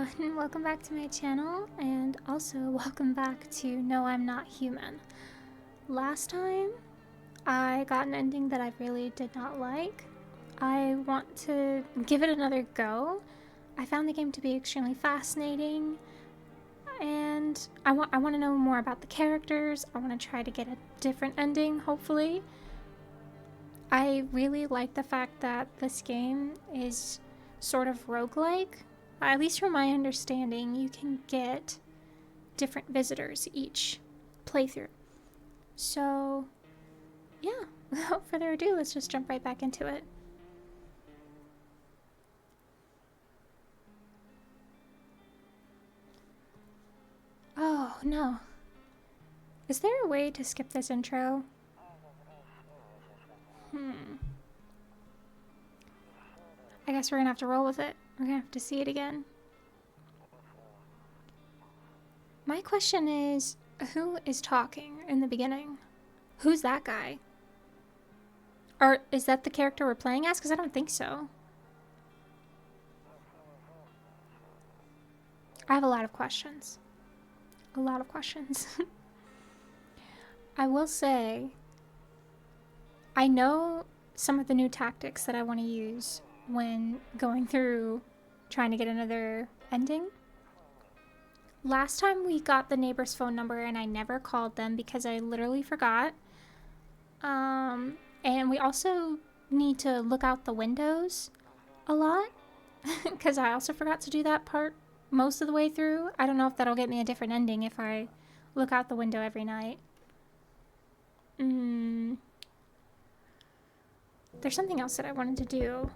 everyone, welcome back to my channel, and also welcome back to No I'm Not Human. Last time, I got an ending that I really did not like. I want to give it another go. I found the game to be extremely fascinating, and I want to know more about the characters. I want to try to get a different ending, hopefully. I really like the fact that this game is sort of roguelike. At least from my understanding, you can get different visitors each playthrough. So, yeah, without further ado, let's just jump right back into it. Oh, no. Is there a way to skip this intro? I guess we're gonna have to roll with it. We're gonna have to see it again. My question is, who is talking in the beginning? Who's that guy? Or is that the character we're playing as? Because I don't think so. I have a lot of questions. A lot of questions. I will say, I know some of the new tactics that I want to use when going through trying to get another ending. Last time we got the neighbor's phone number and I never called them because I literally forgot. And we also need to look out the windows a lot because I also forgot to do that part most of the way through. I don't know if that'll get me a different ending if I look out the window every night. There's something else that I wanted to do.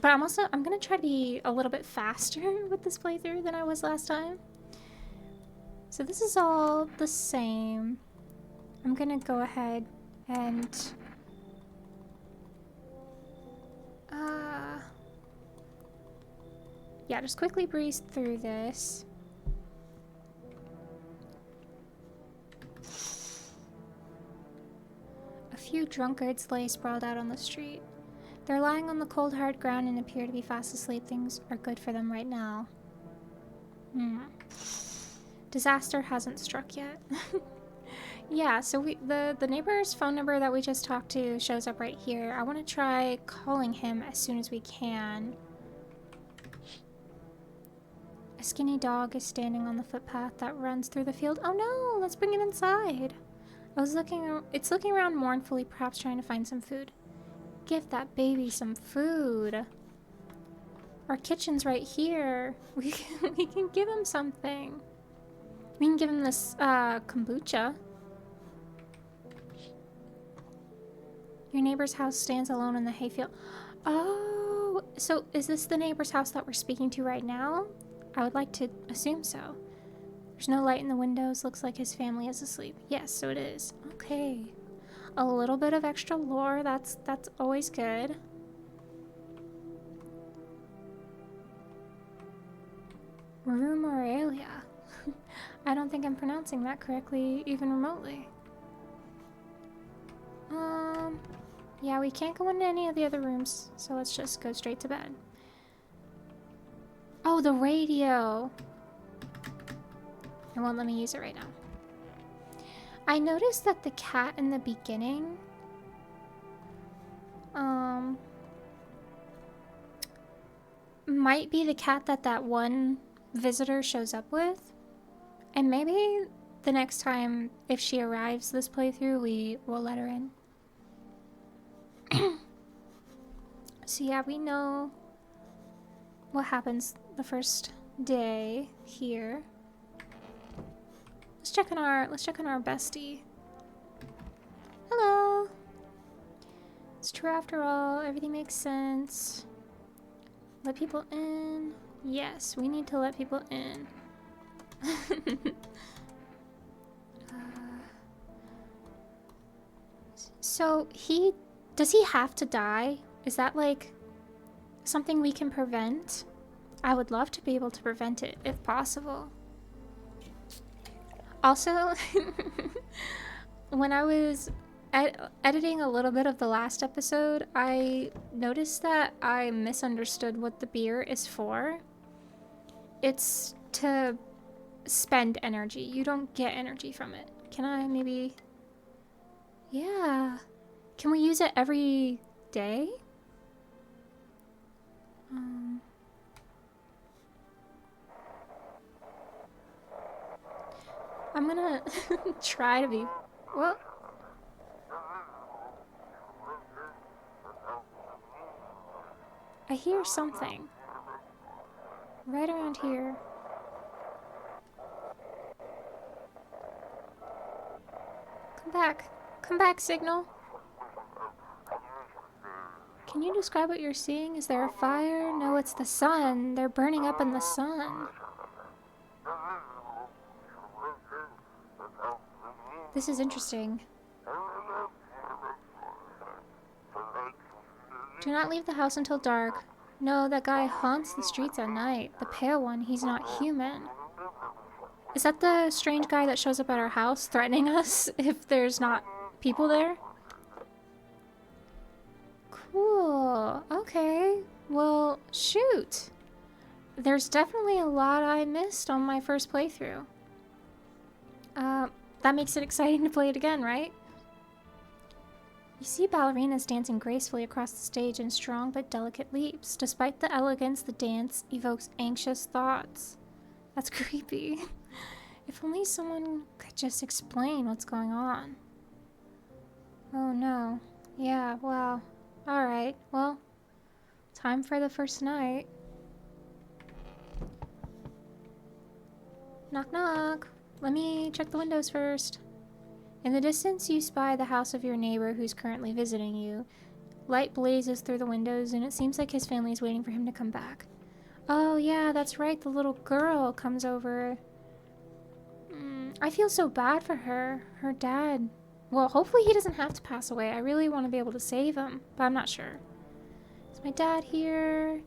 But I'm gonna try to be a little bit faster with this playthrough than I was last time. So this is all the same. I'm gonna go ahead and yeah, just quickly breeze through this. A few drunkards lay sprawled out on the street. They're lying on the cold, hard ground and appear to be fast asleep. Things are good for them right now. Disaster hasn't struck yet. Yeah, so the neighbor's phone number that we just talked to shows up right here. I want to try calling him as soon as we can. A skinny dog is standing on the footpath that runs through the field. Oh no, let's bring it inside. It's looking around mournfully, perhaps trying to find some food. Give that baby some food. Our kitchen's right here. We can give him something. We can give him this kombucha. Your neighbor's house stands alone in the hayfield. Oh, so is this the neighbor's house that we're speaking to right now? I would like to assume so. There's no light in the windows. Looks like his family is asleep. Yes, so it is. Okay. A little bit of extra lore. That's always good. Rumoralia. I don't think I'm pronouncing that correctly, even remotely. Yeah, we can't go into any of the other rooms, so let's just go straight to bed. Oh, the radio. It won't let me use it right now. I noticed that the cat in the beginning, might be the cat that one visitor shows up with. And maybe the next time, if she arrives this playthrough, we will let her in. So yeah, we know what happens the first day here. Let's check on our bestie. Hello. It's true after all. Everything makes sense. Let people in. Yes, we need to let people in. So does he have to die? Is that like something we can prevent? I would love to be able to prevent it if possible. Also, when I was editing a little bit of the last episode, I noticed that I misunderstood what the beer is for. It's to spend energy. You don't get energy from it. Can I maybe... Yeah. Can we use it every day? I'm gonna try to be... Well... I hear something. Right around here. Come back. Come back, Signal. Can you describe what you're seeing? Is there a fire? No, it's the sun. They're burning up in the sun. This is interesting. Do not leave the house until dark. No, that guy haunts the streets at night. The pale one, he's not human. Is that the strange guy that shows up at our house threatening us if there's not people there? Cool. Okay. Well, shoot. There's definitely a lot I missed on my first playthrough. That makes it exciting to play it again, right? You see ballerinas dancing gracefully across the stage in strong but delicate leaps. Despite the elegance, the dance evokes anxious thoughts. That's creepy. If only someone could just explain what's going on. Oh no. Yeah, wow. Alright, well, time for the first night. Knock knock. Let me check the windows first. In the distance, you spy the house of your neighbor who's currently visiting you. Light blazes through the windows, and it seems like his family is waiting for him to come back. Oh, yeah, that's right. The little girl comes over. I feel so bad for her. Her dad... Well, hopefully he doesn't have to pass away. I really want to be able to save him, but I'm not sure. Is my dad here?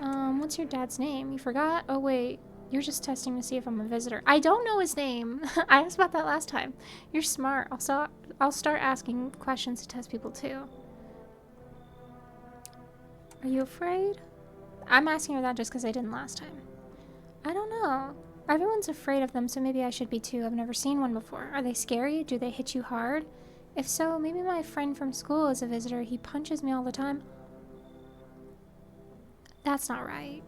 What's your dad's name? You forgot? Oh, wait. You're just testing to see if I'm a visitor. I don't know his name. I asked about that last time. You're smart. I'll start asking questions to test people too. Are you afraid? I'm asking her that just because I didn't last time. I don't know. Everyone's afraid of them, so maybe I should be too. I've never seen one before. Are they scary? Do they hit you hard? If so, maybe my friend from school is a visitor. He punches me all the time. That's not right.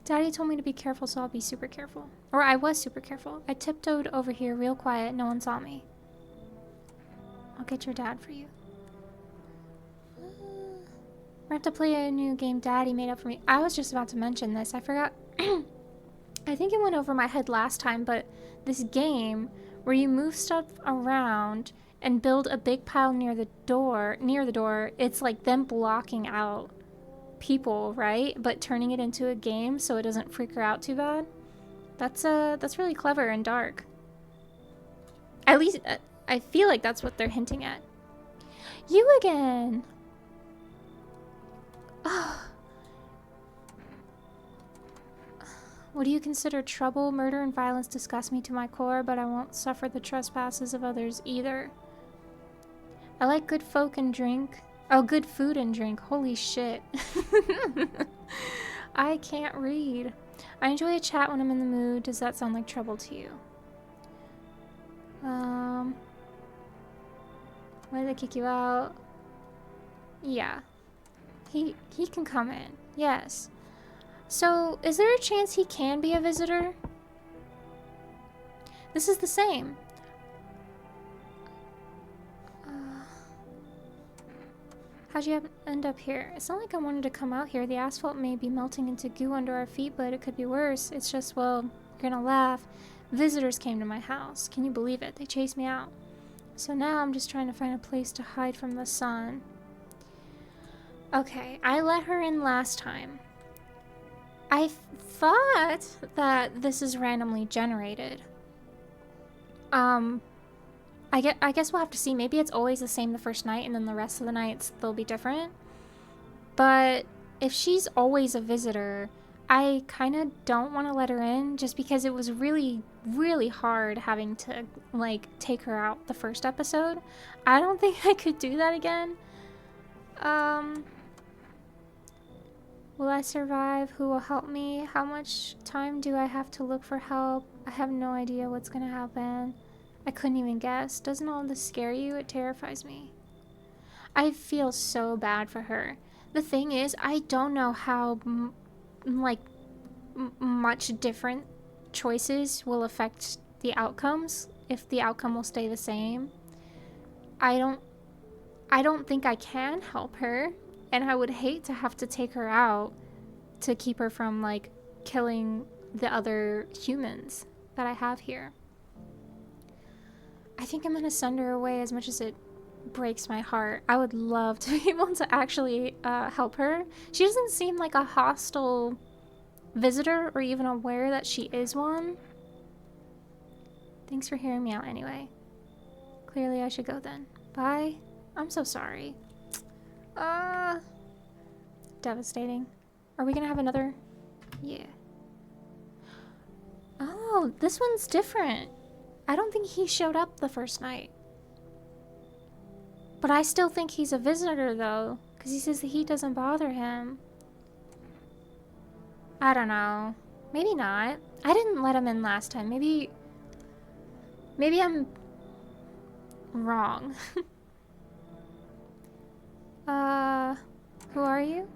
Daddy told me to be careful, so I'll be super careful. Or I was super careful. I tiptoed over here real quiet. No one saw me. I'll get your dad for you. We're have to play a new game Daddy made up for me. I was just about to mention this. I forgot. I think it went over my head last time, but this game where you move stuff around and build a big pile near the door, it's like them blocking out people, right? But turning it into a game so it doesn't freak her out too bad. That's really clever and dark. At least I feel like that's what they're hinting at. You again. What do you consider trouble? Murder and violence disgust me to my core, but I won't suffer the trespasses of others either. I like good folk and drink. Oh, good food and drink. Holy shit. I can't read. I enjoy a chat when I'm in the mood. Does that sound like trouble to you? Why did they kick you out? Yeah. He can come in. Yes. So, is there a chance he can be a visitor? This is the same. How'd you end up here? It's not like I wanted to come out here. The asphalt may be melting into goo under our feet, but it could be worse. It's just, well, you're gonna laugh. Visitors came to my house. Can you believe it? They chased me out. So now I'm just trying to find a place to hide from the sun. Okay, I let her in last time. I thought that this is randomly generated. I guess we'll have to see. Maybe it's always the same the first night and then the rest of the nights they'll be different. But if she's always a visitor, I kind of don't want to let her in just because it was really, really hard having to, like, take her out the first episode. I don't think I could do that again. Will I survive? Who will help me? How much time do I have to look for help? I have no idea what's gonna happen. I couldn't even guess. Doesn't all this scare you? It terrifies me. I feel so bad for her. The thing is, I don't know how, much different choices will affect the outcomes, if the outcome will stay the same. I don't think I can help her, and I would hate to have to take her out to keep her from, like, killing the other humans that I have here. I think I'm gonna send her away as much as it breaks my heart. I would love to be able to actually help her. She doesn't seem like a hostile visitor or even aware that she is one. Thanks for hearing me out anyway. Clearly I should go then. Bye. I'm so sorry. Devastating. Are we gonna have another? Yeah. Oh, this one's different. I don't think he showed up the first night. But I still think he's a visitor though, because he says that he doesn't bother him. I don't know. Maybe not. I didn't let him in last time. Maybe I'm wrong. Who are you?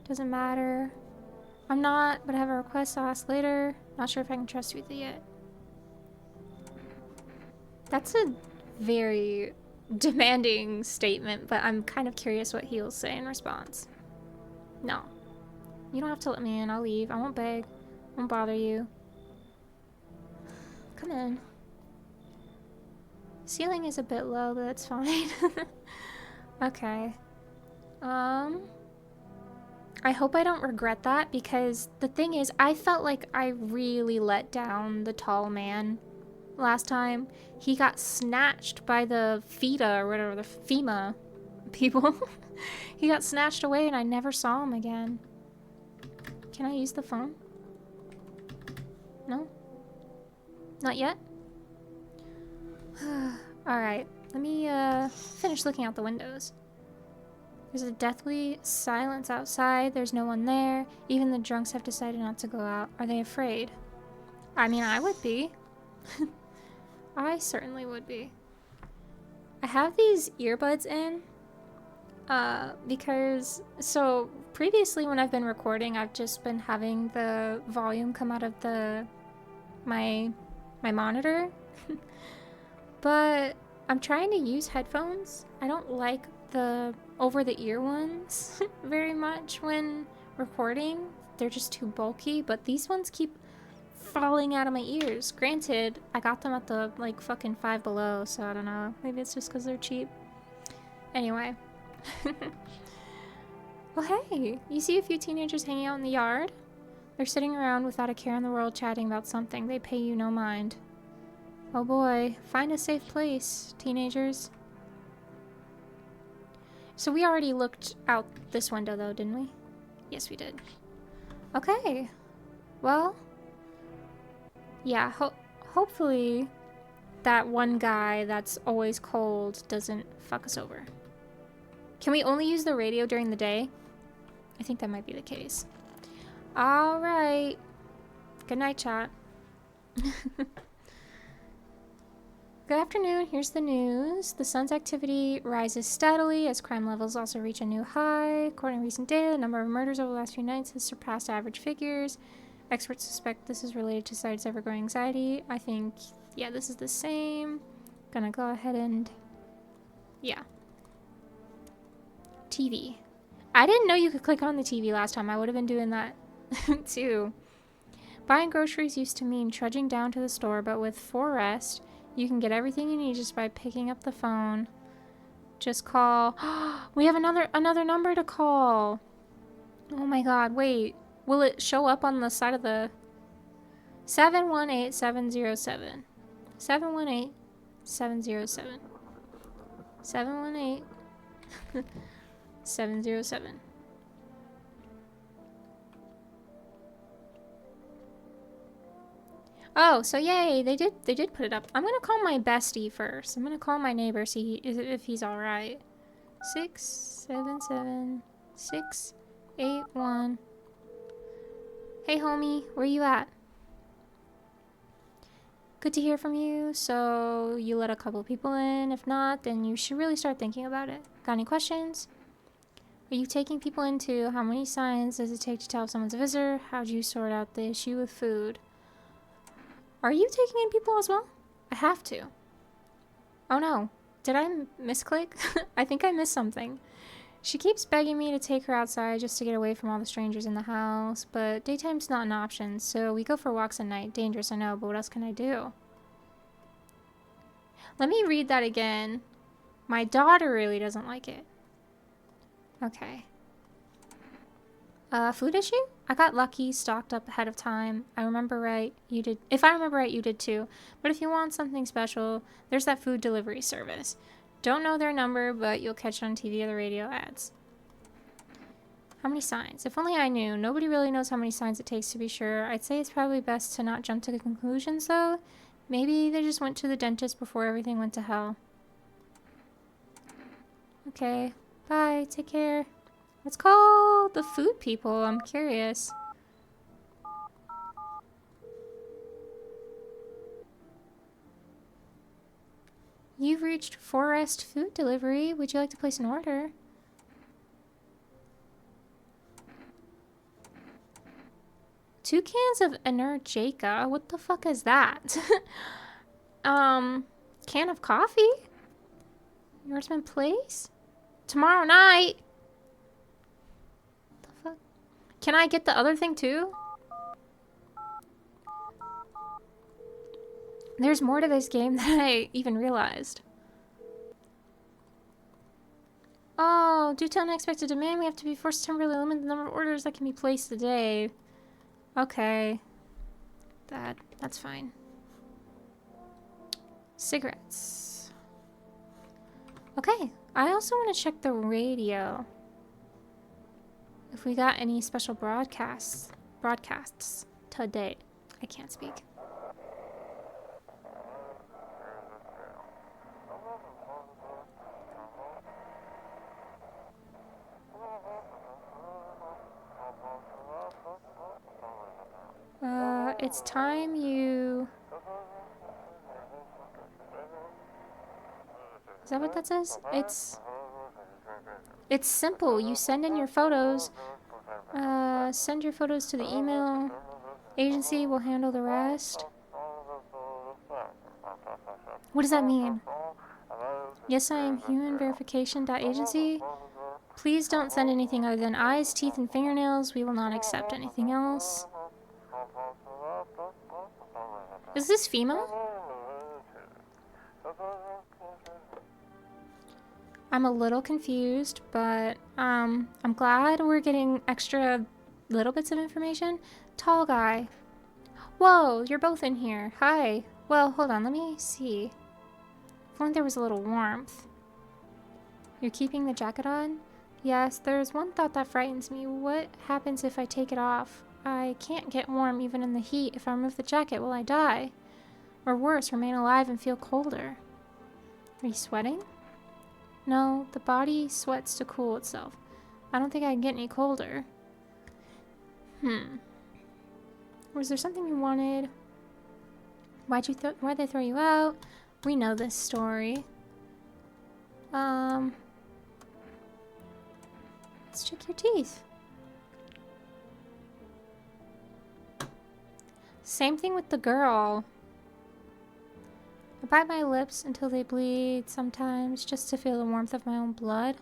Doesn't matter. I'm not, but I have a request I'll ask later. Not sure if I can trust you with it yet. That's a very demanding statement, but I'm kind of curious what he'll say in response. No. You don't have to let me in. I'll leave. I won't beg. I won't bother you. Come in. Ceiling is a bit low, but that's fine. Okay. I hope I don't regret that, because the thing is, I felt like I really let down the tall man last time. He got snatched by the FETA or whatever, the FEMA people. He got snatched away and I never saw him again. Can I use the phone? No? Not yet? Alright, let me finish looking out the windows. There's a deathly silence outside. There's no one there. Even the drunks have decided not to go out. Are they afraid? I mean, I would be. I certainly would be. I have these earbuds in because, so previously when I've been recording, I've just been having the volume come out of my monitor. But I'm trying to use headphones. I don't like the over-the-ear ones very much when recording. They're just too bulky, but these ones keep falling out of my ears. Granted, I got them at the, like, fucking Five Below, so I don't know. Maybe it's just because they're cheap. Anyway. Well, hey, you see a few teenagers hanging out in the yard? They're sitting around without a care in the world chatting about something. They pay you no mind. Oh boy, find a safe place, teenagers. So we already looked out this window though, didn't we? Yes, we did. Okay. Well, yeah, hopefully that one guy that's always cold doesn't fuck us over. Can we only use the radio during the day? I think that might be the case. Alright. Good night, chat. Good afternoon, here's the news. The sun's activity rises steadily as crime levels also reach a new high. According to recent data, the number of murders over the last few nights has surpassed average figures. Experts suspect this is related to society's ever-growing anxiety. I think, yeah, this is the same. Gonna go ahead and, yeah. TV. I didn't know you could click on the TV last time. I would have been doing that too. Buying groceries used to mean trudging down to the store, but with Forrest, you can get everything you need just by picking up the phone. Just call. We have another number to call. Oh my god, wait. Will it show up on the side of the 718-707. 718-707. 718-707. Oh, so yay, they did put it up. I'm gonna call my bestie first. I'm gonna call my neighbor, see if he's alright. 677-681. Hey homie, where you at? Good to hear from you. So you let a couple people in. If not, then you should really start thinking about it. Got any questions? Are you taking people into? How many signs does it take to tell if someone's a visitor? How'd you sort out the issue with food? Are you taking in people as well? I have to. Oh no. Did I misclick? I think I missed something. She keeps begging me to take her outside just to get away from all the strangers in the house, but daytime's not an option, so we go for walks at night. Dangerous, I know, but what else can I do? Let me read that again. My daughter really doesn't like it. Okay. Food issue? I got lucky, stocked up ahead of time. I remember right, you did. If I remember right, you did too. But if you want something special, there's that food delivery service. Don't know their number, but you'll catch it on TV or the radio ads. How many signs? If only I knew. Nobody really knows how many signs it takes to be sure. I'd say it's probably best to not jump to conclusions, though. Maybe they just went to the dentist before everything went to hell. Okay. Bye. Take care. Let's call the food people. I'm curious. You've reached Forest Food Delivery. Would you like to place an order? Two cans of Energica? What the fuck is that? Can of coffee? Yours been placed? Tomorrow night? What the fuck? Can I get the other thing too? There's more to this game than I even realized. Oh, due to unexpected demand, we have to be forced to temporarily limit the number of orders that can be placed a day. Okay. That's fine. Cigarettes. Okay, I also want to check the radio. If we got any special broadcasts today. I can't speak. It's time you... Is that what that says? It's simple. You send in your photos. Send your photos to the email. Agency will handle the rest. What does that mean? Yes, I am human verification.agency. Please don't send anything other than eyes, teeth, and fingernails. We will not accept anything else. Is this FEMA? I'm a little confused, but I'm glad we're getting extra little bits of information. Tall guy. Whoa, you're both in here. Hi. Well, hold on, let me see. If only there was a little warmth. You're keeping the jacket on? Yes, there's one thought that frightens me. What happens if I take it off? I can't get warm even in the heat. If I remove the jacket, will I die? Or worse, remain alive and feel colder? Are you sweating? No, the body sweats to cool itself. I don't think I can get any colder. Was there something you wanted? Why'd they throw you out? We know this story. Let's check your teeth. Same thing with the girl. I bite my lips until they bleed sometimes just to feel the warmth of my own blood.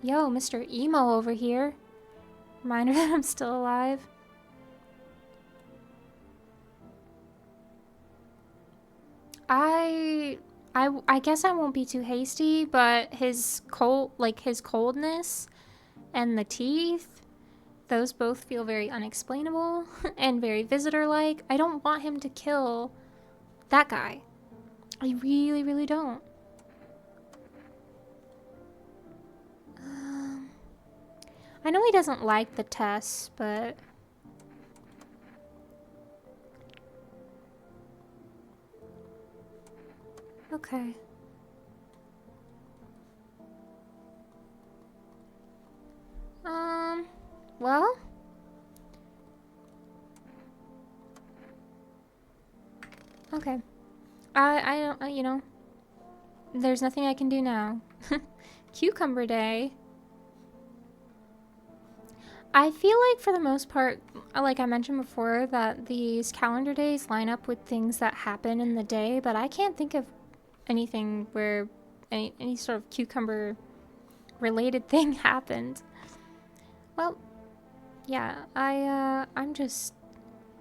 Yo, Mr. Emo over here. Reminder that I'm still alive. I guess I won't be too hasty, but his coldness and the teeth, those both feel very unexplainable and very visitor-like. I don't want him to kill that guy. I really, really don't. I know he doesn't like the tests, but Okay. Well? Okay. I don't, you know, there's nothing I can do now. Cucumber Day. I feel like for the most part, like I mentioned before, that these calendar days line up with things that happen in the day, but I can't think of anything where any sort of cucumber related thing happened. Well, yeah, I'm just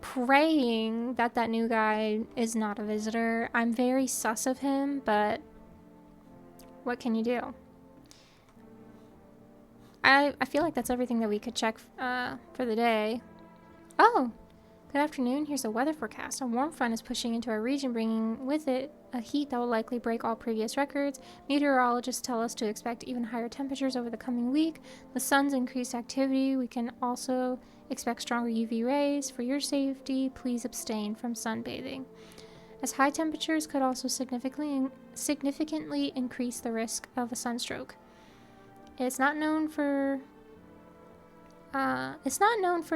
praying that that new guy is not a visitor. I'm very sus of him, but what can you do? I feel like that's everything that we could check for the day. Oh, good afternoon. Here's a weather forecast. A warm front is pushing into our region, bringing with it a heat that will likely break all previous records. Meteorologists tell us to expect even higher temperatures over the coming week. The sun's increased activity. We can also expect stronger UV rays. For your safety, please abstain from sunbathing, as high temperatures could also significantly increase the risk of a sunstroke. It's not known for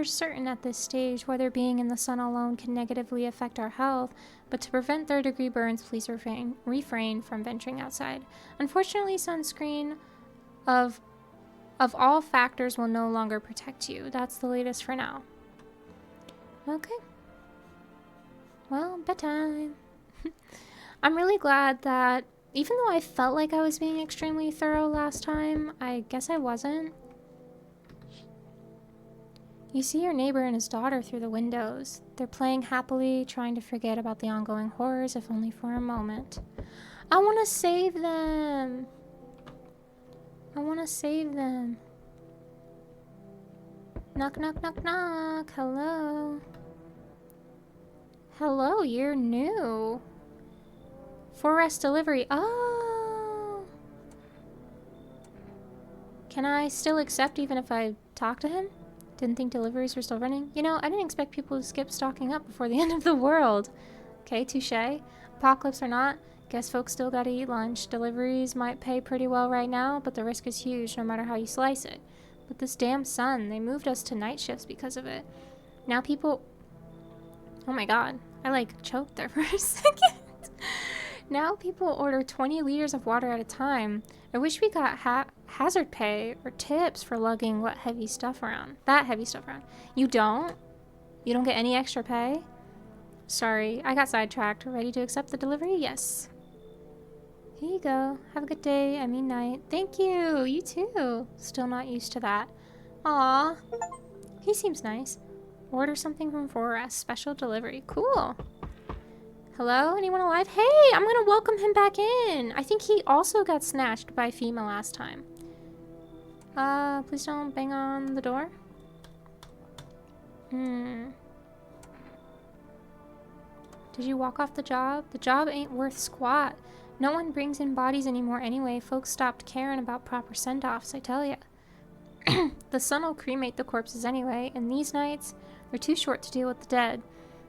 certain at this stage whether being in the sun alone can negatively affect our health, but to prevent third-degree burns, please refrain from venturing outside. Unfortunately, sunscreen of all factors will no longer protect you. That's the latest for now. Okay. Well, bedtime. I'm really glad that even though I felt like I was being extremely thorough last time, I guess I wasn't. You see your neighbor and his daughter through the windows. They're playing happily, trying to forget about the ongoing horrors, if only for a moment. I want to save them. I want to save them. Knock, knock, knock, knock. Hello. Hello, you're new. Forest delivery. Oh. Can I still accept even if I talk to him? Didn't think deliveries were still running. You know, I didn't expect people to skip stocking up before the end of the world. Okay, touche. Apocalypse or not, guess folks still gotta eat lunch. Deliveries might pay pretty well right now, but the risk is huge no matter how you slice it. But this damn sun, they moved us to night shifts because of it. Now people... Oh my god, I like choked there for a second. Now people order 20 liters of water at a time. I wish we got hazard pay or tips for lugging that heavy stuff around. You don't? You don't get any extra pay? Sorry, I got sidetracked. Ready to accept the delivery? Yes. Here you go. Have a good day. I mean night. Thank you. You too. Still not used to that. Aw. He seems nice. Order something from Forest. Special delivery. Cool. Hello? Anyone alive? Hey, I'm gonna welcome him back in. I think he also got snatched by FEMA last time. Please don't bang on the door. Did you walk off the job? The job ain't worth squat. No one brings in bodies anymore anyway. Folks stopped caring about proper send-offs, I tell ya. The sun'll cremate the corpses anyway, and these nights are too short to deal with the dead.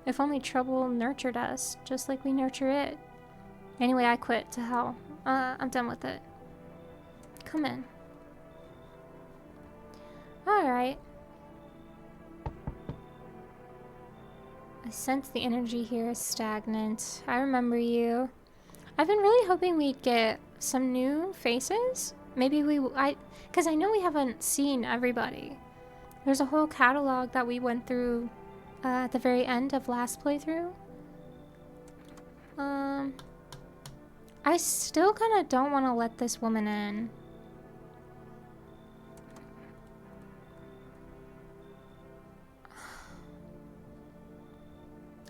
If only trouble nurtured us, just like we nurture it. Anyway, I quit. To hell. I'm done with it. Come in. Alright. I sense the energy here is stagnant. I remember you. I've been really hoping we'd get some new faces. Maybe because I know we haven't seen everybody. There's a whole catalog that we went through at the very end of last playthrough. I still kind of don't want to let this woman in.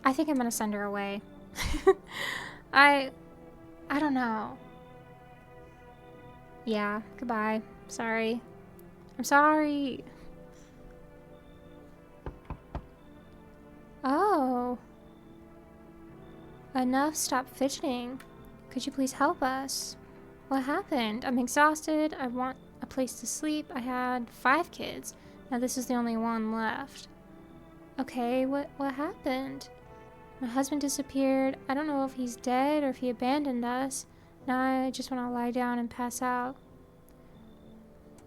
I think I'm gonna send her away. I don't know. Yeah, goodbye. Sorry. I'm sorry. Oh. Enough, stop fidgeting. Could you please help us? What happened? I'm exhausted. I want a place to sleep. I had 5 kids. Now this is the only one left. Okay, what happened? My husband disappeared. I don't know if he's dead or if he abandoned us. Now I just want to lie down and pass out.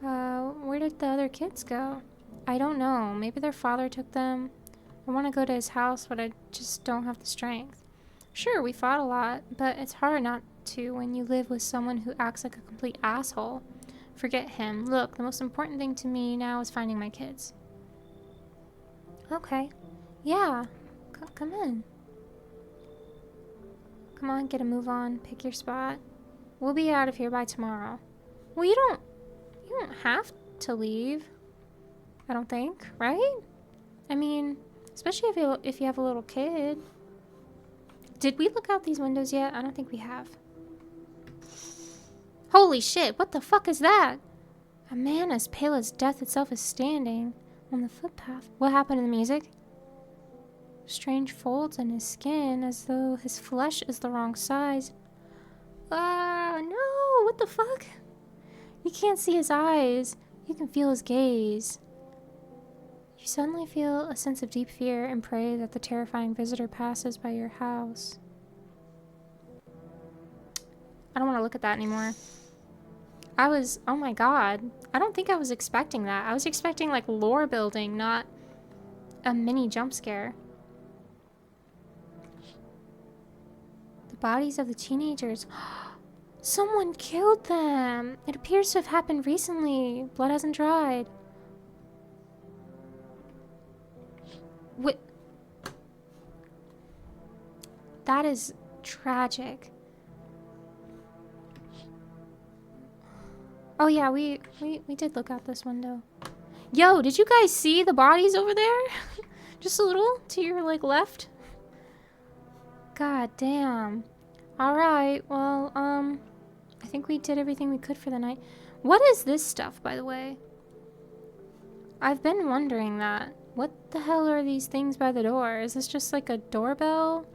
Where did the other kids go? I don't know. Maybe their father took them. I want to go to his house, but I just don't have the strength. Sure, we fought a lot, but it's hard not to when you live with someone who acts like a complete asshole. Forget him. Look, the most important thing to me now is finding my kids. Okay. Yeah. Come in. Come on, get a move on. Pick your spot. We'll be out of here by tomorrow. Well, you don't have to leave. I don't think, right? I mean, especially if you have a little kid. Did we look out these windows yet? I don't think we have. Holy shit, what the fuck is that? A man as pale as death itself is standing on the footpath. What happened to the music? Strange folds in his skin as though his flesh is the wrong size. Ah, no, what the fuck? You can't see his eyes. You can feel his gaze. You suddenly feel a sense of deep fear and pray that the terrifying visitor passes by your house. I don't want to look at that anymore. Oh my god. I don't think I was expecting that. I was expecting like lore building, not a mini jump scare. The bodies of the teenagers. Someone killed them. It appears to have happened recently. Blood hasn't dried. What? That is tragic. Oh yeah, we did look out this window. Yo, did you guys see the bodies over there? Just a little to your like left. God damn. Alright, well, I think we did everything we could for the night. What is this stuff, by the way? I've been wondering that. What the hell are these things by the door? Is this just like a doorbell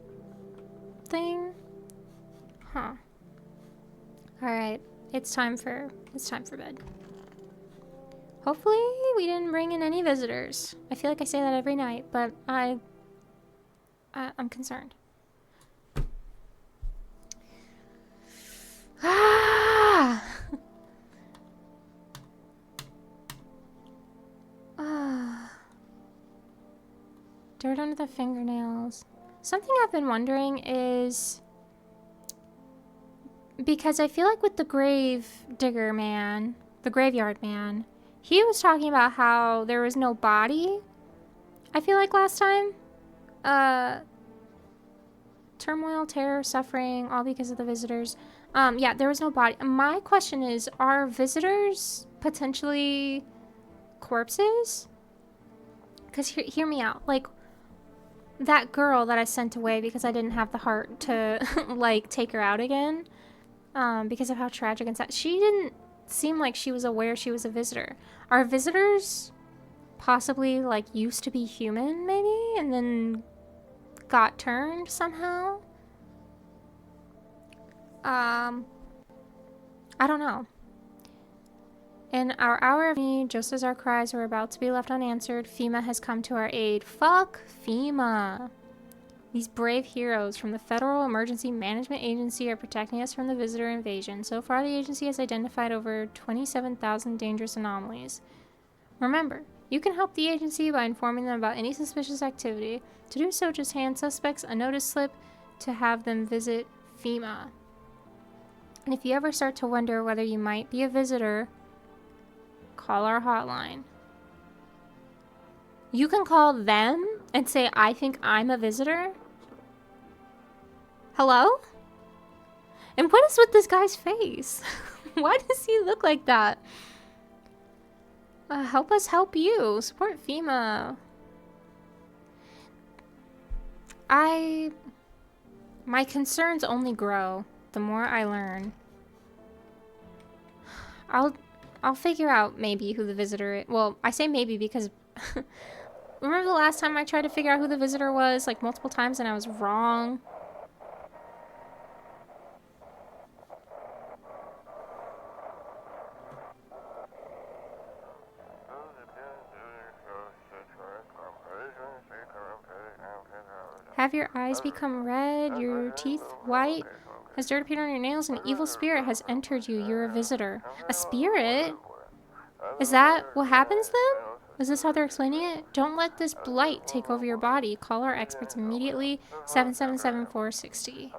thing? Huh. Alright, it's time for bed. Hopefully we didn't bring in any visitors. I feel like I say that every night, but I'm concerned. Ah! Ah. Dirt under the fingernails. Something I've been wondering is, because I feel like with the grave digger man, the graveyard man, he was talking about how there was no body. I feel like last time. Turmoil, terror, suffering, all because of the visitors. Yeah, there was no body. My question is, are visitors potentially corpses? Because hear me out. Like, that girl that I sent away because I didn't have the heart to, like, take her out again. Because of how tragic and sad. She didn't seem like she was aware she was a visitor. Are visitors possibly, like, used to be human, maybe? And then got turned somehow? I don't know. In our hour of need, just as our cries were about to be left unanswered, FEMA has come to our aid. Fuck FEMA. These brave heroes from the Federal Emergency Management Agency are protecting us from the visitor invasion. So far, the agency has identified over 27,000 dangerous anomalies. Remember, you can help the agency by informing them about any suspicious activity. To do so, just hand suspects a notice slip to have them visit FEMA. And if you ever start to wonder whether you might be a visitor, call our hotline. You can call them and say, I think I'm a visitor? Hello? And what is with this guy's face? Why does he look like that? Help us help you. Support FEMA. My concerns only grow the more I learn. I'll figure out maybe who the visitor is. Well, I say maybe because remember the last time I tried to figure out who the visitor was, like multiple times, and I was wrong? Have your eyes become red, your teeth white, has dirt appeared on your nails, an evil spirit has entered you. You're a visitor. A spirit? Is that what happens then? Is this how they're explaining it? Don't let this blight take over your body. Call our experts immediately. 777-460.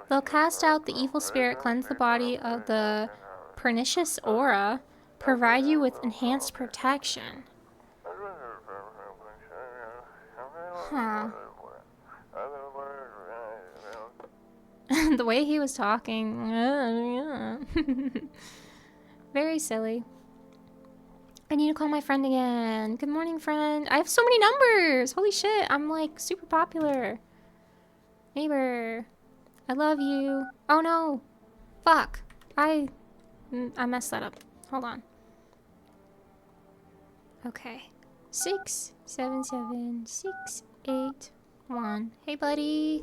They'll cast out the evil spirit, cleanse the body of the pernicious aura, provide you with enhanced protection. Huh. The way he was talking. Very silly. I need to call my friend again. Good morning, friend. I have so many numbers. Holy shit. I'm like super popular. Neighbor. I love you. Oh no. Fuck. I messed that up. Hold on. Okay. 677-681. Hey, buddy.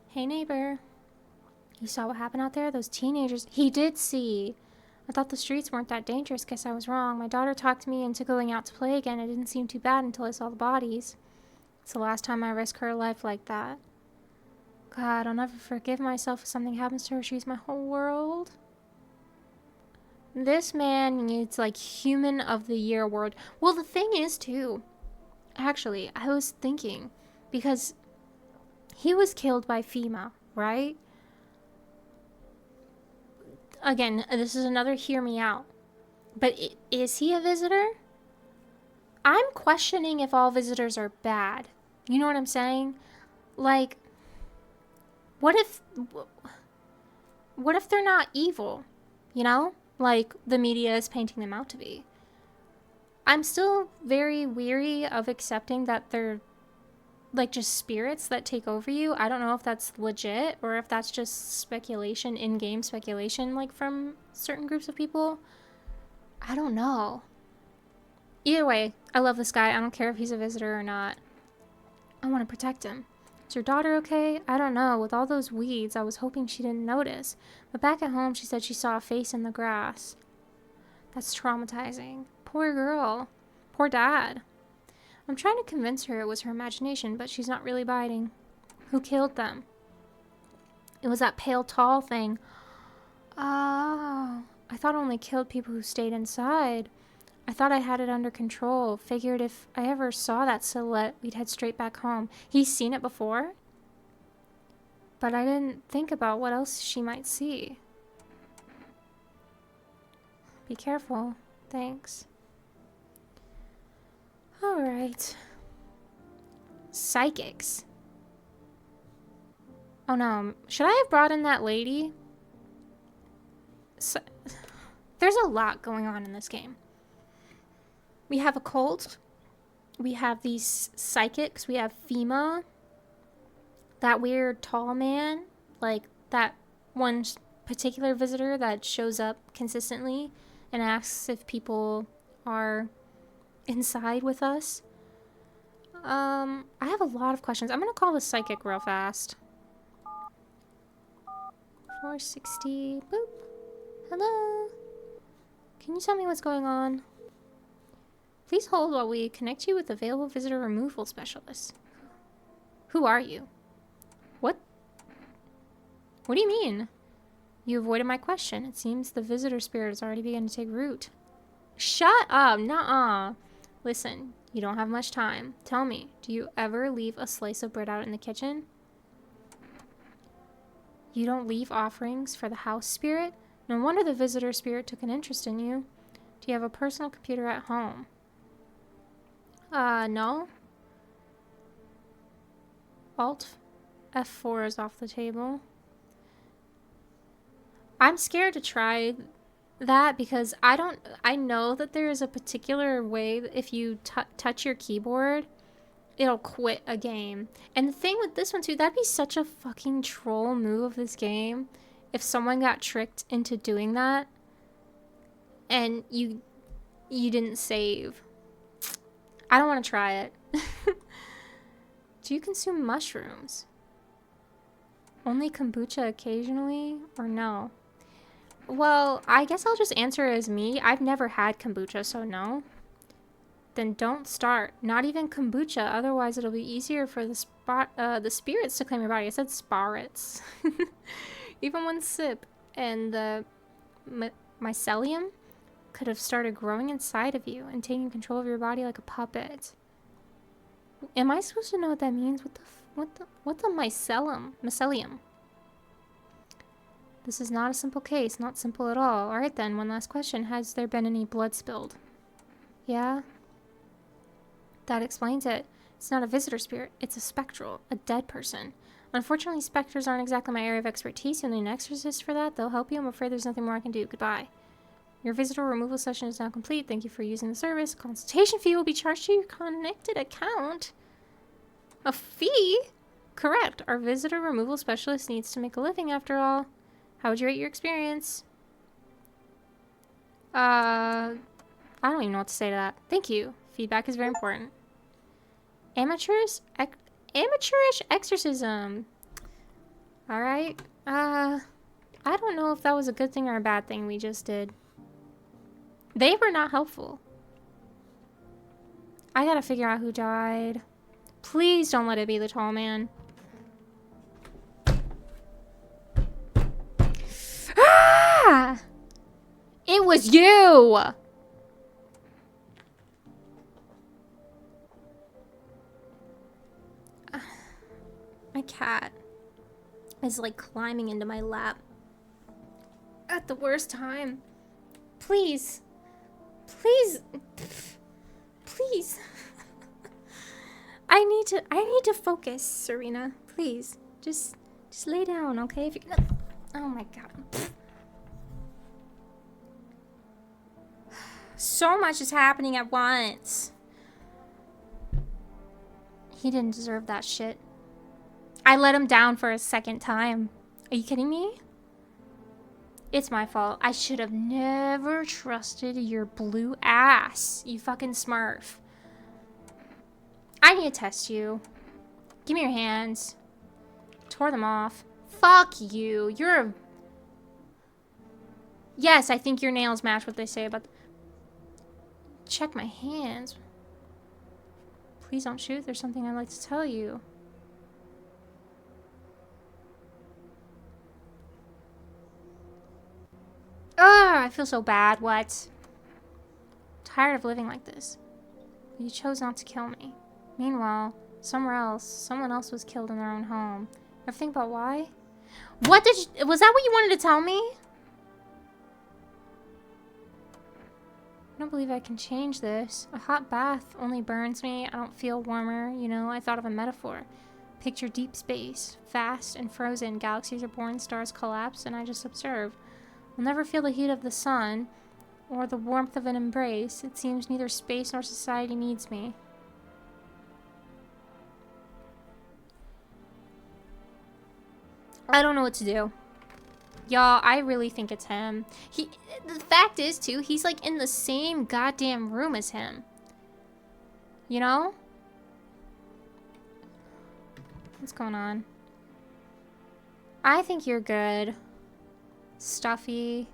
Hey, neighbor. You saw what happened out there? Those teenagers. He did see. I thought the streets weren't that dangerous. Guess I was wrong. My daughter talked me into going out to play again. It didn't seem too bad until I saw the bodies. It's the last time I risk her life like that. God, I'll never forgive myself if something happens to her. She's my whole world. This man needs, like, Human of the Year award. Well, the thing is, too, actually, I was thinking, because he was killed by FEMA, right? Again, this is another hear me out. But is he a visitor? I'm questioning if all visitors are bad. You know what I'm saying? Like, what if they're not evil? You know? Like the media is painting them out to be. I'm still very weary of accepting that they're like just spirits that take over you. I don't know if that's legit or if that's just speculation, in-game speculation, like from certain groups of people. I don't know. Either way, I love this guy. I don't care if he's a visitor or not. I want to protect him. Is your daughter okay? I don't know. With all those weeds, I was hoping she didn't notice. But back at home, she said she saw a face in the grass. That's traumatizing. Poor girl. Poor dad. I'm trying to convince her it was her imagination, but she's not really biting. Who killed them? It was that pale, tall thing. Oh, I thought it only killed people who stayed inside. I thought I had it under control. Figured if I ever saw that silhouette, we'd head straight back home. He's seen it before? But I didn't think about what else she might see. Be careful. Thanks. Alright. Psychics. Oh no. Should I have brought in that lady? There's a lot going on in this game. We have a cult. We have these psychics. We have FEMA. That weird tall man. Like that one particular visitor that shows up consistently and asks if people are inside with us. I have a lot of questions. I'm going to call the psychic real fast. 460. Boop. Hello. Can you tell me what's going on? Please hold while we connect you with available visitor removal specialists. Who are you? What? What do you mean? You avoided my question. It seems the visitor spirit has already begun to take root. Shut up. Nuh-uh. Listen, you don't have much time. Tell me, do you ever leave a slice of bread out in the kitchen? You don't leave offerings for the house spirit? No wonder the visitor spirit took an interest in you. Do you have a personal computer at home? No. Alt F4 is off the table. I'm scared to try that because I know that there is a particular way that if you touch your keyboard, it'll quit a game. And the thing with this one too, that'd be such a fucking troll move of this game if someone got tricked into doing that and you didn't save. I don't want to try it. Do you consume mushrooms? Only kombucha occasionally or no? Well, I guess I'll just answer as me. I've never had kombucha, so no. Then don't start. Not even kombucha, otherwise it'll be easier for the spirits to claim your body. I said spirits. Even one sip, and the mycelium could have started growing inside of you and taking control of your body like a puppet. Am I supposed to know what that means? What the mycelium? This is not a simple case, not simple at all. Alright then, one last question. Has there been any blood spilled? Yeah? That explains it. It's not a visitor spirit, it's a spectral, a dead person. Unfortunately, specters aren't exactly my area of expertise. You'll need an exorcist for that. They'll help you. I'm afraid there's nothing more I can do. Goodbye. Your visitor removal session is now complete. Thank you for using the service. Consultation fee will be charged to your connected account. A fee? Correct. Our visitor removal specialist needs to make a living after all. How would you rate your experience? I don't even know what to say to that. Thank you. Feedback is very important. Amateurish exorcism. Alright. I don't know if that was a good thing or a bad thing we just did. They were not helpful. I gotta figure out who died. Please don't let it be the tall man. Ah! It was you! My cat is like climbing into my lap at the worst time. Please. Please. Please. I need to focus, Serena. Please. Just lay down, okay? If you're gonna... Oh my god. So much is happening at once. He didn't deserve that shit. I let him down for a second time. Are you kidding me? It's my fault. I should have never trusted your blue ass, you fucking smurf. I need to test you. Give me your hands. Tore them off. Fuck you. You're a... Yes, I think your nails match what they say about... Check my hands. Please don't shoot. There's something I'd like to tell you. Ah, I feel so bad. What? Tired of living like this. You chose not to kill me. Meanwhile, somewhere else, someone else was killed in their own home. Ever think about why? What did you... Was that what you wanted to tell me? I don't believe I can change this. A hot bath only burns me. I don't feel warmer. You know, I thought of a metaphor. Picture deep space. Vast and frozen. Galaxies are born, stars collapse, and I just observe. I'll never feel the heat of the sun or the warmth of an embrace. It seems neither space nor society needs me. I don't know what to do. Y'all, I really think it's him. The fact is, too, he's like in the same goddamn room as him. You know? What's going on? I think you're good. Stuffy.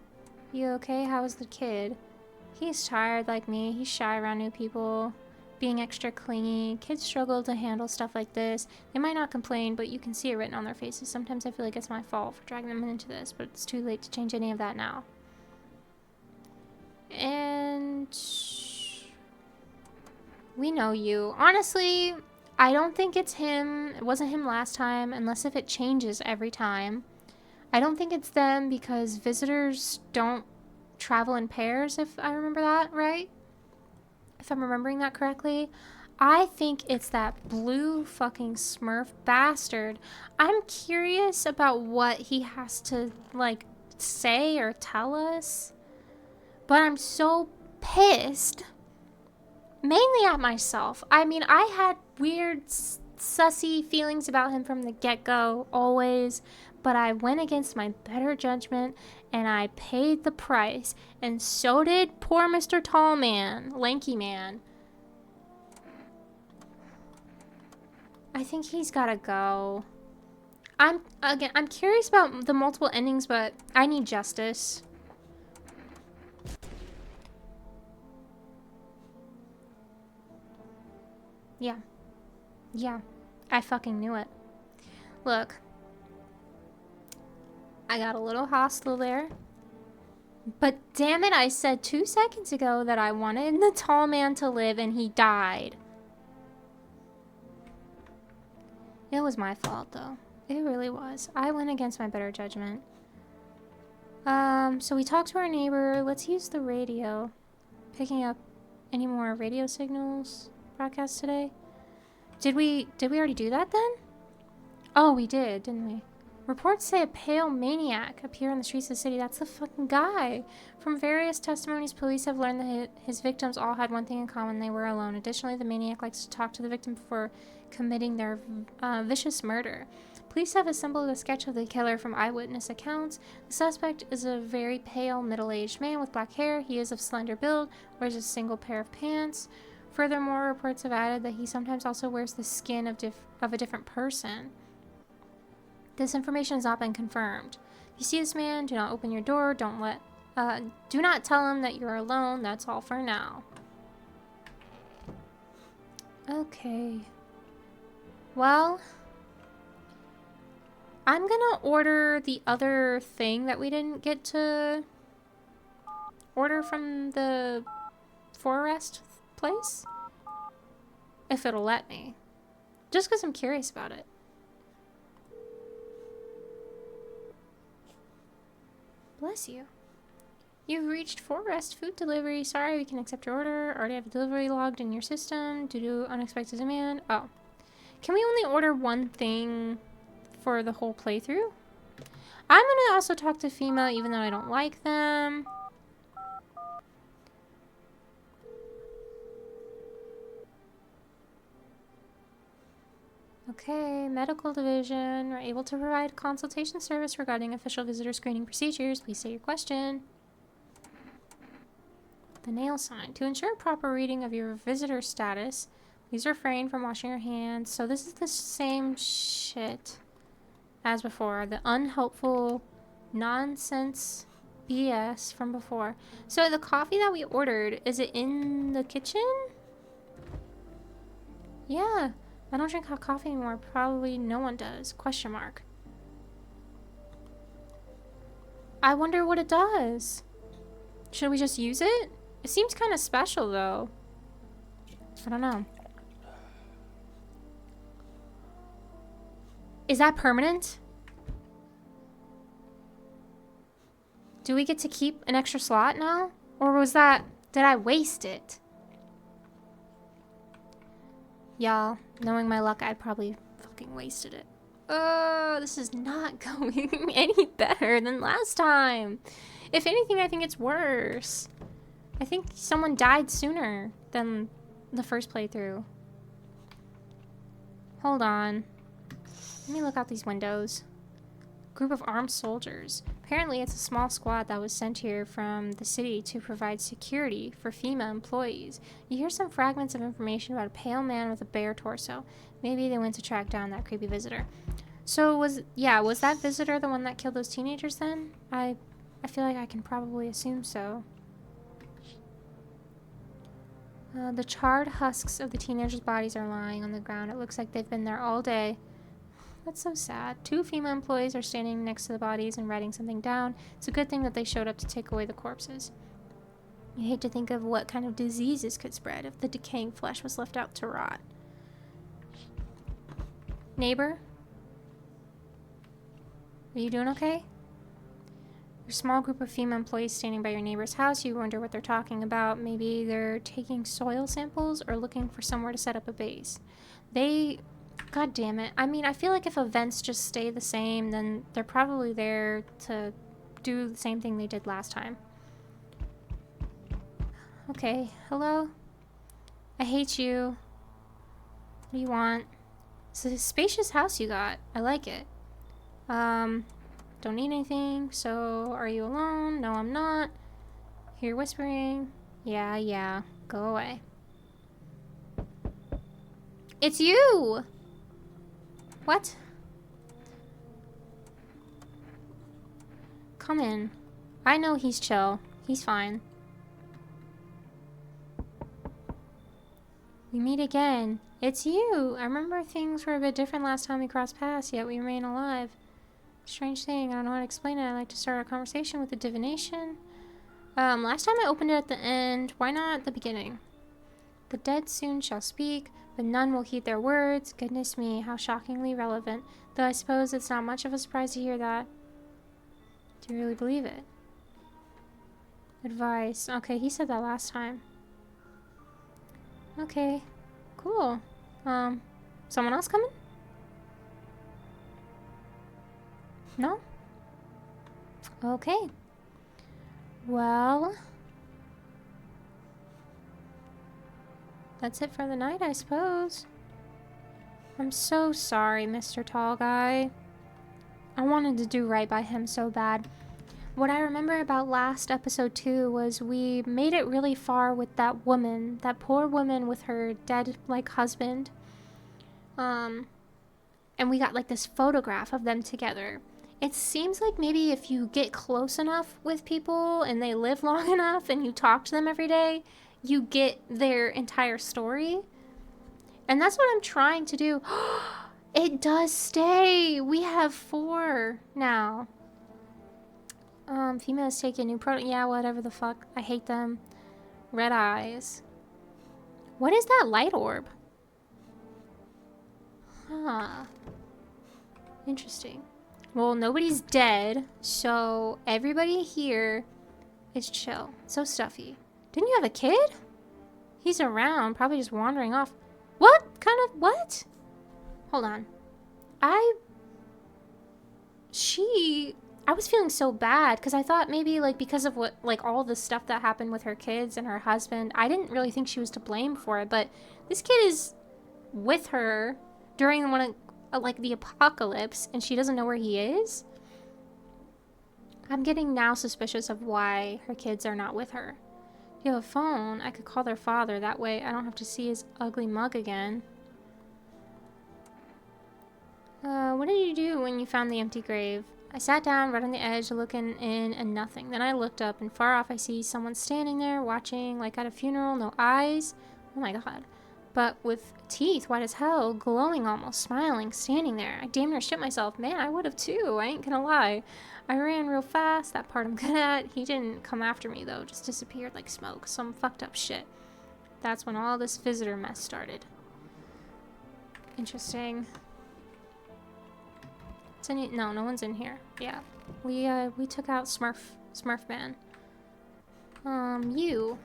You okay? How was the kid? He's tired like me. He's shy around new people. Being extra clingy. Kids struggle to handle stuff like this. They might not complain, but you can see it written on their faces. Sometimes I feel like it's my fault for dragging them into this, but it's too late to change any of that now. And... we know you. Honestly, I don't think it's him. It wasn't him last time, unless if it changes every time. I don't think it's them because visitors don't travel in pairs, if I remember that right. If I'm remembering that correctly. I think it's that blue fucking smurf bastard. I'm curious about what he has to, like, say or tell us. But I'm so pissed. Mainly at myself. I mean, I had weird, sussy feelings about him from the get-go, always. But I went against my better judgment, and I paid the price. And so did poor Mr. Tall Man, Lanky Man. I think he's gotta go. I'm curious about the multiple endings, but I need justice. Yeah. Yeah. I fucking knew it. Look. I got a little hostile there. But damn it, I said 2 seconds ago that I wanted the tall man to live and he died. It was my fault though. It really was. I went against my better judgment. So we talked to our neighbor. Let's use the radio. Picking up any more radio signals broadcast today? Did we already do that then? Oh, we did, didn't we? Reports say a pale maniac appeared on the streets of the city. That's the fucking guy. From various testimonies, police have learned that his victims all had one thing in common. They were alone. Additionally, the maniac likes to talk to the victim before committing their vicious murder. Police have assembled a sketch of the killer from eyewitness accounts. The suspect is a very pale, middle-aged man with black hair. He is of slender build, wears a single pair of pants. Furthermore, reports have added that he sometimes also wears the skin of a different person. This information has not been confirmed. If you see this man, do not open your door. Do not tell him that you're alone. That's all for now. Okay. Well, I'm gonna order the other thing that we didn't get to order from the forest place. If it'll let me. Just because I'm curious about it. Bless you. You've reached Forest Food Delivery. Sorry, we can accept your order. Already have a delivery logged in your system due to unexpected demand. Oh. Can we only order one thing for the whole playthrough? I'm gonna also talk to FEMA even though I don't like them. Okay, medical division. We're able to provide consultation service regarding official visitor screening procedures. Please say your question. The nail sign. To ensure proper reading of your visitor status, please refrain from washing your hands. So this is the same shit as before. The unhelpful nonsense BS from before. So the coffee that we ordered, is it in the kitchen? Yeah. I don't drink hot coffee anymore. Probably no one does. Question mark. I wonder what it does. Should we just use it? It seems kind of special though. I don't know. Is that permanent? Do we get to keep an extra slot now? Or was that... did I waste it? Y'all, knowing my luck, I probably fucking wasted it. Oh, this is not going any better than last time. If anything, I think it's worse. I think someone died sooner than the first playthrough. Hold on. Let me look out these windows. Group of armed soldiers. Apparently, it's a small squad that was sent here from the city to provide security for FEMA employees. You hear some fragments of information about a pale man with a bare torso. Maybe they went to track down that creepy visitor. So was that visitor the one that killed those teenagers then? I feel like I can probably assume so. The charred husks of the teenagers' bodies are lying on the ground. It looks like they've been there all day. That's so sad. 2 female employees are standing next to the bodies and writing something down. It's a good thing that they showed up to take away the corpses. You hate to think of what kind of diseases could spread if the decaying flesh was left out to rot. Neighbor? Are you doing okay? There's a small group of female employees standing by your neighbor's house. You wonder what they're talking about. Maybe they're taking soil samples or looking for somewhere to set up a base. God damn it. I mean, I feel like if events just stay the same, then they're probably there to do the same thing they did last time. Okay, hello? I hate you. What do you want? It's a spacious house you got. I like it. Don't need anything. So, are you alone? No, I'm not. Hear whispering. Yeah. Go away. It's you! What? Come in. I know he's chill. He's fine. We meet again. It's you. I remember things were a bit different last time we crossed paths, yet we remain alive. Strange thing. I don't know how to explain it. I like to start our conversation with a divination. Last time I opened it at the end. Why not the beginning? The dead soon shall speak, but none will heed their words. Goodness me, how shockingly relevant. Though I suppose it's not much of a surprise to hear that. Do you really believe it? Advice. Okay, he said that last time. Okay, cool. Someone else coming? No? Okay. Well, that's it for the night, I suppose. I'm so sorry, Mr. Tall Guy. I wanted to do right by him so bad. What I remember about last episode 2 was we made it really far with that woman, that poor woman with her dead, like, husband. And we got, like, this photograph of them together. It seems like maybe if you get close enough with people and they live long enough and you talk to them every day, you get their entire story. And that's what I'm trying to do. It does stay. We have 4 now. Females take a new product. Yeah, whatever the fuck. I hate them. Red eyes. What is that light orb? Huh. Interesting. Well, nobody's dead, so everybody here is chill. So stuffy. Didn't you have a kid? He's around, probably just wandering off. What? Kind of, what? Hold on. I was feeling so bad because I thought maybe like because of what, like all the stuff that happened with her kids and her husband, I didn't really think she was to blame for it, but this kid is with her during one of like the apocalypse and she doesn't know where he is. I'm getting now suspicious of why her kids are not with her. If you have a phone, I could call their father. That way I don't have to see his ugly mug again. What did you do when you found the empty grave? I sat down right on the edge looking in and nothing. Then I looked up and far off I see someone standing there watching like at a funeral. No eyes. Oh my god. But with teeth white as hell, glowing almost, smiling, standing there. I damn near shit myself. Man, I would have too. I ain't gonna lie. I ran real fast. That part I'm good at. He didn't come after me though. Just disappeared like smoke. Some fucked up shit. That's when all this visitor mess started. Interesting. No, no one's in here. Yeah. We took out Smurf Man. You.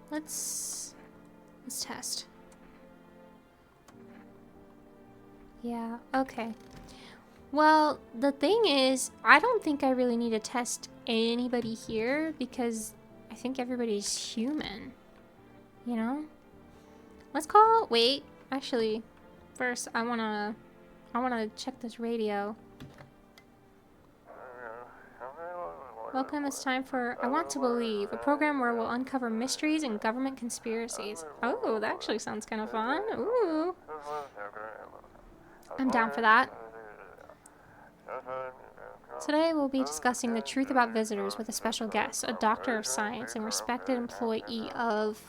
Let's test. Yeah, okay. Well, the thing is, I don't think I really need to test anybody here because I think everybody's human. You know? Let's call... Wait, actually, first I wanna check this radio. Welcome, it's time for I Want to Believe, a program where we'll uncover mysteries and government conspiracies. Oh, that actually sounds kind of fun. Ooh. I'm down for that. Today we'll be discussing the truth about visitors with a special guest, a doctor of science and respected employee of...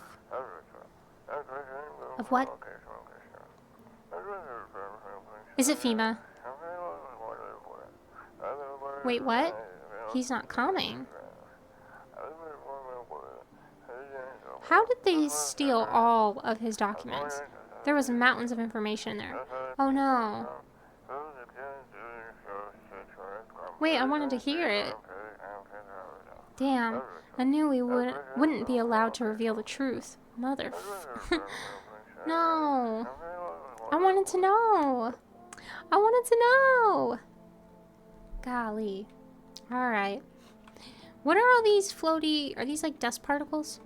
Of what? Is it FEMA? Wait, what? He's not coming. How did they steal all of his documents? There was mountains of information there. Oh no. Wait, I wanted to hear it. Damn, I knew we wouldn't be allowed to reveal the truth. Mother... No. I wanted to know. I wanted to know. Golly. Alright. What are all these floaty... Are these like dust particles?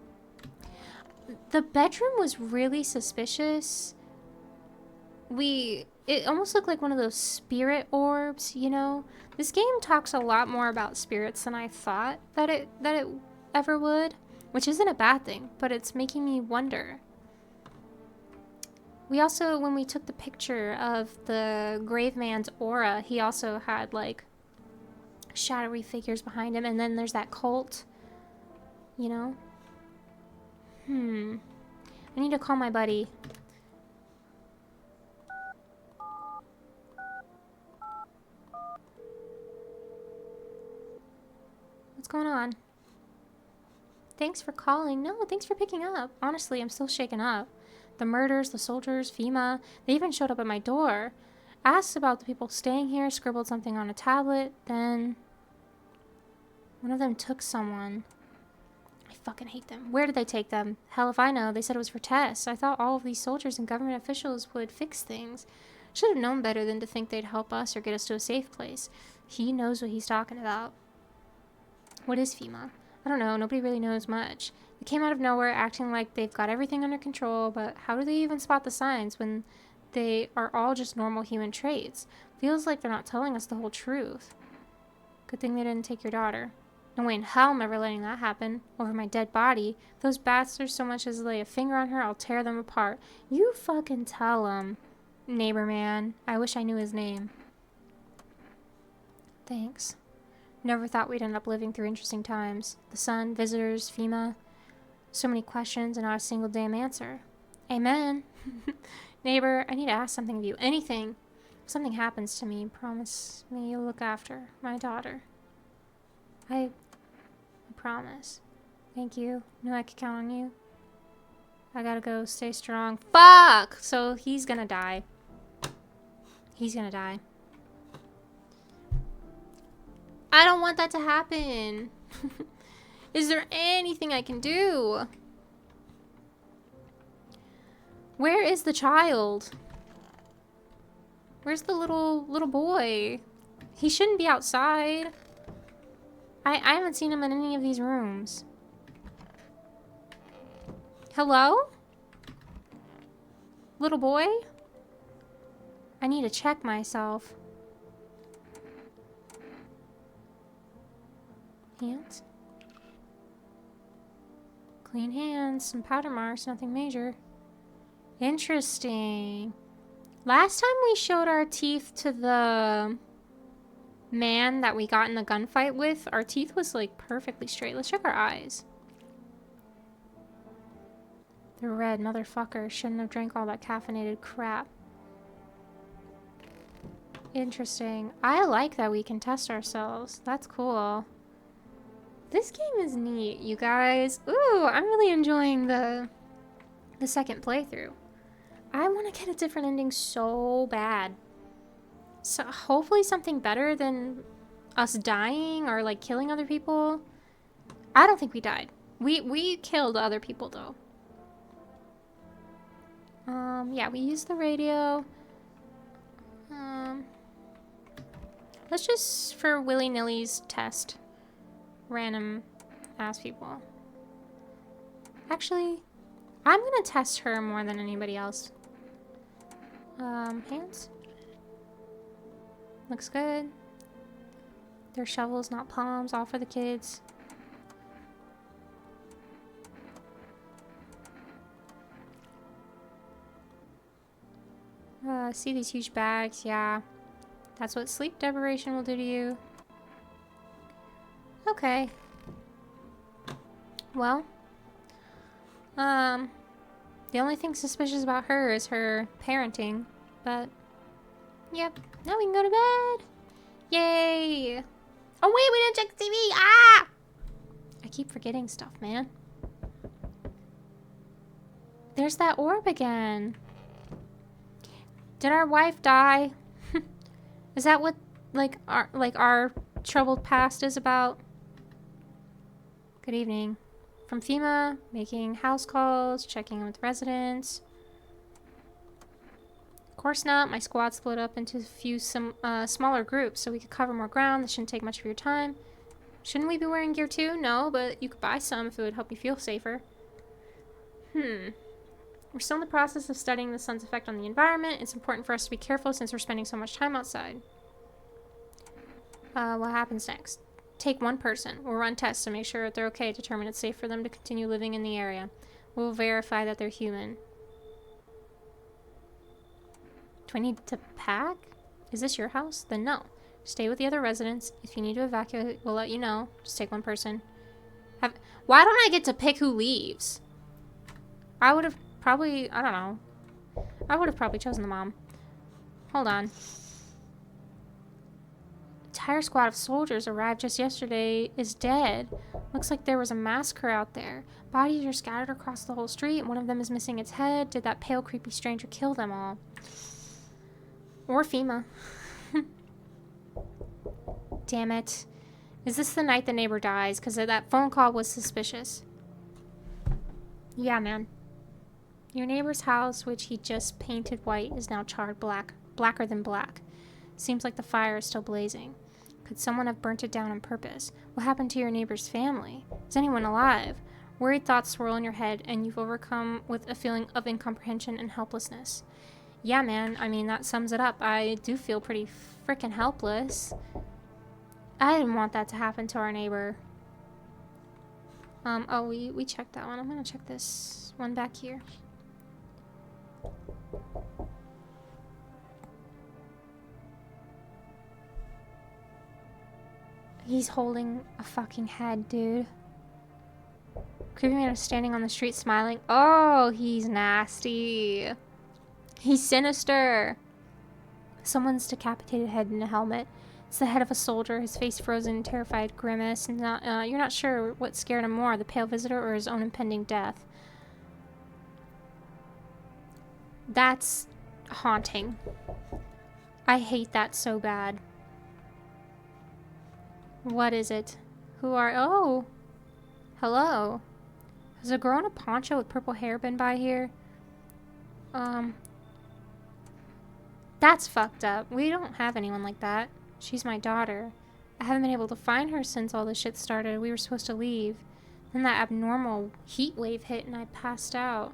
The bedroom was really suspicious. It almost looked like one of those spirit orbs, you know? This game talks a lot more about spirits than I thought that it ever would. Which isn't a bad thing, but it's making me wonder. We also, when we took the picture of the grave man's aura, he also had like shadowy figures behind him, and then there's that cult, you know? I need to call my buddy. What's going on? Thanks for calling. No, thanks for picking up. Honestly, I'm still shaken up. The murders, the soldiers, FEMA, they even showed up at my door. Asked about the people staying here, scribbled something on a tablet, then one of them took someone. I fucking hate them. Where did they take them? Hell if I know. They said it was for tests. I thought all of these soldiers and government officials would fix things. Should have known better than to think they'd help us or get us to a safe place. He knows what he's talking about. What is FEMA? I don't know. Nobody really knows much. They came out of nowhere acting like they've got everything under control, but how do they even spot the signs when they are all just normal human traits? Feels like they're not telling us the whole truth. Good thing they didn't take your daughter. No way in hell I'm ever letting that happen. Over my dead body. If those bastards so much as lay a finger on her, I'll tear them apart. You fucking tell them. Neighbor man. I wish I knew his name. Thanks. Never thought we'd end up living through interesting times. The sun, visitors, FEMA. So many questions and not a single damn answer. Amen. Neighbor, I need to ask something of you. Anything. If something happens to me, promise me you'll look after my daughter. I promise. Thank you. Know I can count on you. I gotta go. Stay strong. Fuck! So he's gonna die. He's gonna die. I don't want that to happen. Is there anything I can do? Where is the child? Where's the little boy? He shouldn't be outside. I haven't seen him in any of these rooms. Hello? Little boy? I need to check myself. Hands? Clean hands, some powder marks, nothing major. Interesting. Last time we showed our teeth to the man that we got in the gunfight with, our teeth was like perfectly straight. Let's check our eyes. They're red, motherfucker. Shouldn't have drank all that caffeinated crap. Interesting. I like that we can test ourselves. That's cool. This game is neat, you guys. Ooh, I'm really enjoying the second playthrough. I want to get a different ending so bad. So hopefully something better than us dying or like killing other people. I don't think we died. We killed other people though. Yeah, we used the radio. Let's just, for willy-nilly's test, random ass people. Actually, I'm gonna test her more than anybody else. Hands. Looks good. They're shovels, not palms. All for the kids. See these huge bags? Yeah. That's what sleep deprivation will do to you. Okay. Well. The only thing suspicious about her is her parenting. But, yep. Now we can go to bed. Yay. Oh wait, we didn't check the TV. Ah! I keep forgetting stuff, man. There's that orb again. Did our wife die? Is that what our troubled past is about? Good evening. From FEMA, making house calls, checking in with residents. Of course not. My squad split up into a few smaller groups so we could cover more ground. This shouldn't take much of your time. Shouldn't we be wearing gear too? No, but you could buy some if it would help you feel safer. We're still in the process of studying the sun's effect on the environment. It's important for us to be careful since we're spending so much time outside. What happens next? Take one person. We'll run tests to make sure that they're okay, determine it's safe for them to continue living in the area. We'll verify that they're human. Do I need to pack? Is this your house? Then no. Stay with the other residents. If you need to evacuate, we'll let you know. Just take one person. Why don't I get to pick who leaves? I would have Probably, I don't know. I would have probably chosen the mom. Hold on. Entire squad of soldiers arrived just yesterday is dead. Looks like there was a massacre out there. Bodies are scattered across the whole street. One of them is missing its head. Did that pale, creepy stranger kill them all? Or FEMA. Damn it. Is this the night the neighbor dies? Because that phone call was suspicious. Yeah, man. Your neighbor's house, which he just painted white, is now charred black. Blacker than black. Seems like the fire is still blazing. Could someone have burnt it down on purpose? What happened to your neighbor's family? Is anyone alive? Worried thoughts swirl in your head, and you've overcome with a feeling of incomprehension and helplessness. Yeah, man. I mean, that sums it up. I do feel pretty freaking helpless. I didn't want that to happen to our neighbor. Oh, we checked that one. I'm gonna check this one back here. He's holding a fucking head, dude. Creepy man is standing on the street smiling. Oh, he's nasty. He's sinister. Someone's decapitated head in a helmet. It's the head of a soldier, his face frozen in terrified grimace. You're not sure what scared him more, the pale visitor or his own impending death. That's haunting. I hate that so bad. What is it? Who are... Oh! Hello. Has a girl in a poncho with purple hair been by here? That's fucked up. We don't have anyone like that. She's my daughter. I haven't been able to find her since all this shit started. We were supposed to leave. Then that abnormal heat wave hit and I passed out.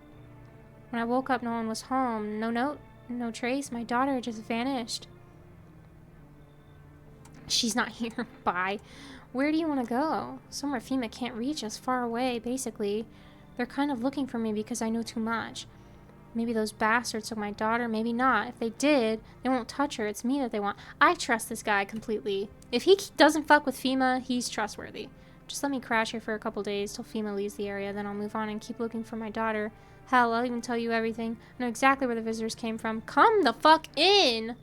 When I woke up, no one was home. No note, no trace. My daughter just vanished. She's not here. Bye. Where do you want to go? Somewhere FEMA can't reach us. Far away, basically. They're kind of looking for me because I know too much. Maybe those bastards took my daughter. Maybe not. If they did, they won't touch her. It's me that they want. I trust this guy completely. If he doesn't fuck with FEMA, he's trustworthy. Just let me crash here for a couple days till FEMA leaves the area. Then I'll move on and keep looking for my daughter. Hell, I'll even tell you everything. I know exactly where the visitors came from. Come the fuck in!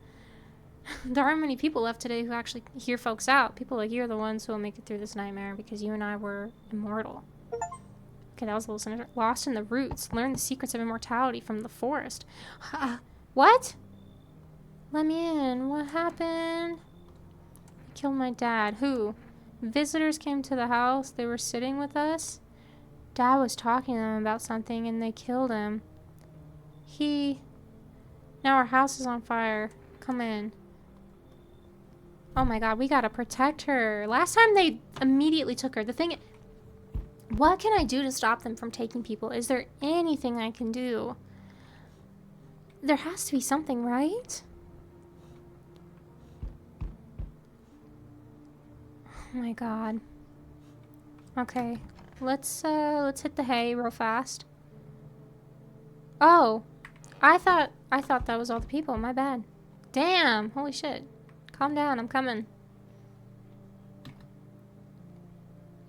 There aren't many people left today who actually hear folks out. People like you are the ones who will make it through this nightmare because you and I were immortal. Okay, that was a little sinister. Lost in the roots. Learn the secrets of immortality from the forest. What? Let me in. What happened? I killed my dad. Who? Visitors came to the house. They were sitting with us. Dad was talking to them about something and they killed him. Now our house is on fire. Come in. Oh my god, we gotta protect her. Last time they immediately took her. The thing... What can I do to stop them from taking people? Is there anything I can do? There has to be something, right? Oh my god. Okay. Let's hit the hay real fast. Oh. I thought that was all the people. My bad. Damn. Holy shit. Calm down. I'm coming.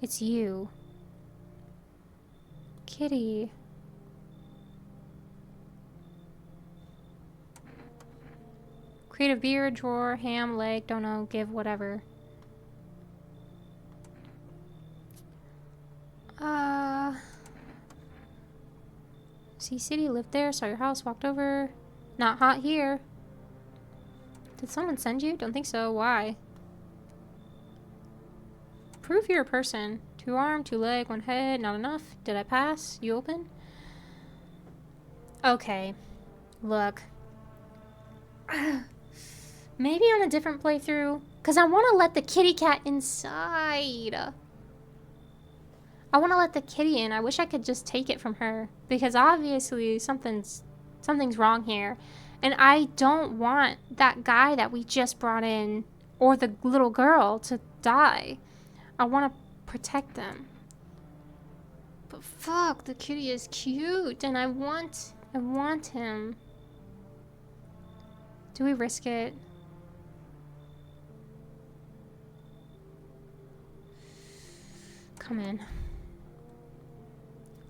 It's you. Kitty. Create a beer, drawer, ham, leg, don't know, give, whatever. See City, lived there, saw your house, walked over. Not hot here. Did someone send you? Don't think so. Why? Prove you're a person. 2 arm, 2 leg, 1 head, not enough. Did I pass? You open? Okay. Look. Maybe on a different playthrough. Because I want to let the kitty cat inside. I want to let the kitty in. I wish I could just take it from her. Because obviously something's wrong here. And I don't want that guy that we just brought in or the little girl to die. I want to protect them. But fuck, the kitty is cute and I want him. Do we risk it? Come in.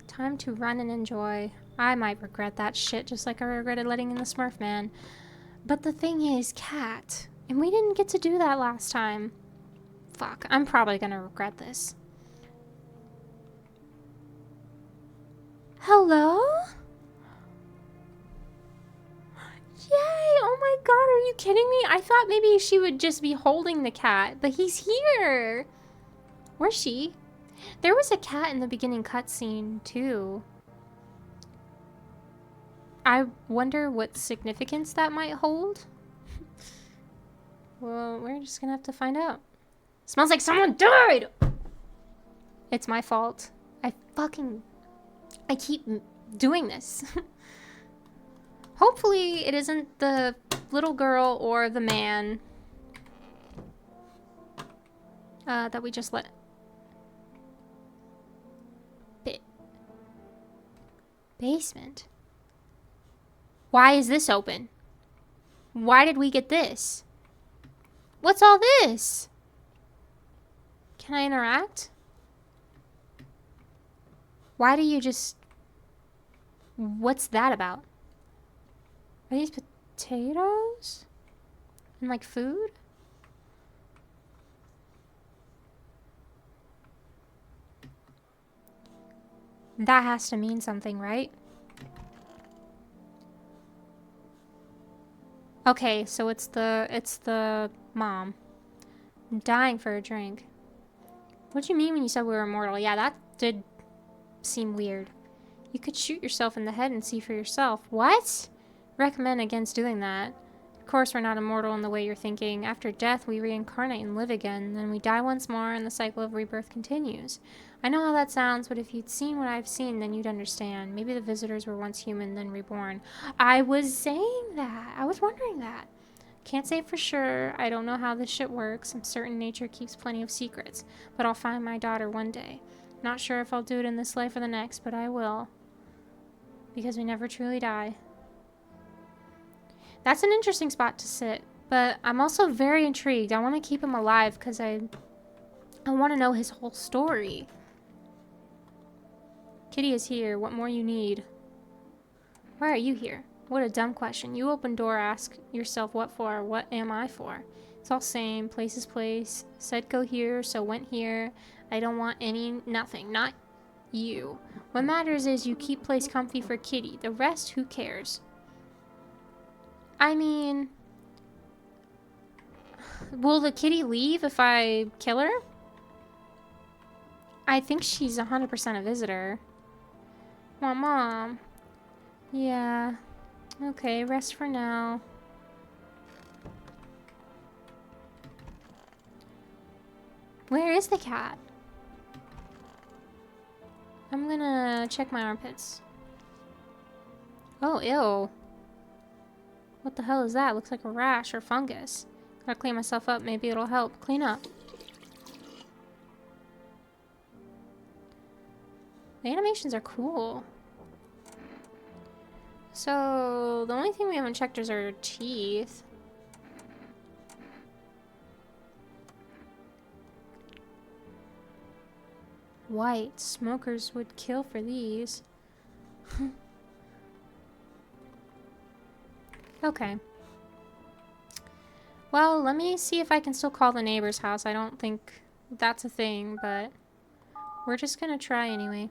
Time to run and enjoy. I might regret that shit just like I regretted letting in the Smurf man. But the thing is, cat. And we didn't get to do that last time. Fuck, I'm probably gonna regret this. Hello? Yay! Oh my god, are you kidding me? I thought maybe she would just be holding the cat, but he's here! Where's she? There was a cat in the beginning cutscene, too. I wonder what significance that might hold. Well, we're just gonna have to find out. Smells like someone died! It's my fault. I keep doing this. Hopefully it isn't the little girl or the man that we just let. Basement? Why is this open? Why did we get this? What's all this? Can I interact? Why do you just... What's that about? Are these potatoes? And like food? That has to mean something, right? Okay, so it's the mom. I'm dying for a drink. What do you mean when you said we were immortal? Yeah, that did seem weird. You could shoot yourself in the head and see for yourself. What? Recommend against doing that. Of course, we're not immortal in the way you're thinking. After death, we reincarnate and live again. Then we die once more, and the cycle of rebirth continues. I know how that sounds, but if you'd seen what I've seen, then you'd understand. Maybe the visitors were once human, then reborn. I was saying that. I was wondering that. Can't say for sure. I don't know how this shit works. I'm certain nature keeps plenty of secrets. But I'll find my daughter one day. Not sure if I'll do it in this life or the next, but I will. Because we never truly die. That's an interesting spot to sit, but I'm also very intrigued. I want to keep him alive because I want to know his whole story. Kitty is here. What more you need? Why are you here? What a dumb question. You open door, ask yourself what for. What am I for? It's all same. Place is place. Said go here, so went here. I don't want nothing. Not you. What matters is you keep place comfy for Kitty. The rest, who cares? I mean, will the kitty leave if I kill her? I think she's 100% a visitor. Well, Mom. Yeah. Okay, rest for now. Where is the cat? I'm gonna check my armpits. Oh, ew. What the hell is that? Looks like a rash or fungus. Gotta clean myself up. Maybe it'll help. Clean up. The animations are cool. So, the only thing we haven't checked is our teeth. White. Smokers would kill for these. Okay. Well, let me see if I can still call the neighbor's house. I don't think that's a thing, but we're just gonna try anyway.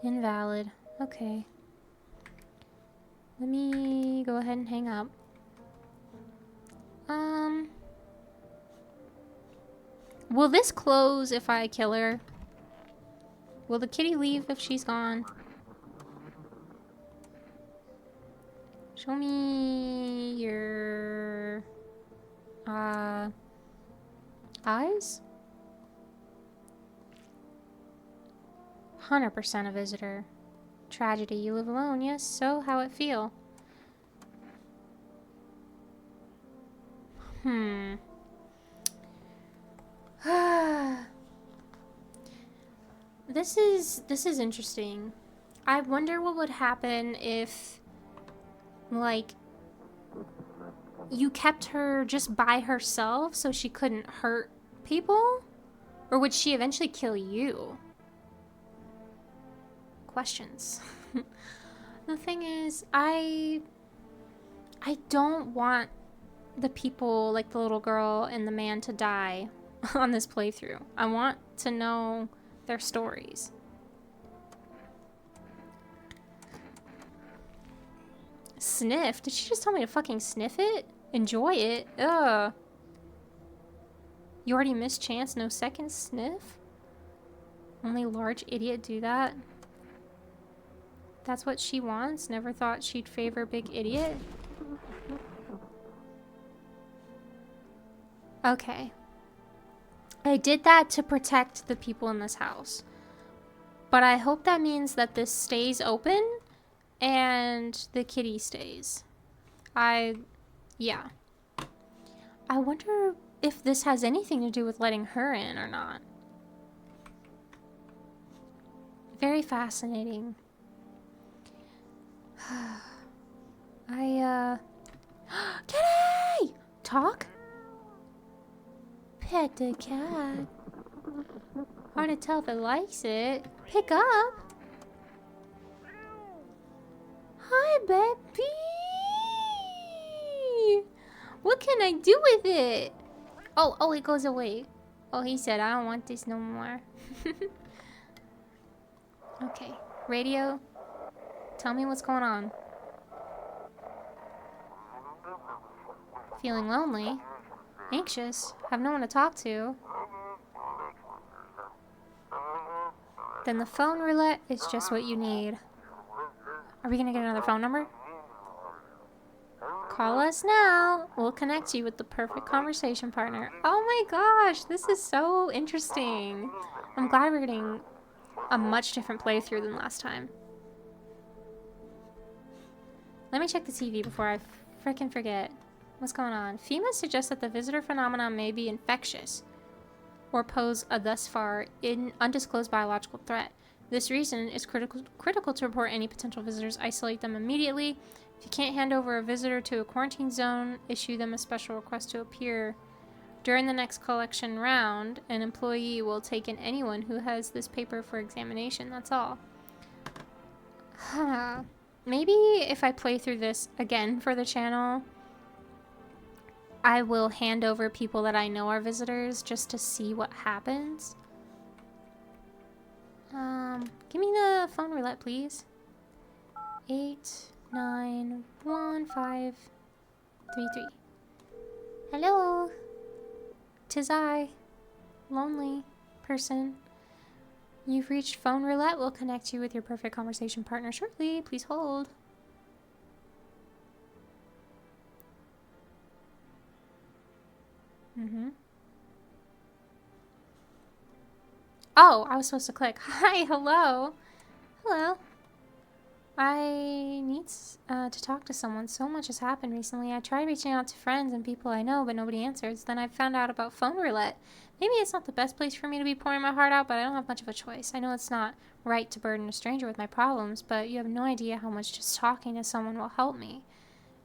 Invalid. Okay. Let me go ahead and hang up. Will this close if I kill her? Will the kitty leave if she's gone? Show me your eyes? 100% a visitor. Tragedy. You live alone. Yes, so how it feel? This is interesting. I wonder what would happen if, like, you kept her just by herself so she couldn't hurt people? Or would she eventually kill you? Questions. The thing is, I don't want the people, like the little girl and the man, to die on this playthrough. I want to know their stories. Sniff? Did she just tell me to fucking sniff it? Enjoy it? Ugh. You already missed chance, no second sniff? Only large idiot do that? That's what she wants? Never thought she'd favor big idiot? Okay. I did that to protect the people in this house. But I hope that means that this stays open and the kitty stays. Yeah. I wonder if this has anything to do with letting her in or not. Very fascinating. Kitty! Talk? Pet the cat. Hard to tell if it likes it. Pick up. Hi, baby. What can I do with it? Oh, it goes away. Oh, he said, I don't want this no more. Okay, radio. Tell me what's going on. Feeling lonely? Anxious? Have no one to talk to? Then the phone roulette is just what you need. Are we gonna get another phone number? Call us now. We'll connect you with the perfect conversation partner. Oh my gosh, this is so interesting. I'm glad we're getting a much different playthrough than last time. Let me check the TV before I frickin' forget. What's going on? FEMA suggests that the visitor phenomenon may be infectious or pose a thus far undisclosed biological threat. This reason is critical to report any potential visitors, isolate them immediately. If you can't hand over a visitor to a quarantine zone, issue them a special request to appear. During the next collection round, an employee will take in anyone who has this paper for examination. That's all. Maybe if I play through this again for the channel, I will hand over people that I know are visitors just to see what happens. Give me the phone roulette, please. 89153. Hello. 'Tis I, lonely person. You've reached phone roulette. We'll connect you with your perfect conversation partner shortly. Please hold. Oh, I was supposed to click. Hi, hello. Hello. I need to talk to someone. So much has happened recently. I tried reaching out to friends and people I know, but nobody answers. Then I found out about phone roulette. Maybe it's not the best place for me to be pouring my heart out, but I don't have much of a choice. I know it's not right to burden a stranger with my problems, but you have no idea how much just talking to someone will help me.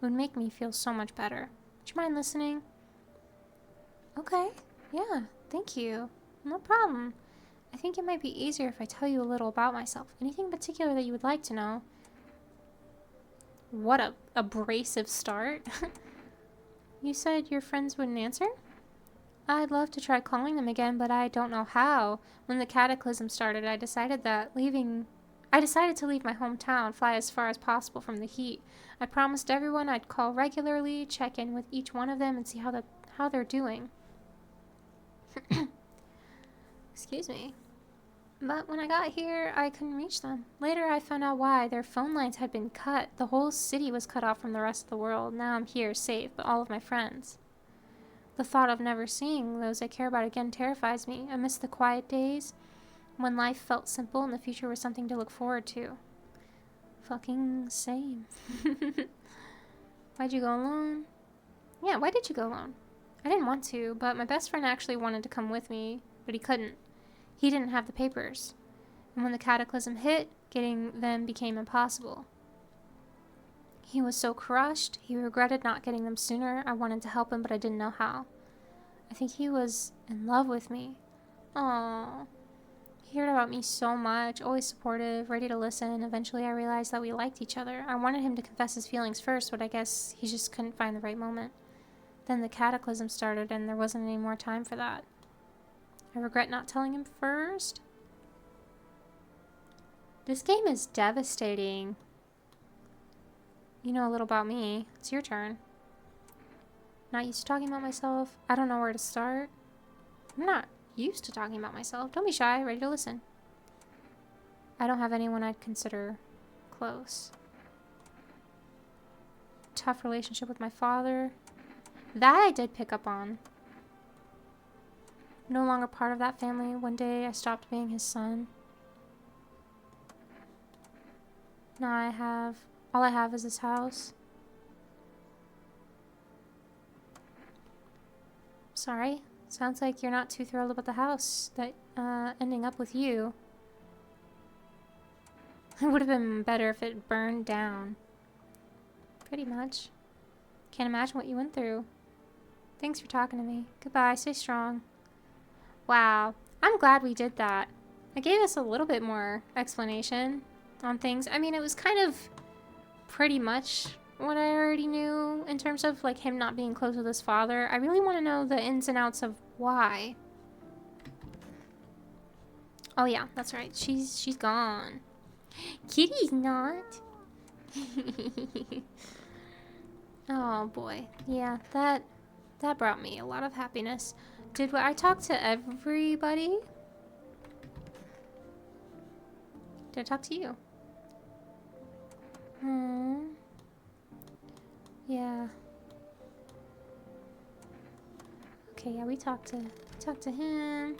It would make me feel so much better. Would you mind listening? Okay. Yeah, thank you. No problem. I think it might be easier if I tell you a little about myself. Anything in particular that you would like to know? What a abrasive start. You said your friends wouldn't answer? I'd love to try calling them again, but I don't know how. When the cataclysm started, I decided to leave my hometown, fly as far as possible from the heat. I promised everyone I'd call regularly, check in with each one of them, and see how they're doing. Excuse me. But when I got here, I couldn't reach them. Later, I found out why. Their phone lines had been cut. The whole city was cut off from the rest of the world. Now I'm here, safe, but all of my friends. The thought of never seeing those I care about again terrifies me. I miss the quiet days when life felt simple and the future was something to look forward to. Fucking same. Why'd you go alone? Yeah, why did you go alone? I didn't want to, but my best friend actually wanted to come with me, but he couldn't. He didn't have the papers. And when the cataclysm hit, getting them became impossible. He was so crushed. He regretted not getting them sooner. I wanted to help him, but I didn't know how. I I think he was in love with me. Aww. He heard about me so much, always supportive, ready to listen. Eventually I realized that we liked each other. I wanted him to confess his feelings first, but I guess he just couldn't find the right moment. Then the cataclysm started and there wasn't any more time for that. I regret not telling him first. This game is devastating. You know a little about me. It's your turn. Not used to talking about myself. I don't know where to start. I'm not used to talking about myself. Don't be shy. Ready to listen. I don't have anyone I'd consider close. Tough relationship with my father. That I did pick up on. No longer part of that family. One day I stopped being his son. Now all I have is this house. Sorry. Sounds like you're not too thrilled about the house that ending up with you. It would have been better if it burned down. Pretty much. Can't imagine what you went through. Thanks for talking to me. Goodbye. Stay strong. Wow. I'm glad we did that. It gave us a little bit more explanation on things. I mean, it was kind of pretty much what I already knew in terms of like him not being close with his father. I really want to know the ins and outs of why. Oh yeah, that's right. She's gone. Kitty's not. Oh boy. Yeah, that brought me a lot of happiness. Did I talk to everybody? Did I talk to you? Yeah. Okay, yeah, we talked to him.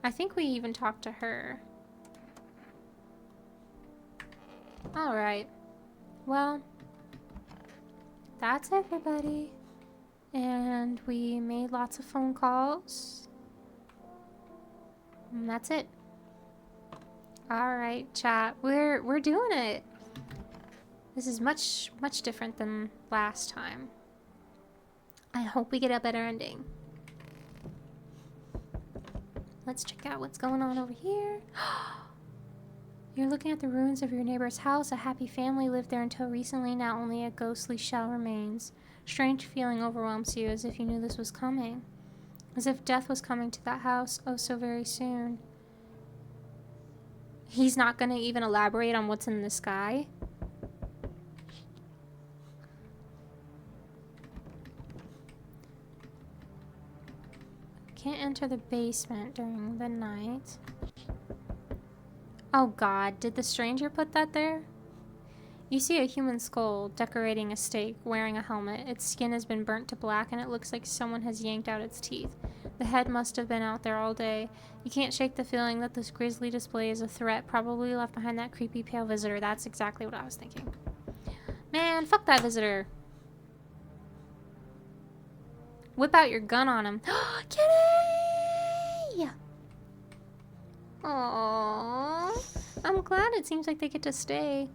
I think we even talked to her. Alright. Well, that's everybody. And we made lots of phone calls. And that's it. Alright, chat. We're doing it. This is much different than last time. I hope we get a better ending. Let's check out what's going on over here. You're looking at the ruins of your neighbor's house. A happy family lived there until recently. Now only a ghostly shell remains. Strange feeling overwhelms you, as if you knew this was coming. As if death was coming to that house, oh so very soon. He's not gonna even elaborate on what's in the sky. Can't enter the basement during the night. Oh god, did the stranger put that there? You see a human skull decorating a stake, wearing a helmet. Its skin has been burnt to black and it looks like someone has yanked out its teeth. The head must have been out there all day. You can't shake the feeling that this grisly display is a threat, probably left behind that creepy pale visitor. That's exactly what I was thinking. Man, fuck that visitor. Whip out your gun on him. Kitty! Aww. I'm glad it seems like they get to stay.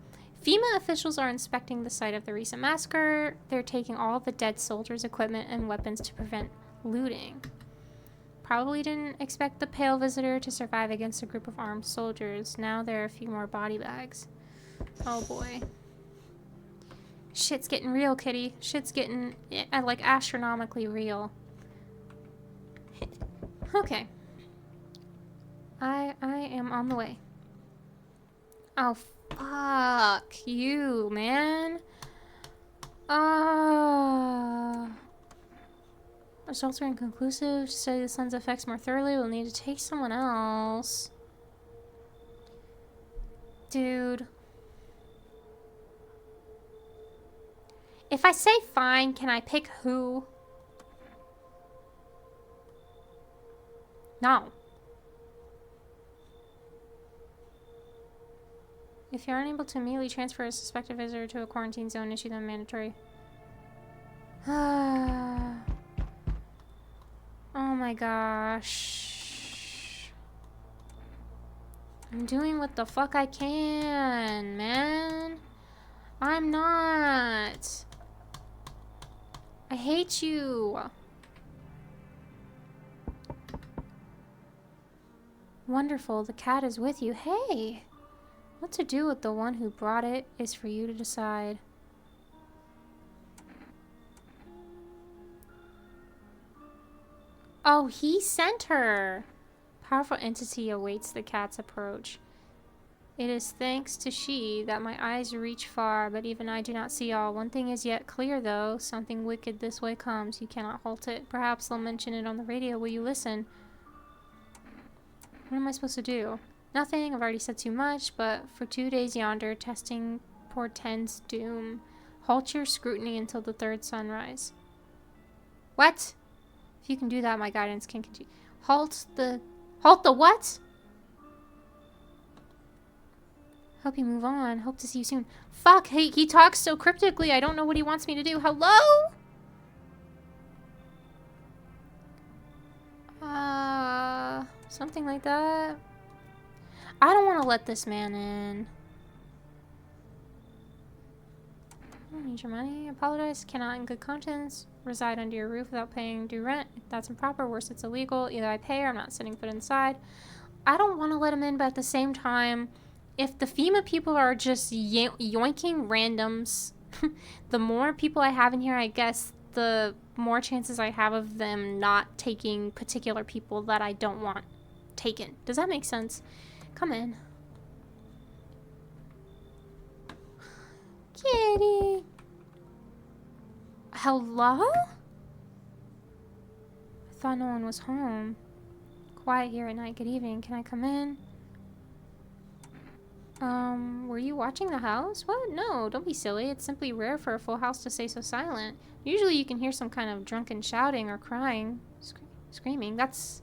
FEMA officials are inspecting the site of the recent massacre. They're taking all the dead soldiers' equipment and weapons to prevent looting. Probably didn't expect the pale visitor to survive against a group of armed soldiers. Now there are a few more body bags. Oh boy. Shit's getting real, kitty. Shit's getting, like, astronomically real. Okay. I am on the way. Oh, fuck you, man. Results are inconclusive. To study the sun's effects more thoroughly, we'll need to take someone else. Dude. If I say fine, can I pick who? No. If you're unable to immediately transfer a suspected visitor to a quarantine zone, issue them mandatory. Oh my gosh. I'm doing what the fuck I can, man. I'm not. I hate you. Wonderful, the cat is with you. Hey! What to do with the one who brought it is for you to decide. Oh, he sent her! Powerful entity awaits the cat's approach. It is thanks to she that my eyes reach far, but even I do not see all. One thing is yet clear, though. Something wicked this way comes. You cannot halt it. Perhaps they'll mention it on the radio. Will you listen? What am I supposed to do? Nothing. I've already said too much, but for 2 days yonder, testing portends doom. Halt your scrutiny until the third sunrise. What? If you can do that, my guidance can continue. Halt the what? Hope you move on. Hope to see you soon. Fuck, hey, he talks so cryptically. I don't know what he wants me to do. Hello? Something like that. I don't want to let this man in. I don't need your money. Apologize. Cannot in good conscience reside under your roof without paying due rent. If that's improper, worse, it's illegal. Either I pay or I'm not setting foot inside. I don't want to let him in, but at the same time, if the FEMA people are just yoinking randoms, the more people I have in here, I guess, the more chances I have of them not taking particular people that I don't want taken. Does that make sense? Come in. Kitty. Hello? I thought no one was home. Quiet here at night. Good evening. Can I come in? Were you watching the house? What? No, don't be silly. It's simply rare for a full house to stay so silent. Usually you can hear some kind of drunken shouting or crying. Screaming. That's...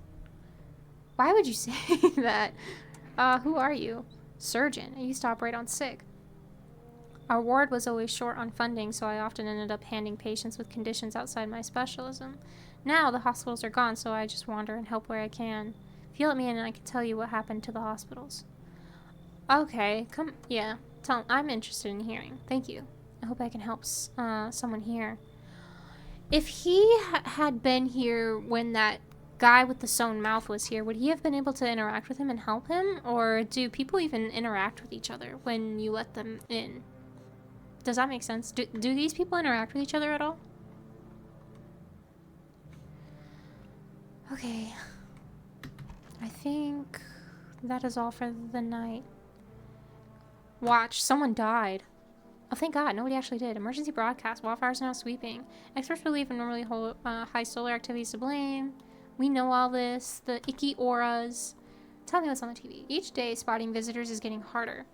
Why would you say that? Who are you? Surgeon. I used to operate on sick. Our ward was always short on funding, so I often ended up handing patients with conditions outside my specialism. Now the hospitals are gone, so I just wander and help where I can. If you let me in, I can tell you what happened to the hospitals. Okay, come, yeah, I'm interested in hearing. Thank you. I hope I can help someone here. If he had been here when that guy with the sewn mouth was here, would he have been able to interact with him and help him? Or do people even interact with each other when you let them in? Does that make sense? Do these people interact with each other at all? Okay. I think that is all for the night. Watch, someone died. Oh, thank God, nobody actually did. Emergency broadcast. Wildfires now sweeping. Experts believe in normally high solar activities to blame. We know all this. The icky auras. Tell me what's on the TV. Each day, spotting visitors is getting harder.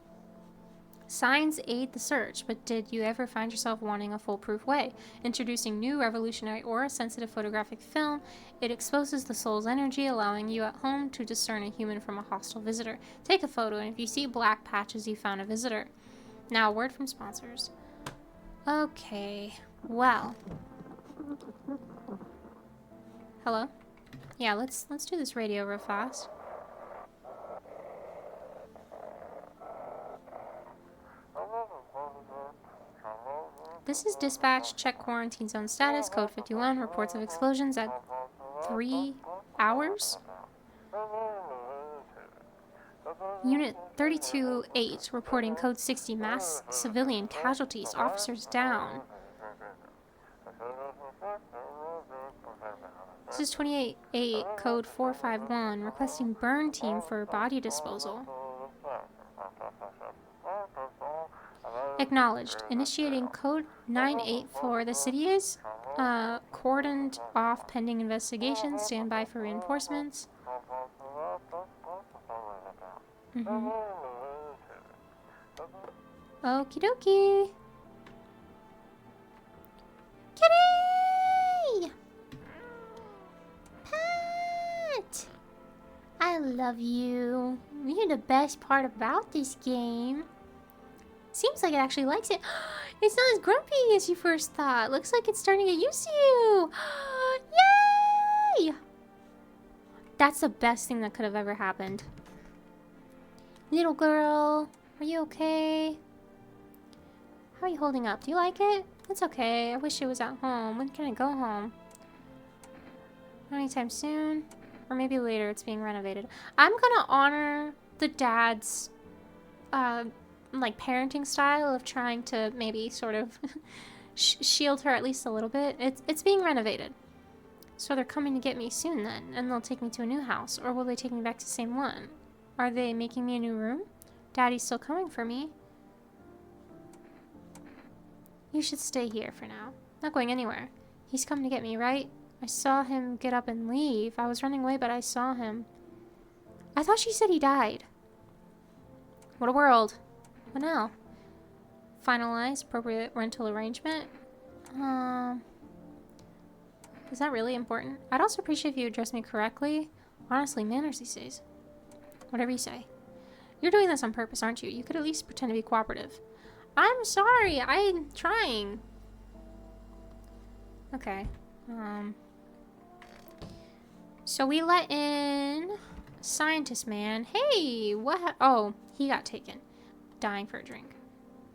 Signs aid the search, but did you ever find yourself wanting a foolproof way? Introducing new revolutionary aura-sensitive photographic film, it exposes the soul's energy, allowing you at home to discern a human from a hostile visitor. Take a photo, and if you see black patches, you found a visitor. Now, a word from sponsors. Okay, well. Hello? Yeah, let's do this radio real fast. This is dispatch. Check quarantine zone status. Code 51. Reports of explosions at 3 hours. Unit 32-8 reporting code 60. Mass civilian casualties. Officers down. This is 28-8 code 451 requesting burn team for body disposal. Acknowledged. Initiating code 984. The city is cordoned off pending investigation. Stand by for reinforcements. Okie dokie. Kitty! Pat! I love you. You're the best part about this game. Seems like it actually likes it. It's not as grumpy as you first thought. Looks like it's starting to get used to you. Yay! That's the best thing that could have ever happened. Little girl, are you okay? How are you holding up? Do you like it? It's okay. I wish it was at home. When can I go home? Not anytime soon. Or maybe later, it's being renovated. I'm gonna honor the dad's, like, parenting style of trying to maybe sort of shield her at least a little bit. It's being renovated. So they're coming to get me soon then, and they'll take me to a new house. Or will they take me back to the same one? Are they making me a new room? Daddy's still coming for me. You should stay here for now. Not going anywhere. He's coming to get me, right? I saw him get up and leave. I was running away, but I saw him. I thought she said he died. What a world. What now? Finalize appropriate rental arrangement. Is that really important? I'd also appreciate if you address me correctly. Honestly, manners these days. Whatever you say. You're doing this on purpose, aren't you? You could at least pretend to be cooperative. I'm sorry. I'm trying. Okay. So we let in scientist man. Hey, what? Oh, he got taken. Dying for a drink.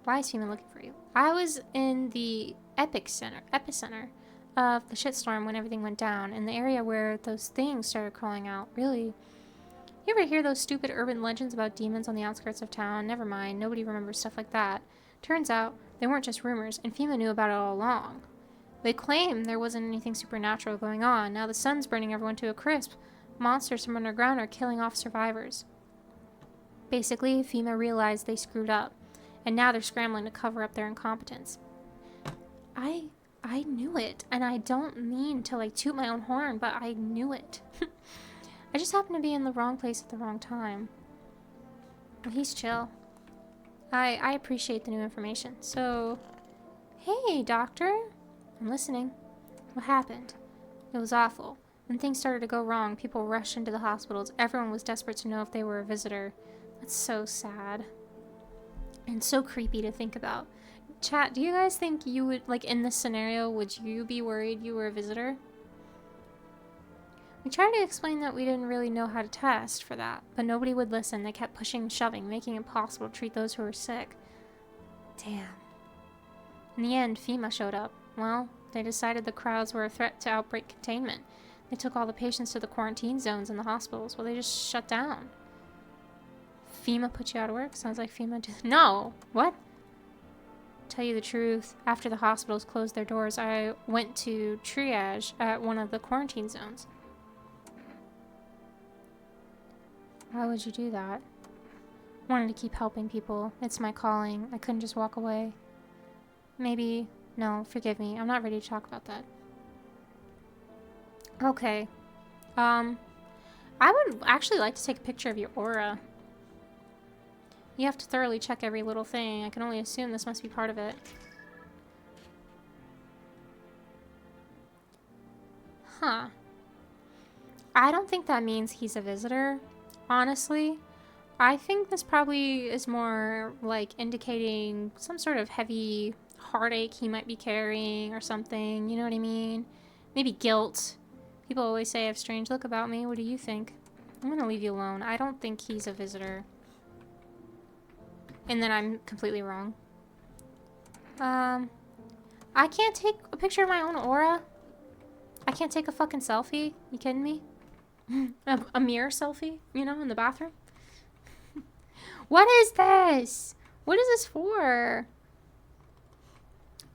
Why is Fema looking for you? I was in the epicenter of the shitstorm when everything went down, in the area where those things started crawling out. Really? You ever hear those stupid urban legends about demons on the outskirts of town? Never mind, nobody remembers stuff like that. Turns out, they weren't just rumors, and Fema knew about it all along. They claim there wasn't anything supernatural going on. Now the sun's burning everyone to a crisp. Monsters from underground are killing off survivors. Basically, Fema realized they screwed up, and now they're scrambling to cover up their incompetence. I knew it, and I don't mean to, like, toot my own horn, but I knew it. I just happened to be in the wrong place at the wrong time. Well, he's chill. I appreciate the new information. So, hey, doctor. I'm listening. What happened? It was awful. When things started to go wrong, people rushed into the hospitals. Everyone was desperate to know if they were a visitor. That's so sad. And so creepy to think about. Chat, do you guys think you would, like, in this scenario, would you be worried you were a visitor? We tried to explain that we didn't really know how to test for that, but nobody would listen. They kept pushing and shoving, making it impossible to treat those who were sick. Damn. In the end, FEMA showed up. Well, they decided the crowds were a threat to outbreak containment. They took all the patients to the quarantine zones in the hospitals. Well, they just shut down. FEMA put you out of work? Sounds like FEMA did. No! What? Tell you the truth, after the hospitals closed their doors, I went to triage at one of the quarantine zones. Why would you do that? Wanted to keep helping people. It's my calling. I couldn't just walk away. Maybe... No, forgive me. I'm not ready to talk about that. Okay. I would actually like to take a picture of your aura. You have to thoroughly check every little thing. I can only assume this must be part of it. Huh. I don't think that means he's a visitor, honestly. I think this probably is more like indicating some sort of heavy heartache he might be carrying or something. You know what I mean? Maybe guilt. People always say I have a strange look about me. What do you think? I'm gonna leave you alone. I don't think he's a visitor. And then I'm completely wrong. I can't take a picture of my own aura. I can't take a fucking selfie. You kidding me? A mirror selfie, you know, in the bathroom. What is this? What is this for?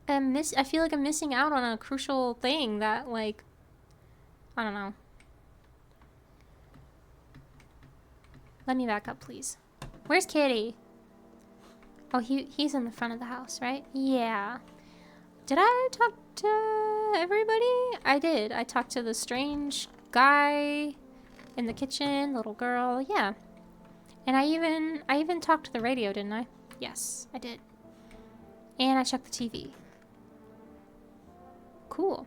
I feel like I'm missing out on a crucial thing that, like, I don't know. Let me back up, please. Where's Kitty? Oh, he's in the front of the house, right? Yeah. Did I talk to everybody? I did. I talked to the strange guy in the kitchen, little girl. Yeah. And I even talked to the radio, didn't I? Yes, I did. And I checked the TV. Cool.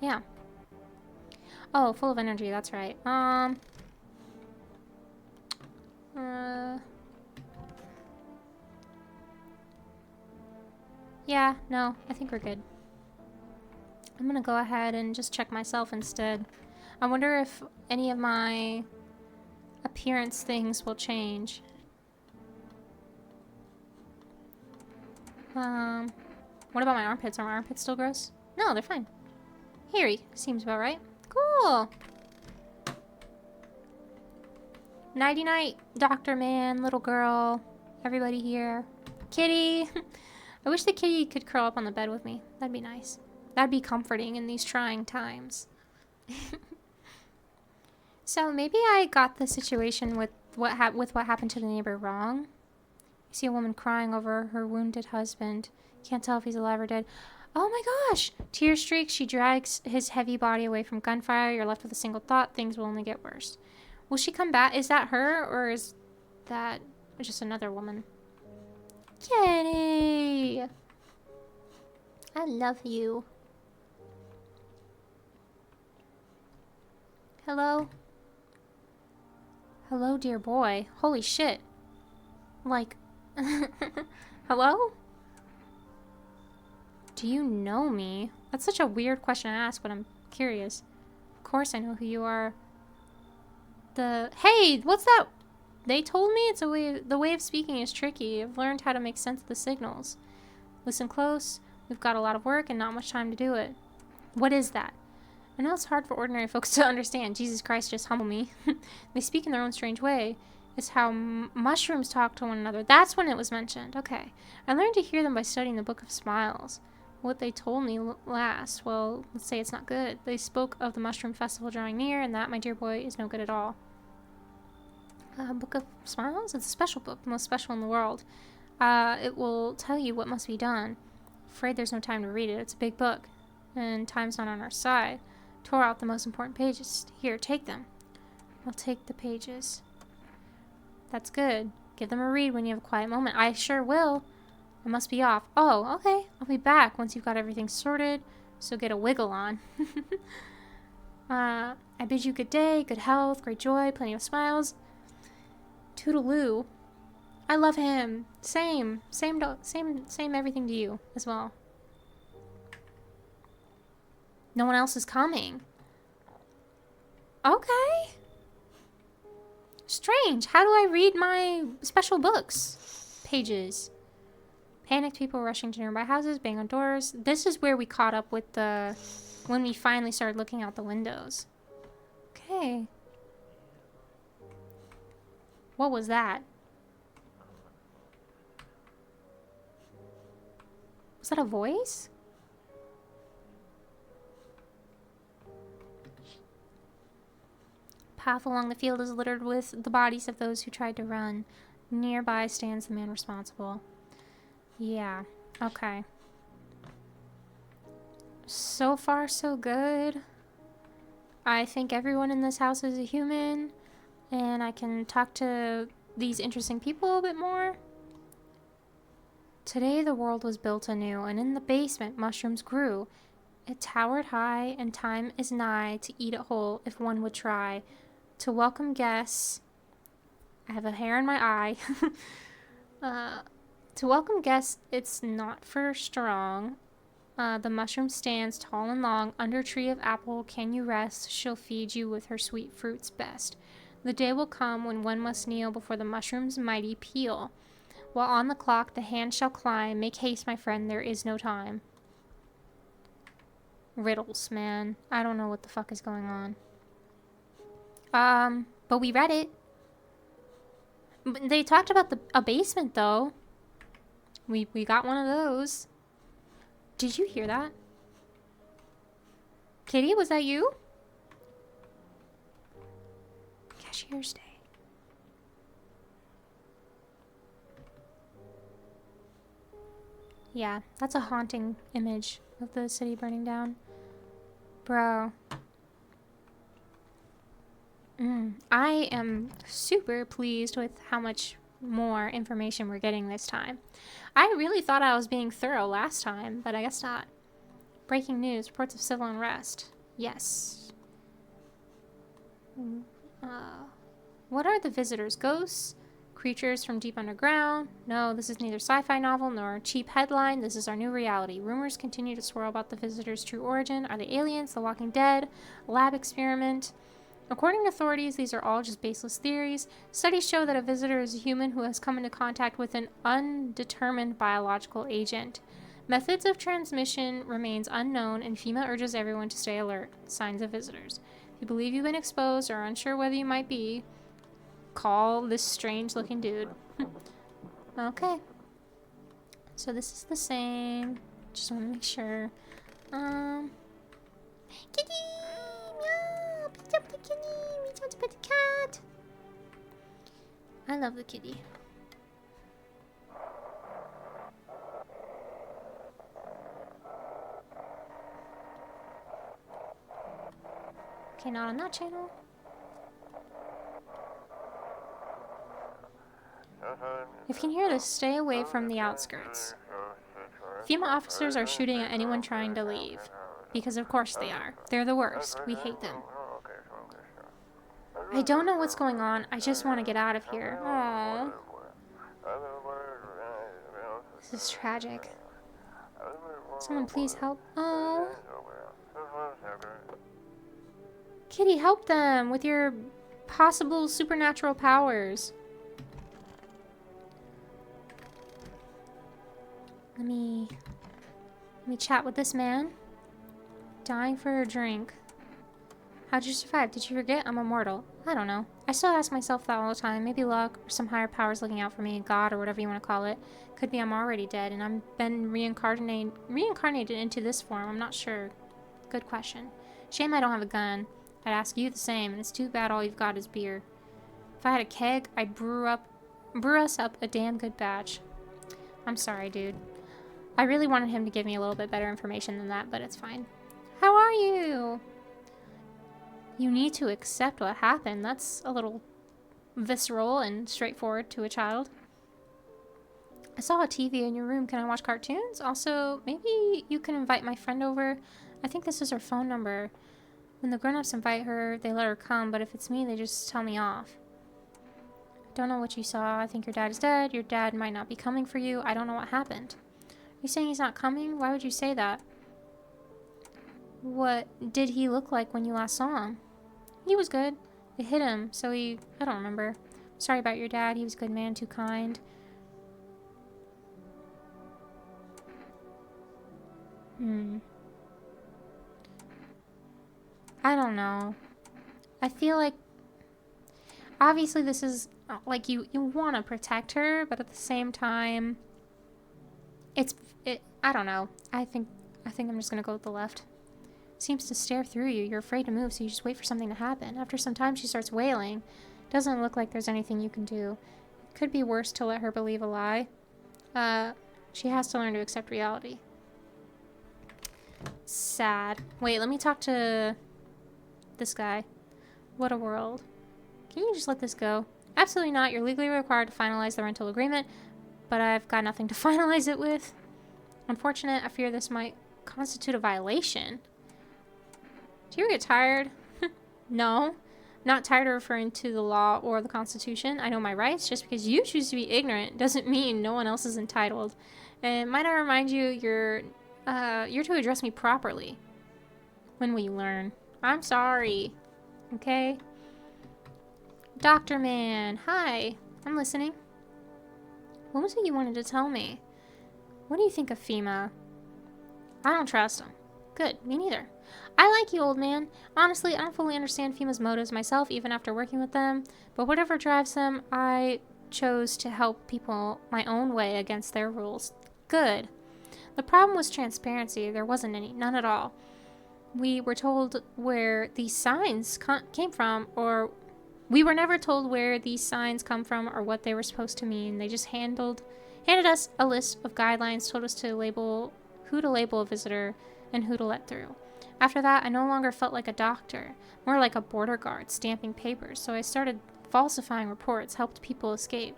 Yeah. Oh, full of energy, that's right. Yeah, no, I think we're good. I'm gonna go ahead and just check myself instead. I wonder if any of my appearance things will change. What about my armpits? Are my armpits still gross? No, they're fine. Hairy, seems about right. Cool. Nighty night, Dr. Man, little girl, everybody here. Kitty! I wish the kitty could curl up on the bed with me. That'd be nice. That'd be comforting in these trying times. So maybe I got the situation with what happened to the neighbor wrong. You see a woman crying over her wounded husband. Can't tell if he's alive or dead. Oh my gosh! Tear streaks. She drags his heavy body away from gunfire. You're left with a single thought. Things will only get worse. Will she come back? Is that her or is that just another woman? Kitty! I love you. Hello? Hello, dear boy. Holy shit. Like, hello? Do you know me? That's such a weird question to ask, but I'm curious. Of course I know who you are. Hey, what's that? They told me it's a way. The way of speaking is tricky. I've learned how to make sense of the signals. Listen close. We've got a lot of work and not much time to do it. What is that? I know it's hard for ordinary folks to understand. Jesus Christ, just humble me. They speak in their own strange way. It's how mushrooms talk to one another. That's when it was mentioned. Okay. I learned to hear them by studying the Book of Smiles. What they told me last, well, let's say it's not good. They spoke of the mushroom festival drawing near, and that, my dear boy, is no good at all. Book of Smiles? It's a special book, the most special in the world. It will tell you what must be done. Afraid there's no time to read it. It's a big book, and time's not on our side. Tore out the most important pages. Here, take them. I'll take the pages. That's good. Give them a read when you have a quiet moment. I sure will. I must be off. Oh, okay. I'll be back once you've got everything sorted, so get a wiggle on. I bid you good day, good health, great joy, plenty of smiles. Toodaloo. I love him. Same everything to you as well. No one else is coming. Okay. Strange. How do I read my special books? Pages. Panicked people rushing to nearby houses, bang on doors. This is where we caught up with when we finally started looking out the windows. Okay. What was that? Was that a voice? Path along the field is littered with the bodies of those who tried to run. Nearby stands the man responsible. Yeah, okay. So far, so good. I think everyone in this house is a human, and I can talk to these interesting people a bit more. Today the world was built anew, and in the basement mushrooms grew. It towered high, and time is nigh to eat it whole if one would try. To welcome guests, I have a hair in my eye. To welcome guests, it's not for strong. The mushroom stands tall and long. Under tree of apple can you rest. She'll feed you with her sweet fruits best. The day will come when one must kneel before the mushroom's mighty peel. While on the clock the hand shall climb. Make haste, my friend, there is no time. Riddles, man. I don't know what the fuck is going on. But we read it. They talked about a basement, though. We got one of those. Did you hear that? Kitty, was that you? Cashier's Day. Yeah, that's a haunting image of the city burning down. Bro. I am super pleased with how much more information we're getting this time. I really thought I was being thorough last time, but I guess not. Breaking news, reports of civil unrest. Yes. What are the visitors? Ghosts? Creatures from deep underground? No, this is neither sci-fi novel nor a cheap headline. This is our new reality. Rumors continue to swirl about the visitors' true origin. Are they aliens, the Walking Dead, a lab experiment? According to authorities, these are all just baseless theories. Studies show that a visitor is a human who has come into contact with an undetermined biological agent. Methods of transmission remains unknown, and FEMA urges everyone to stay alert. Signs of visitors. If you believe you've been exposed or are unsure whether you might be, call this strange looking dude. Okay. So this is the same. Just want to make sure. Kitty! Meow! Pick up the kitty! We want to pet the cat! I love the kitty. Okay, not on that channel. If you can hear this, stay away from the outskirts. FEMA officers are shooting at anyone trying to leave. Because of course they are. They're the worst. We hate them. I don't know what's going on. I just want to get out of here. Aww. This is tragic. Someone please help. Oh. Kitty, help them with your possible supernatural powers. Let me chat with this man. Dying for a drink. How'd you survive? Did you forget I'm immortal? I don't know. I still ask myself that all the time. Maybe luck or some higher powers looking out for me, God or whatever you want to call it. Could be I'm already dead and I've been reincarnated into this form. I'm not sure. Good question. Shame I don't have a gun. I'd ask you the same, and it's too bad all you've got is beer. If I had a keg, I'd brew us up a damn good batch. I'm sorry, dude. I really wanted him to give me a little bit better information than that, but it's fine. How are you? You need to accept what happened. That's a little visceral and straightforward to a child. I saw a TV in your room. Can I watch cartoons? Also, maybe you can invite my friend over. I think this is her phone number. When the grown-ups invite her, they let her come, but if it's me, they just tell me off. Don't know what you saw. I think your dad is dead. Your dad might not be coming for you. I don't know what happened. Are you saying he's not coming? Why would you say that? What did he look like when you last saw him? He was good. It hit him, so I don't remember. Sorry about your dad. He was a good man, too kind. I don't know. I feel like obviously this is like you want to protect her, but at the same time I don't know. I think I'm just going to go with the left. Seems to stare through you. You're afraid to move, so you just wait for something to happen. After some time she starts wailing. Doesn't look like there's anything you can do. It could be worse to let her believe a lie. She has to learn to accept reality. Sad. Wait, let me talk to this guy. What a world. Can you just let this go? Absolutely not. You're legally required to finalize the rental agreement, but I've got nothing to finalize it with. Unfortunate. I fear this might constitute a violation. Do you ever get tired? No. Not tired of referring to the law or the Constitution. I know my rights. Just because you choose to be ignorant doesn't mean no one else is entitled. And might I remind you, you're to address me properly. When will you learn? I'm sorry. Okay? Dr. Man. Hi. I'm listening. What was it you wanted to tell me? What do you think of FEMA? I don't trust them. Good. Me neither. I like you, old man. Honestly, I don't fully understand FEMA's motives myself, even after working with them. But whatever drives them, I chose to help people my own way against their rules. Good. The problem was transparency. There wasn't any. None at all. We were told where these signs came from, or we were never told where these signs come from or what they were supposed to mean. They just handed us a list of guidelines, told us to label who to label a visitor and who to let through. After that, I no longer felt like a doctor, more like a border guard stamping papers, so I started falsifying reports, helped people escape.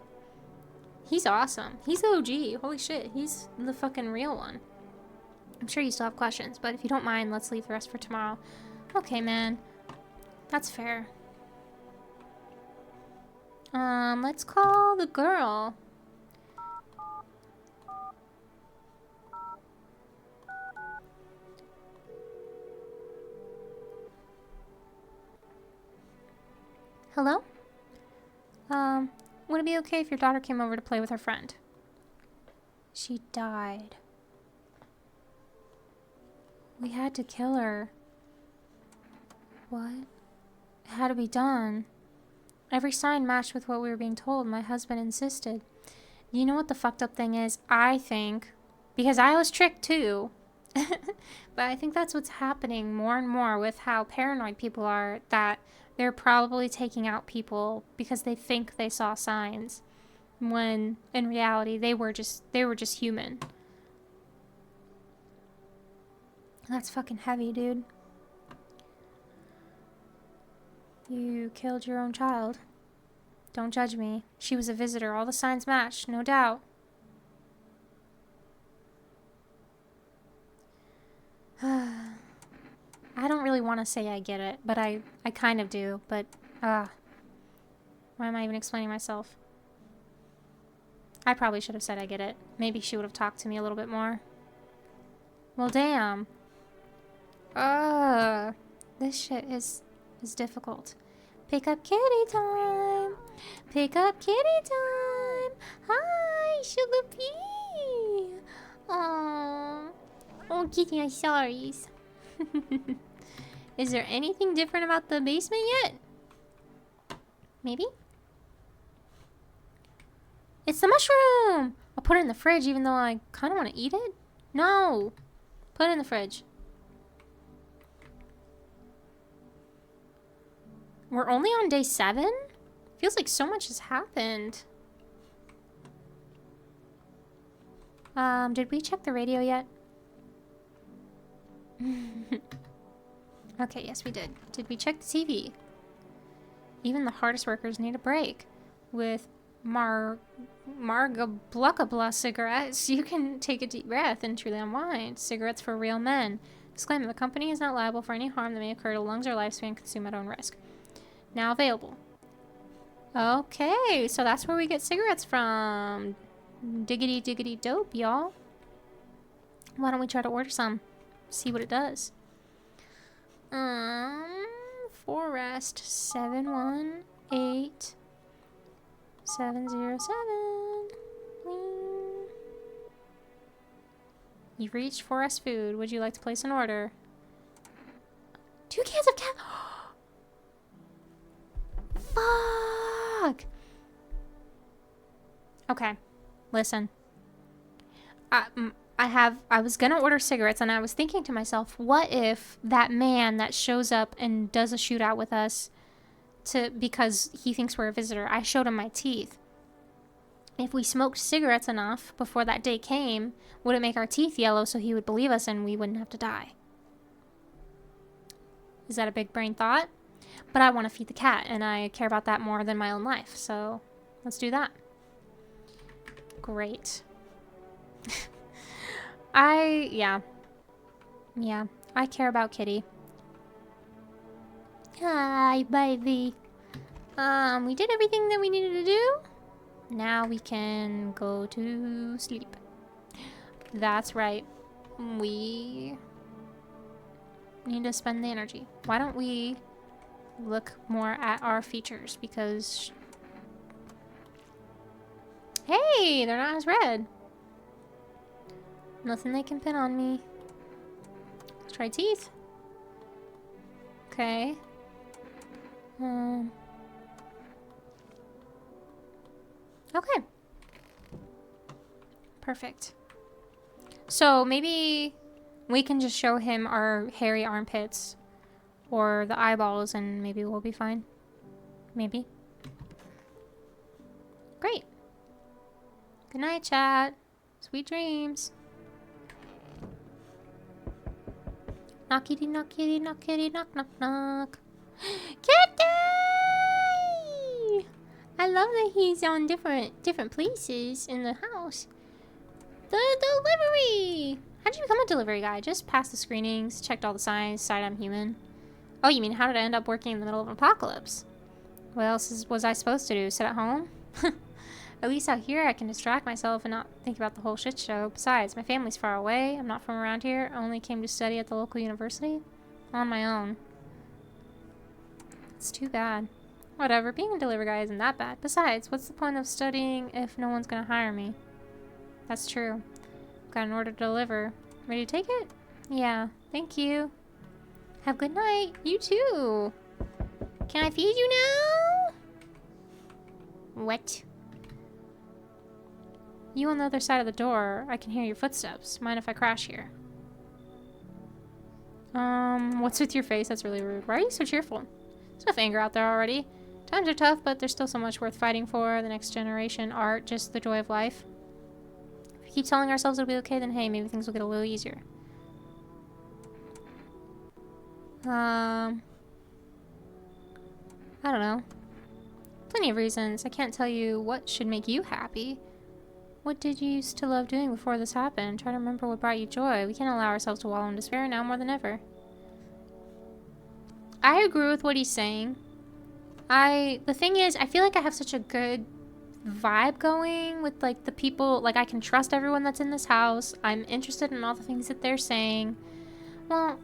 He's awesome. He's the OG. Holy shit, he's the fucking real one. I'm sure you still have questions, but if you don't mind, let's leave the rest for tomorrow. Okay, man. That's fair. Let's call the girl. Hello? Would it be okay if your daughter came over to play with her friend? She died. We had to kill her. What? It had to be done. Every sign matched with what we were being told. My husband insisted. You know what the fucked up thing is? I think, because I was tricked too, but I think that's what's happening more and more with how paranoid people are, that they're probably taking out people because they think they saw signs, when in reality they were just human. That's fucking heavy, dude. You killed your own child. Don't judge me. She was a visitor. All the signs matched, no doubt. I don't really want to say I get it, but I kind of do. But, why am I even explaining myself? I probably should have said I get it. Maybe she would have talked to me a little bit more. Well, damn. This shit is difficult. Pick up kitty time. Pick up kitty time. Hi, Sugar Pea. Aww. Oh, kitty, I'm sorry. Is there anything different about the basement yet? Maybe? It's the mushroom! I'll put it in the fridge even though I kind of want to eat it. No! Put it in the fridge. We're only on day 7? Feels like so much has happened. Did we check the radio yet? Okay, yes we did. Did we check the TV? Even the hardest workers need a break. With Margabluckabla cigarettes, you can take a deep breath and truly unwind. Cigarettes for real men. Disclaimer, the company is not liable for any harm that may occur to lungs or lifespan consumed at own risk. Now available. Okay, so that's where we get cigarettes from. Diggity diggity dope, y'all. Why don't we try to order some? See what it does. Forest 718707. You've reached Forest Food. Would you like to place an order? 2 cans of cat. Fuck. Okay, listen. I was gonna order cigarettes, and I was thinking to myself, what if that man that shows up and does a shootout with us because he thinks we're a visitor, I showed him my teeth. If we smoked cigarettes enough before that day came, would it make our teeth yellow so he would believe us and we wouldn't have to die? Is that a big brain thought? But I want to feed the cat, and I care about that more than my own life, so let's do that. Great. Yeah, I care about Kitty. Hi, baby. We did everything that we needed to do. Now we can go to sleep. That's right. We need to spend the energy. Why don't we look more at our features? Because... Hey, they're not as red. Nothing they can pin on me. Let's try teeth. Okay. Okay. Perfect. So maybe we can just show him our hairy armpits or the eyeballs and maybe we'll be fine. Maybe. Great. Good night, chat. Sweet dreams. Knock kitty, knock kitty, knock kitty, knock, knock, knock. Kitty! I love that he's on different places in the house. The delivery! How did you become a delivery guy? Just passed the screenings, checked all the signs, decided I'm human. Oh, you mean how did I end up working in the middle of an apocalypse? What else was I supposed to do? Sit at home? At least out here I can distract myself and not think about the whole shit show. Besides, my family's far away. I'm not from around here. I only came to study at the local university. On my own. It's too bad. Whatever, being a delivery guy isn't that bad. Besides, what's the point of studying if no one's gonna hire me? That's true. Got an order to deliver. Ready to take it? Yeah, thank you. Have a good night. You too. Can I feed you now? What? You on the other side of the door. I can hear your footsteps. Mind if I crash here? What's with your face? That's really rude. Why are you so cheerful? There's enough anger out there already. Times are tough, but there's still so much worth fighting for. The next generation, art, just the joy of life. If we keep telling ourselves it'll be okay, then hey, maybe things will get a little easier. I don't know. Plenty of reasons. I can't tell you what should make you happy. What did you used to love doing before this happened? Try to remember what brought you joy. We can't allow ourselves to wallow in despair now more than ever. I agree with what he's saying. The thing is, I feel like I have such a good vibe going with, like, the people. Like, I can trust everyone that's in this house. I'm interested in all the things that they're saying. Well,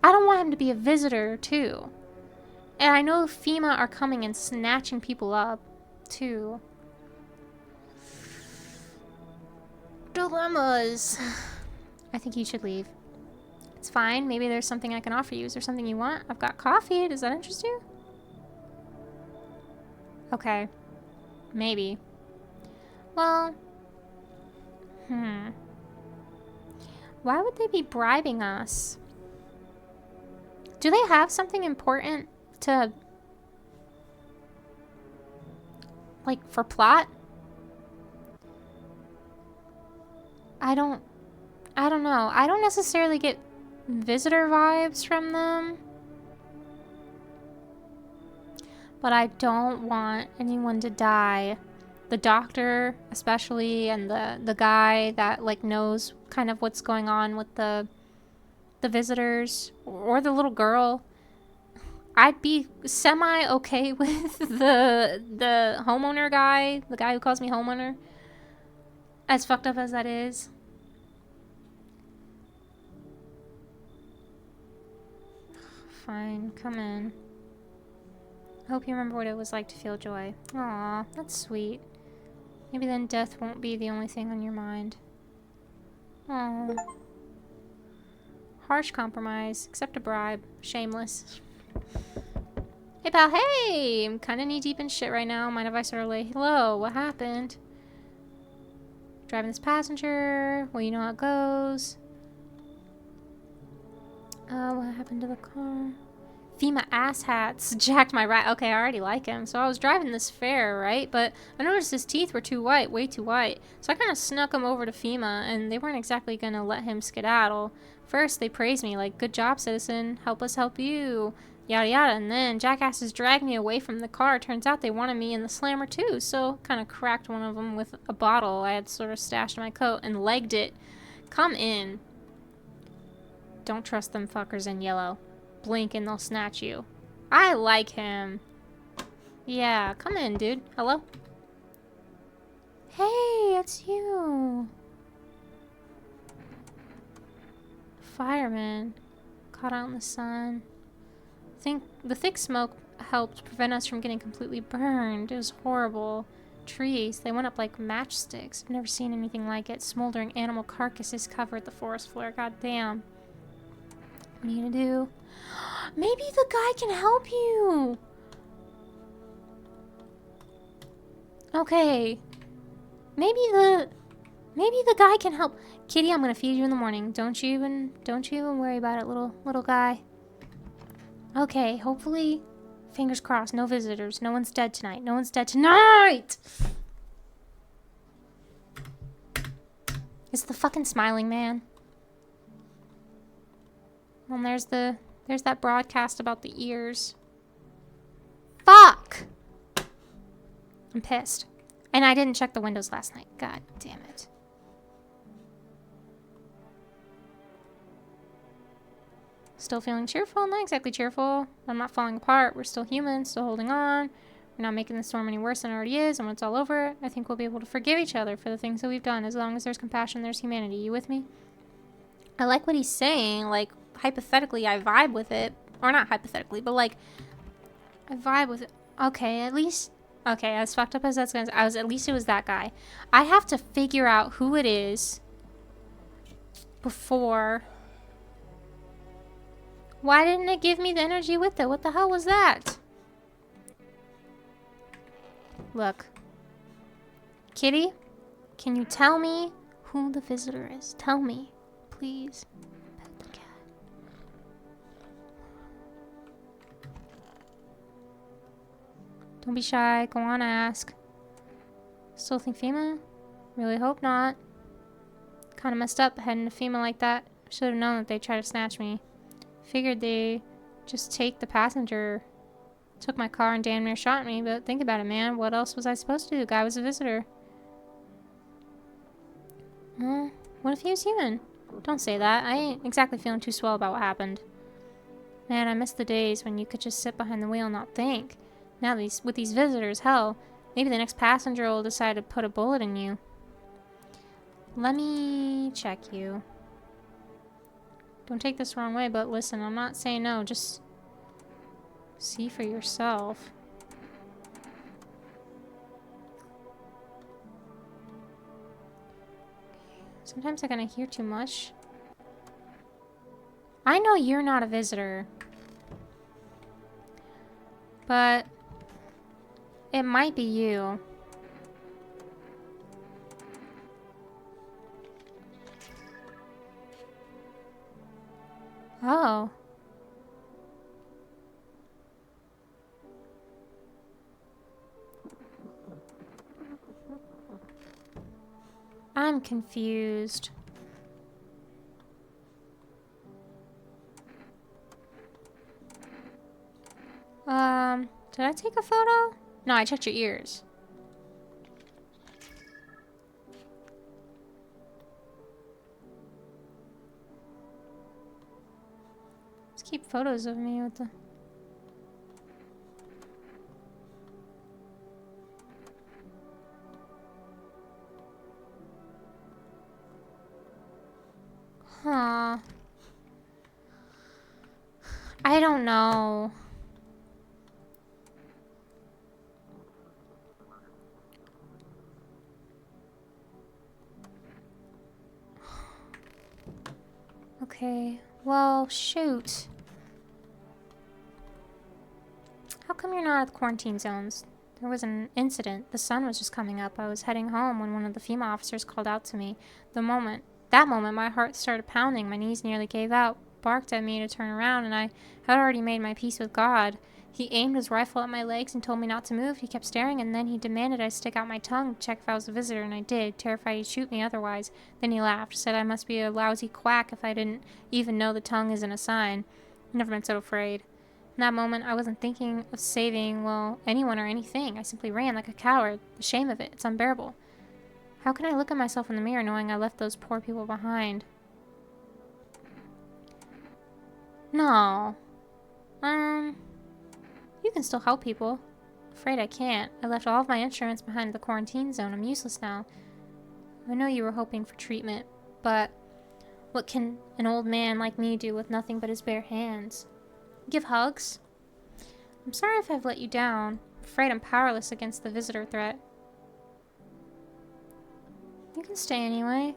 I don't want him to be a visitor, too. And I know FEMA are coming and snatching people up, too. Dilemmas. I think you should leave. It's fine. Maybe there's something I can offer you. Is there something you want? I've got coffee. Does that interest you? Okay. Maybe. Well. Why would they be bribing us? Do they have something important to... like, for plot? I don't know. I don't necessarily get visitor vibes from them. But I don't want anyone to die. The doctor, especially, and the guy that, like, knows kind of what's going on with the visitors, or the little girl. I'd be semi-okay with the homeowner guy, the guy who calls me homeowner. As fucked up as that is. Fine, come in. I hope you remember what it was like to feel joy. Aw, that's sweet. Maybe then death won't be the only thing on your mind. Aw. Harsh compromise. Accept a bribe. Shameless. Hey pal, hey! I'm kinda knee deep in shit right now. Mind if I sort of lay hello? What happened? Driving this passenger. Well, you know how it goes. What happened to the car? FEMA asshats jacked my ride. Okay, I already like him. So I was driving this fare, right? But I noticed his teeth were too white, way too white. So I kind of snuck him over to FEMA, and they weren't exactly going to let him skedaddle. First, they praised me, like, good job, citizen. Help us help you. Yada yada. And then jackasses dragged me away from the car. Turns out they wanted me in the slammer too. So kind of cracked one of them with a bottle I had sort of stashed in my coat and legged it. Come in. Don't trust them fuckers in yellow. Blink and they'll snatch you. I like him. Yeah, come in, dude. Hello? Hey, it's you. Fireman. Caught out in the sun. Think the thick smoke helped prevent us from getting completely burned. It was horrible. Trees, they went up like matchsticks. I've never seen anything like it. Smoldering animal carcasses covered the forest floor. God damn. What are you gonna do? Maybe the guy can help you. Okay. Maybe the guy can help. Kitty, I'm gonna feed you in the morning. Don't you even worry about it, little guy. Okay, hopefully, fingers crossed, no visitors. No one's dead tonight. No one's dead tonight! It's the fucking smiling man. And there's that broadcast about the ears. Fuck! I'm pissed. And I didn't check the windows last night. God damn it. Still feeling cheerful? Not exactly cheerful. I'm not falling apart. We're still human, still holding on. We're not making the storm any worse than it already is. And when it's all over, I think we'll be able to forgive each other for the things that we've done. As long as there's compassion, there's humanity. You with me? I like what he's saying. Like, hypothetically, I vibe with it. Or not hypothetically, but like, I vibe with it. Okay, at least... Okay, as fucked up as that's gonna... at least it was that guy. I have to figure out who it is before... Why didn't it give me the energy with it? What the hell was that? Look. Kitty, can you tell me who the visitor is? Tell me, please. Pet the cat. Don't be shy. Go on, ask. Still think FEMA? Really hope not. Kinda messed up heading to FEMA like that. Should have known that they'd try to snatch me. Figured they just take the passenger. Took my car and damn near shot me, but think about it, man. What else was I supposed to do? The guy was a visitor. What if he was human? Don't say that. I ain't exactly feeling too swell about what happened. Man, I miss the days when you could just sit behind the wheel and not think. Now with these visitors, hell, maybe the next passenger will decide to put a bullet in you. Let me check you. Don't take this the wrong way, but listen, I'm not saying no, just see for yourself. Sometimes I kind of hear too much. I know you're not a visitor. But it might be you. Oh. I'm confused. Did I take a photo? No, I checked your ears. Let's keep photos of me with the... Huh. I don't know. Okay, well, shoot. How come you're not at the quarantine zones? There was an incident. The sun was just coming up. I was heading home when one of the FEMA officers called out to me. That moment, my heart started pounding. My knees nearly gave out. Barked at me to turn around, and I had already made my peace with God. He aimed his rifle at my legs and told me not to move. He kept staring, and then he demanded I stick out my tongue to check if I was a visitor, and I did, terrified he'd shoot me otherwise. Then he laughed, said I must be a lousy quack if I didn't even know the tongue isn't a sign. I've never been so afraid. In that moment, I wasn't thinking of saving, well, anyone or anything. I simply ran like a coward. The shame of it, it's unbearable. How can I look at myself in the mirror knowing I left those poor people behind? No. You can still help people. Afraid I can't. I left all of my instruments behind the quarantine zone. I'm useless now. I know you were hoping for treatment, but what can an old man like me do with nothing but his bare hands? Give hugs? I'm sorry if I've let you down. I'm afraid I'm powerless against the visitor threat. You can stay anyway.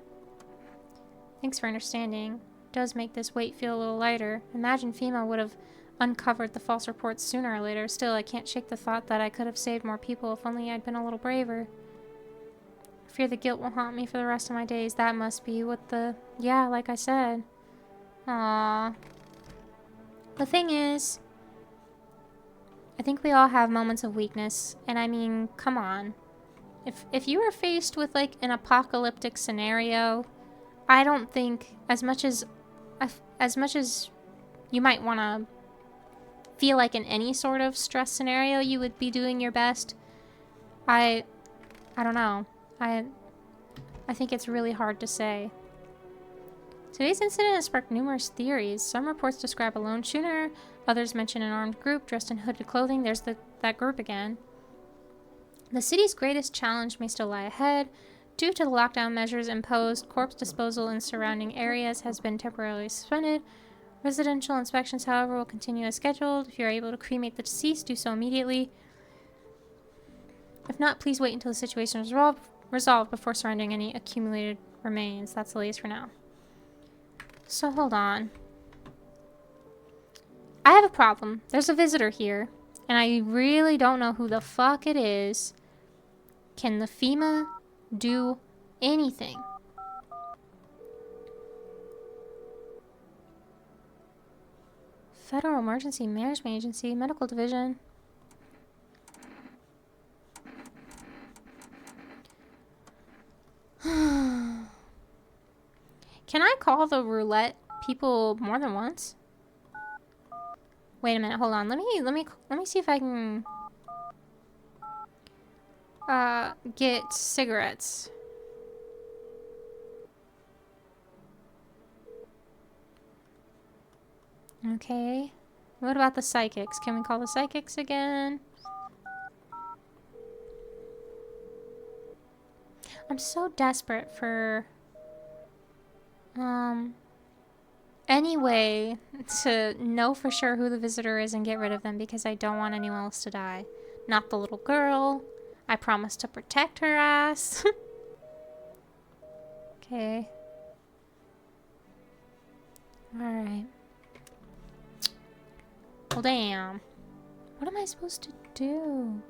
Thanks for understanding. It does make this weight feel a little lighter. Imagine FEMA would have uncovered the false reports sooner or later. Still, I can't shake the thought that I could have saved more people if only I'd been a little braver. I fear the guilt will haunt me for the rest of my days. That must be what the... Yeah, like I said. Aww. The thing is, I think we all have moments of weakness. And I mean, come on. If you were faced with, like, an apocalyptic scenario, I don't think, as much as you might want to feel like in any sort of stress scenario, you would be doing your best. I don't know. I think it's really hard to say. Today's incident has sparked numerous theories. Some reports describe a lone shooter. Others mention an armed group dressed in hooded clothing. There's that group again. The city's greatest challenge may still lie ahead. Due to the lockdown measures imposed, corpse disposal in surrounding areas has been temporarily suspended. Residential inspections, however, will continue as scheduled. If you are able to cremate the deceased, do so immediately. If not, please wait until the situation is resolved before surrendering any accumulated remains. That's the latest for now. So, hold on. I have a problem. There's a visitor here, and I really don't know who the fuck it is, Can the FEMA do anything? Federal Emergency Management Agency, Medical Division. Can I call the roulette people more than once? Wait a minute, hold on. Let me see if I can get cigarettes. Okay. What about the psychics? Can we call the psychics again? I'm so desperate for any way to know for sure who the visitor is and get rid of them because I don't want anyone else to die. Not the little girl. I promised to protect her ass. Okay. Alright. Well, damn. What am I supposed to do?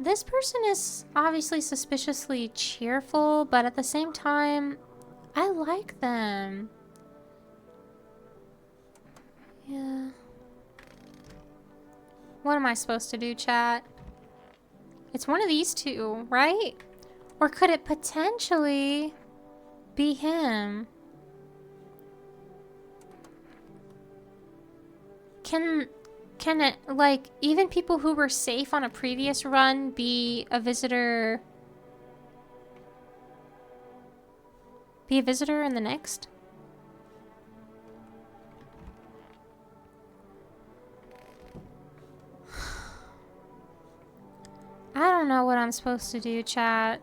This person is obviously suspiciously cheerful, but at the same time, I like them. Yeah. What am I supposed to do, chat? It's one of these two, right? Or could it potentially be him? Can it, like, even people who were safe on a previous run be a visitor? Be a visitor in the next? I don't know what I'm supposed to do, chat.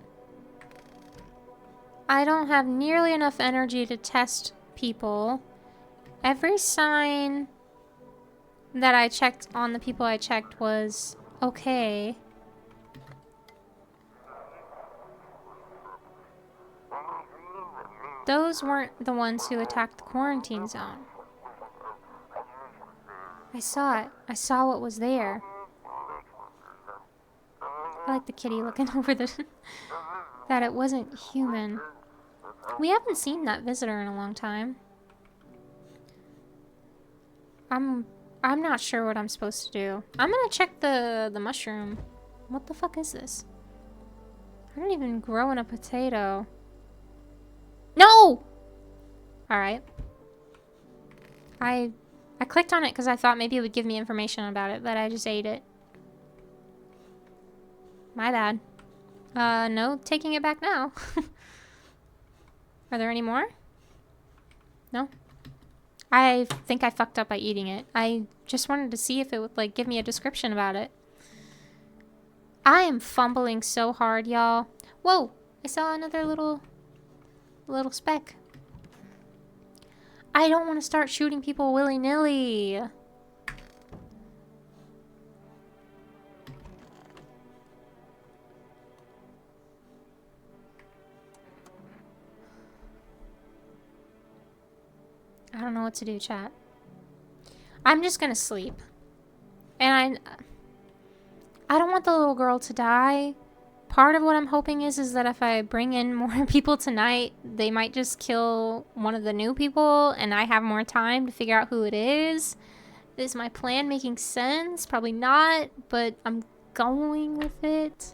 I don't have nearly enough energy to test people. Every sign that I checked on the people I checked was okay. Those weren't the ones who attacked the quarantine zone. I saw it. I saw what was there. I like the kitty looking over the... that it wasn't human. We haven't seen that visitor in a long time. I'm not sure what I'm supposed to do. I'm gonna check the mushroom. What the fuck is this? I don't even grow in a potato. No! Alright. I clicked on it because I thought maybe it would give me information about it, but I just ate it. My bad. No, taking it back now. Are there any more? No? I think I fucked up by eating it. I just wanted to see if it would, like, give me a description about it. I am fumbling so hard, y'all. Whoa! I saw another little speck. I don't want to start shooting people willy-nilly. I don't know what to do, chat. I'm just gonna sleep. And I don't want the little girl to die. Part of what I'm hoping is that if I bring in more people tonight, they might just kill one of the new people and I have more time to figure out who it is. Is my plan making sense? Probably not, but I'm going with it.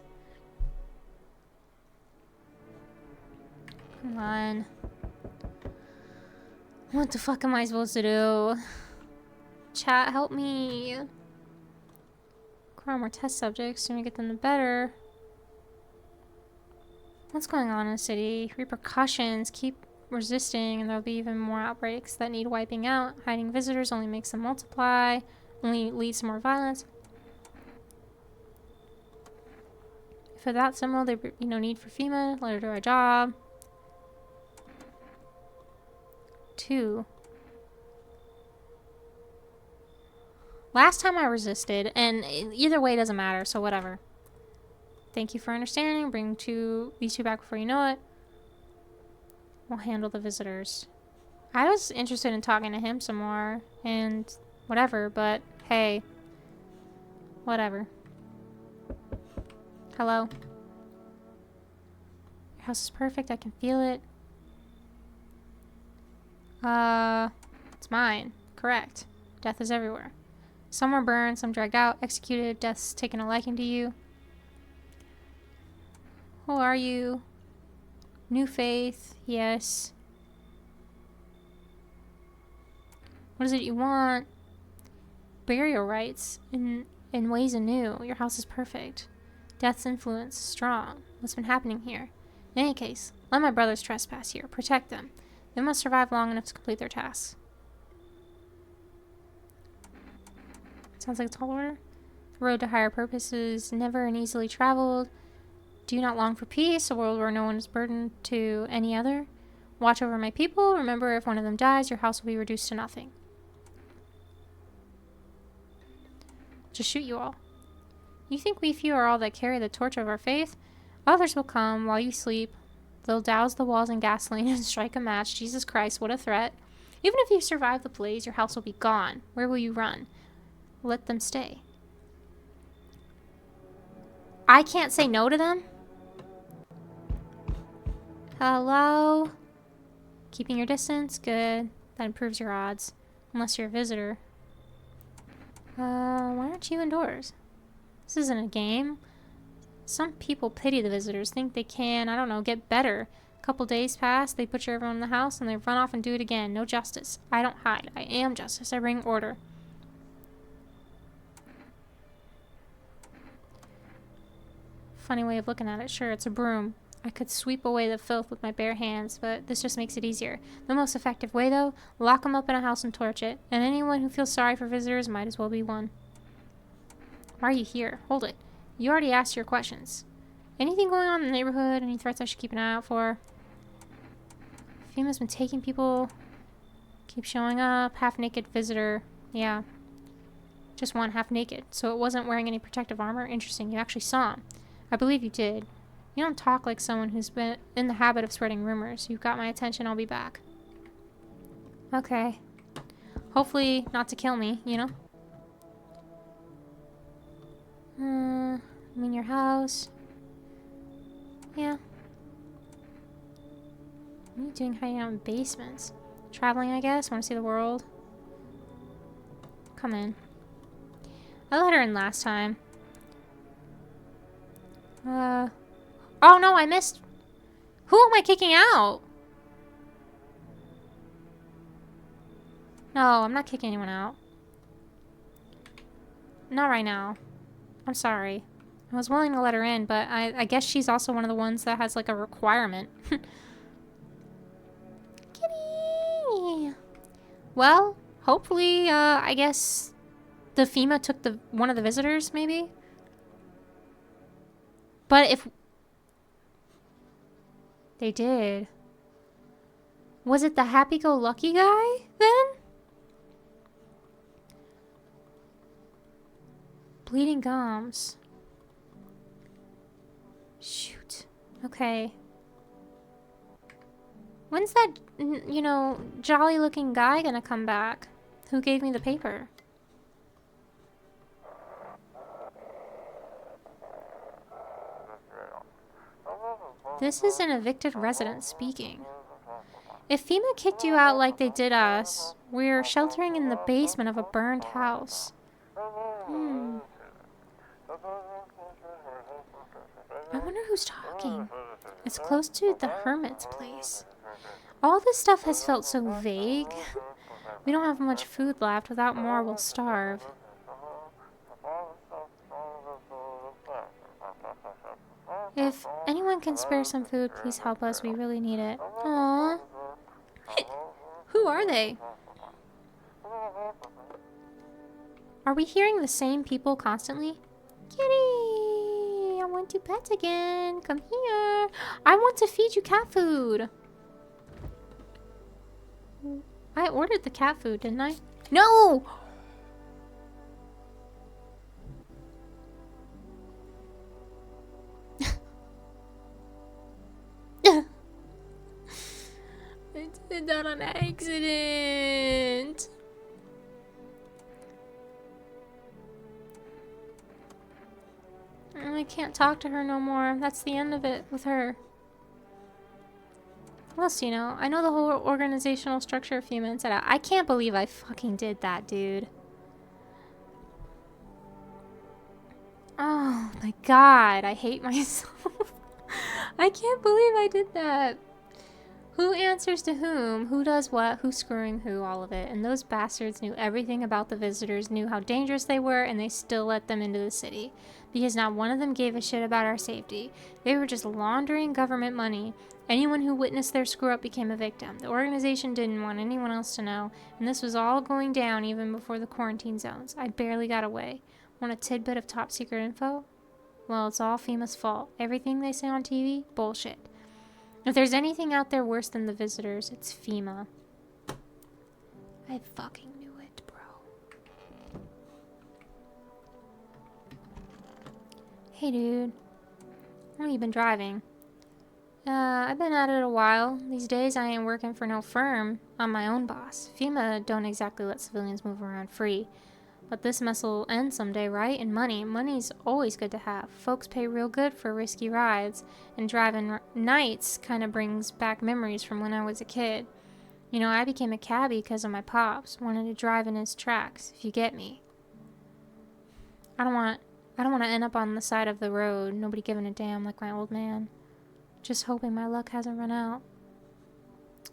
Come on. What the fuck am I supposed to do? Chat, help me. Acquire more test subjects to get them to better. What's going on in the city? Repercussions. Keep resisting and there'll be even more outbreaks that need wiping out. Hiding visitors only makes them multiply. Only leads to more violence. For that symbol, they need for FEMA. Let her do our job. 2. Last time I resisted, and either way doesn't matter, so whatever. Thank you for understanding. Bring these two back before you know it. We'll handle the visitors. I was interested in talking to him some more and whatever, but hey. Whatever. Hello? Your house is perfect, I can feel it. It's mine. Correct. Death is everywhere. Some were burned, some dragged out, executed, death's taken a liking to you. Who are you? New faith, yes. What is it you want? Burial rites in ways anew. Your house is perfect. Death's influence strong. What's been happening here? In any case, let my brothers trespass here. Protect them. They must survive long enough to complete their tasks. Sounds like a tall order. The road to higher purpose is never and easily traveled. Do you not long for peace, a world where no one is burdened to any other? Watch over my people. Remember, if one of them dies, your house will be reduced to nothing. Just shoot you all. You think we few are all that carry the torch of our faith? Others will come while you sleep. They'll douse the walls in gasoline and strike a match. Jesus Christ, what a threat. Even if you survive the blaze, your house will be gone. Where will you run? Let them stay. I can't say no to them? Hello? Keeping your distance? Good. That improves your odds. Unless you're a visitor. Why aren't you indoors? This isn't a game. Some people pity the visitors, think they can, I don't know, get better. A couple days pass, they butcher everyone in the house, and they run off and do it again. No justice. I don't hide. I am justice. I bring order. Funny way of looking at it. Sure, it's a broom. I could sweep away the filth with my bare hands, but this just makes it easier. The most effective way, though, lock them up in a house and torch it. And anyone who feels sorry for visitors might as well be one. Why are you here? Hold it. You already asked your questions. Anything going on in the neighborhood? Any threats I should keep an eye out for? FEMA's been taking people. Keep showing up. Half-naked visitor. Yeah. Just one half-naked. So it wasn't wearing any protective armor? Interesting. You actually saw him. I believe you did. You don't talk like someone who's been in the habit of spreading rumors. You've got my attention. I'll be back. Okay. Hopefully not to kill me, you know? I'm in your house. Yeah. What are you doing hiding out in basements? Traveling, I guess? Want to see the world? Come in. I let her in last time. Oh no, I missed. Who am I kicking out? No, I'm not kicking anyone out. Not right now. I'm sorry. I was willing to let her in, but I guess she's also one of the ones that has like a requirement. Kitty! Well, hopefully, I guess the FEMA took one of the visitors, maybe? But if... They did. Was it the happy-go-lucky guy, then? Bleeding gums. Shoot. Okay. When's that, you know, jolly-looking guy gonna come back? Who gave me the paper? This is an evicted resident speaking. If FEMA kicked you out like they did us, we're sheltering in the basement of a burned house. I wonder who's talking. It's close to the hermit's place. All this stuff has felt so vague. We don't have much food left. Without more, we'll starve. If anyone can spare some food, please help us. We really need it. Aww. Who are they? Are we hearing the same people constantly? Kitty! I want to pet again. Come here. I want to feed you cat food. I ordered the cat food, didn't I? No! I did that on accident. I can't talk to her no more. That's the end of it with her. What else do you know? I know the whole organizational structure a few minutes out. I can't believe I fucking did that, dude. Oh my god, I hate myself. I can't believe I did that. Who answers to whom? Who does what? Who's screwing who? All of it. And those bastards knew everything about the visitors, knew how dangerous they were, and they still let them into the city. Because not one of them gave a shit about our safety. They were just laundering government money. Anyone who witnessed their screw-up became a victim. The organization didn't want anyone else to know, and this was all going down even before the quarantine zones. I barely got away. Want a tidbit of top-secret info? Well, it's all FEMA's fault. Everything they say on TV? Bullshit. If there's anything out there worse than the visitors, it's FEMA. I fucking knew it, bro. Hey, dude. How long you been driving? I've been at it a while. These days I ain't working for no firm. I'm my own boss. FEMA don't exactly let civilians move around free. But this mess'll end someday, right? And money's always good to have. Folks pay real good for risky rides, and driving nights kind of brings back memories from when I was a kid. You know, I became a cabbie because of my pops. Wanted to drive in his tracks, if you get me. I don't want to end up on the side of the road, nobody giving a damn like my old man. Just hoping my luck hasn't run out.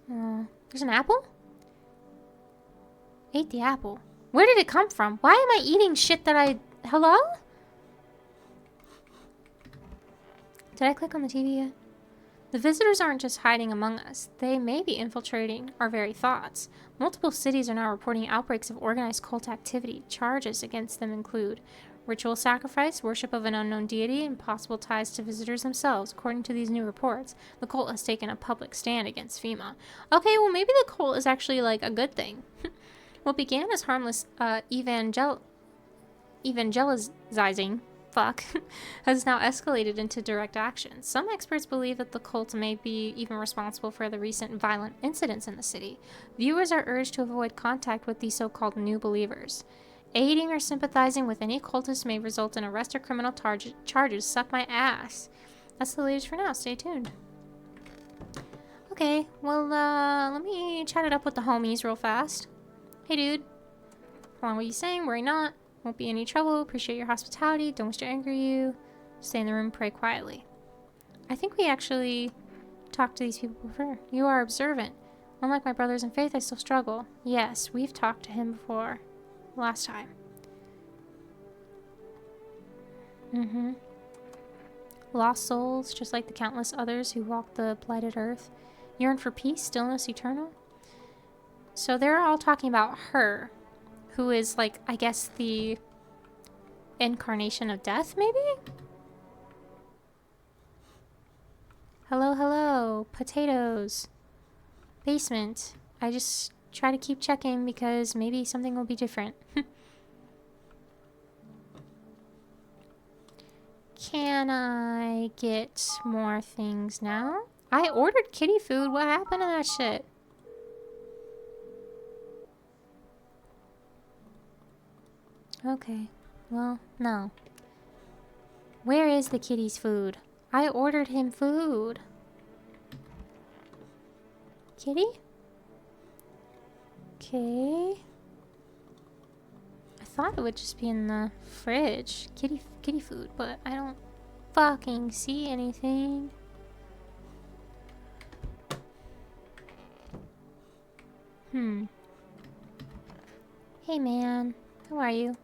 There's an apple? Ate the apple. Where did it come from? Why am I eating shit that I... Hello? Did I click on the TV yet? The visitors aren't just hiding among us. They may be infiltrating our very thoughts. Multiple cities are now reporting outbreaks of organized cult activity. Charges against them include ritual sacrifice, worship of an unknown deity, and possible ties to visitors themselves. According to these new reports, the cult has taken a public stand against FEMA. Okay, well maybe the cult is actually like a good thing. What began as harmless evangelizing has now escalated into direct action. Some experts believe that the cult may be even responsible for the recent violent incidents in the city. Viewers are urged to avoid contact with these so-called new believers. Aiding or sympathizing with any cultist may result in arrest or criminal charges. Suck my ass. That's the latest for now. Stay tuned. Okay, well, let me chat it up with the homies real fast. Hey, dude. How long were you saying? Worry not. Won't be any trouble. Appreciate your hospitality. Don't wish to anger you. Stay in the room. Pray quietly. I think we actually talked to these people before. You are observant. Unlike my brothers in faith, I still struggle. Yes, we've talked to him before. Last time. Lost souls, just like the countless others who walk the blighted earth. Yearn for peace, stillness, eternal. So they're all talking about her, who is like, I guess, the incarnation of death, maybe? Hello, hello. Potatoes. Basement. I just try to keep checking because maybe something will be different. Can I get more things now? I ordered kitty food. What happened to that shit? Okay, well, no. Where is the kitty's food? I ordered him food. Kitty? Okay. I thought it would just be in the fridge. Kitty food, but I don't fucking see anything. Hey, man. How are you?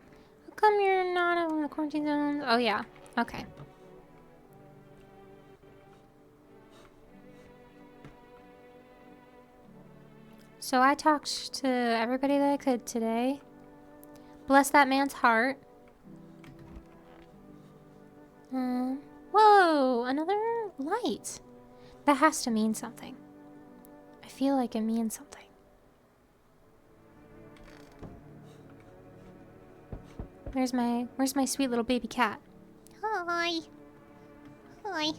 How come you're not in the quarantine zones? Oh, yeah. Okay. So I talked to everybody that I could today. Bless that man's heart. Whoa! Another light. That has to mean something. I feel like it means something. Where's my sweet little baby cat? Hi. Hi.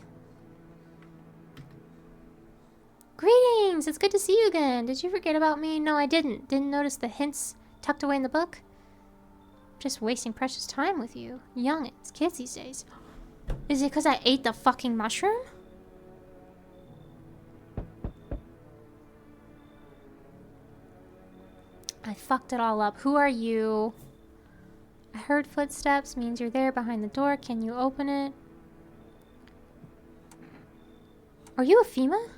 Greetings! It's good to see you again. Did you forget about me? No, I didn't. Didn't notice the hints tucked away in the book? Just wasting precious time with you. Youngins, kids these days. Is it because I ate the fucking mushroom? I fucked it all up. Who are you? I heard footsteps. Means you're there behind the door. Can you open it? Are you a FEMA?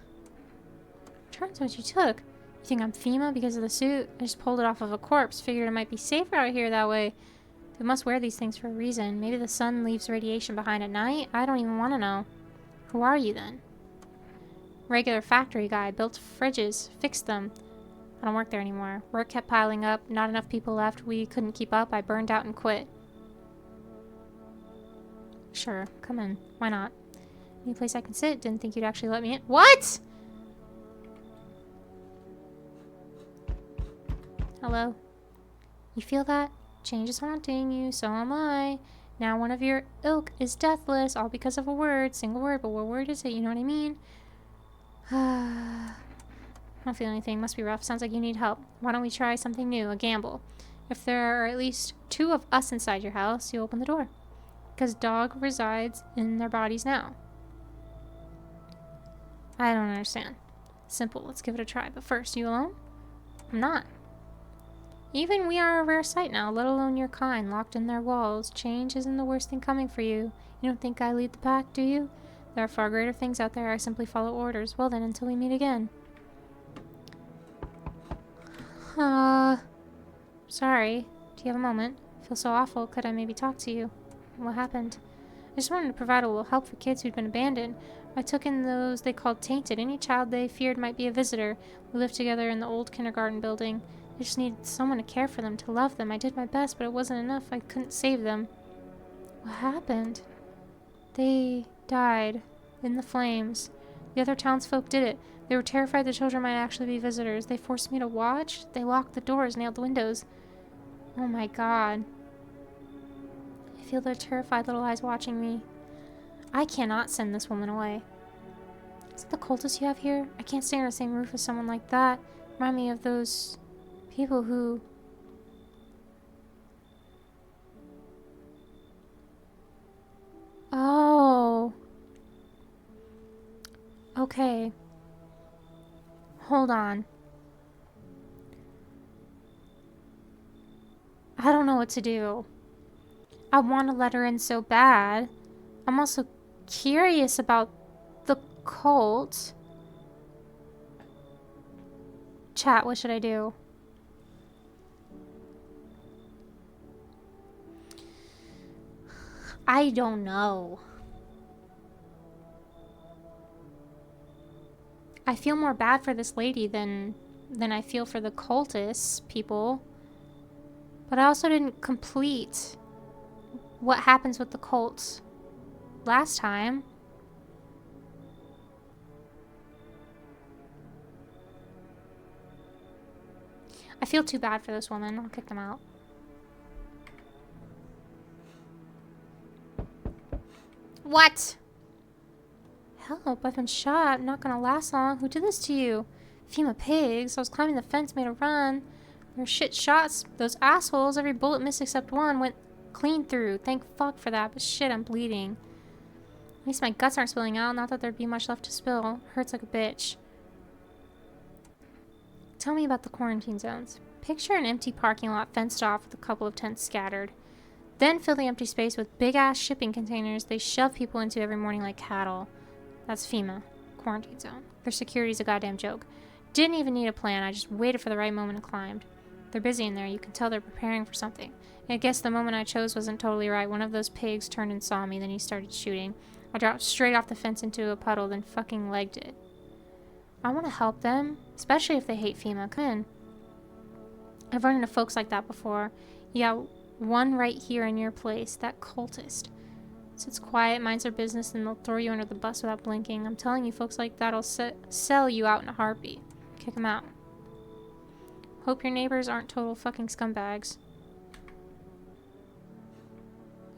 Turns out you took. You think I'm FEMA because of the suit? I just pulled it off of a corpse. Figured it might be safer out here that way. They must wear these things for a reason. Maybe the sun leaves radiation behind at night? I don't even want to know. Who are you then? Regular factory guy. Built fridges. Fixed them. I don't work there anymore. Work kept piling up. Not enough people left. We couldn't keep up. I burned out and quit. Sure. Come in. Why not? Any place I can sit? Didn't think you'd actually let me in. What?! Hello? You feel that? Change is haunting you. So am I. Now one of your ilk is deathless. All because of a word. Single word. But what word is it? You know what I mean? I don't feel anything. Must be rough. Sounds like you need help. Why don't we try something new? A gamble. If there are at least 2 of us inside your house, you open the door. Because dog resides in their bodies now. I don't understand. Simple. Let's give it a try. But first, you alone? I'm not. Even we are a rare sight now, let alone your kind, locked in their walls. Change isn't the worst thing coming for you. You don't think I lead the pack, do you? There are far greater things out there. I simply follow orders. Well then, until we meet again. Sorry. Do you have a moment? I feel so awful. Could I maybe talk to you? What happened? I just wanted to provide a little help for kids who'd been abandoned. I took in those they called tainted. Any child they feared might be a visitor. We lived together in the old kindergarten building. I just needed someone to care for them, to love them. I did my best, but it wasn't enough. I couldn't save them. What happened? They died in the flames. The other townsfolk did it. They were terrified the children might actually be visitors. They forced me to watch. They locked the doors, nailed the windows. Oh my god. I feel their terrified little eyes watching me. I cannot send this woman away. Is it the cultists you have here? I can't stay under the same roof as someone like that. Remind me of those people who... Oh. Okay. Hold on. I don't know what to do. I want to let her in so bad. I'm also curious about the cult. Chat, what should I do? I don't know. I feel more bad for this lady than I feel for the cultists people. But I also didn't complete what happens with the cults last time. I feel too bad for this woman. I'll kick them out. What? Help, I've been shot. I'm not gonna last long. Who did this to you? FEMA pigs. I was climbing the fence, made a run. They're shit shots. Those assholes. Every bullet missed except one went clean through. Thank fuck for that. But shit, I'm bleeding. At least my guts aren't spilling out. Not that there'd be much left to spill. Hurts like a bitch. Tell me about the quarantine zones. Picture an empty parking lot fenced off with a couple of tents scattered. Then fill the empty space with big-ass shipping containers they shove people into every morning like cattle. That's FEMA. Quarantine zone. Their security's a goddamn joke. Didn't even need a plan. I just waited for the right moment and climbed. They're busy in there. You can tell they're preparing for something. And I guess the moment I chose wasn't totally right. One of those pigs turned and saw me, then he started shooting. I dropped straight off the fence into a puddle, then fucking legged it. I want to help them, especially if they hate FEMA. Come in. I've run into folks like that before. Yeah, one right here in your place, that cultist. Sits quiet, minds their business, and they'll throw you under the bus without blinking. I'm telling you, folks like that'll sell you out in a heartbeat. Kick them out. Hope your neighbors aren't total fucking scumbags.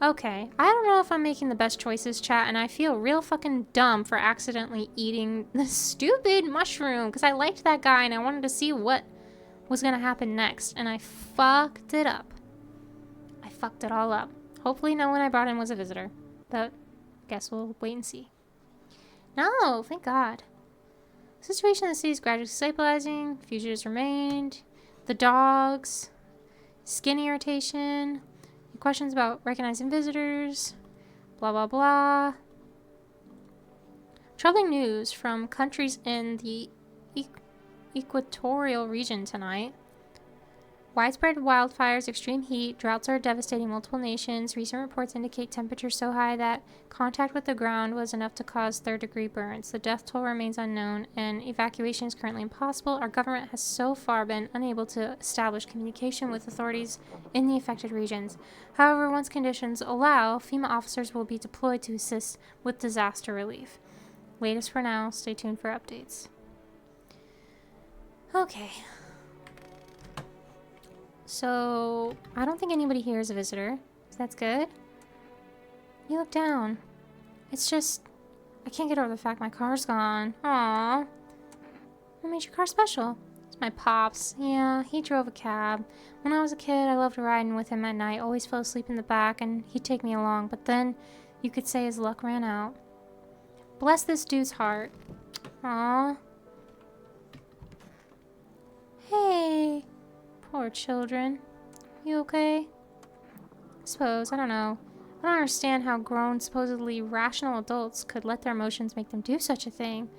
Okay, I don't know if I'm making the best choices, chat, and I feel real fucking dumb for accidentally eating the stupid mushroom, because I liked that guy and I wanted to see what was gonna happen next, and I fucked it up. I fucked it all up. Hopefully no one I brought in was a visitor, but guess we'll wait and see. No, thank God. The situation in the city is gradually stabilizing. Fugitives remained. The dogs. Skin irritation. Questions about recognizing visitors. Blah, blah, blah. Troubling news from countries in the equatorial region tonight. Widespread wildfires, extreme heat, droughts are devastating multiple nations. Recent reports indicate temperatures so high that contact with the ground was enough to cause third-degree burns. The death toll remains unknown, and evacuation is currently impossible. Our government has so far been unable to establish communication with authorities in the affected regions. However, once conditions allow, FEMA officers will be deployed to assist with disaster relief. Latest for now. Stay tuned for updates. Okay. So, I don't think anybody here is a visitor. So that's good. You look down. It's just, I can't get over the fact my car's gone. Aww. What made your car special? It's my pop's. Yeah, he drove a cab. When I was a kid, I loved riding with him at night. Always fell asleep in the back, and he'd take me along. But then, you could say his luck ran out. Bless this dude's heart. Aww. Hey. Poor children. You okay? I suppose. I don't know. I don't understand how grown, supposedly rational adults could let their emotions make them do such a thing.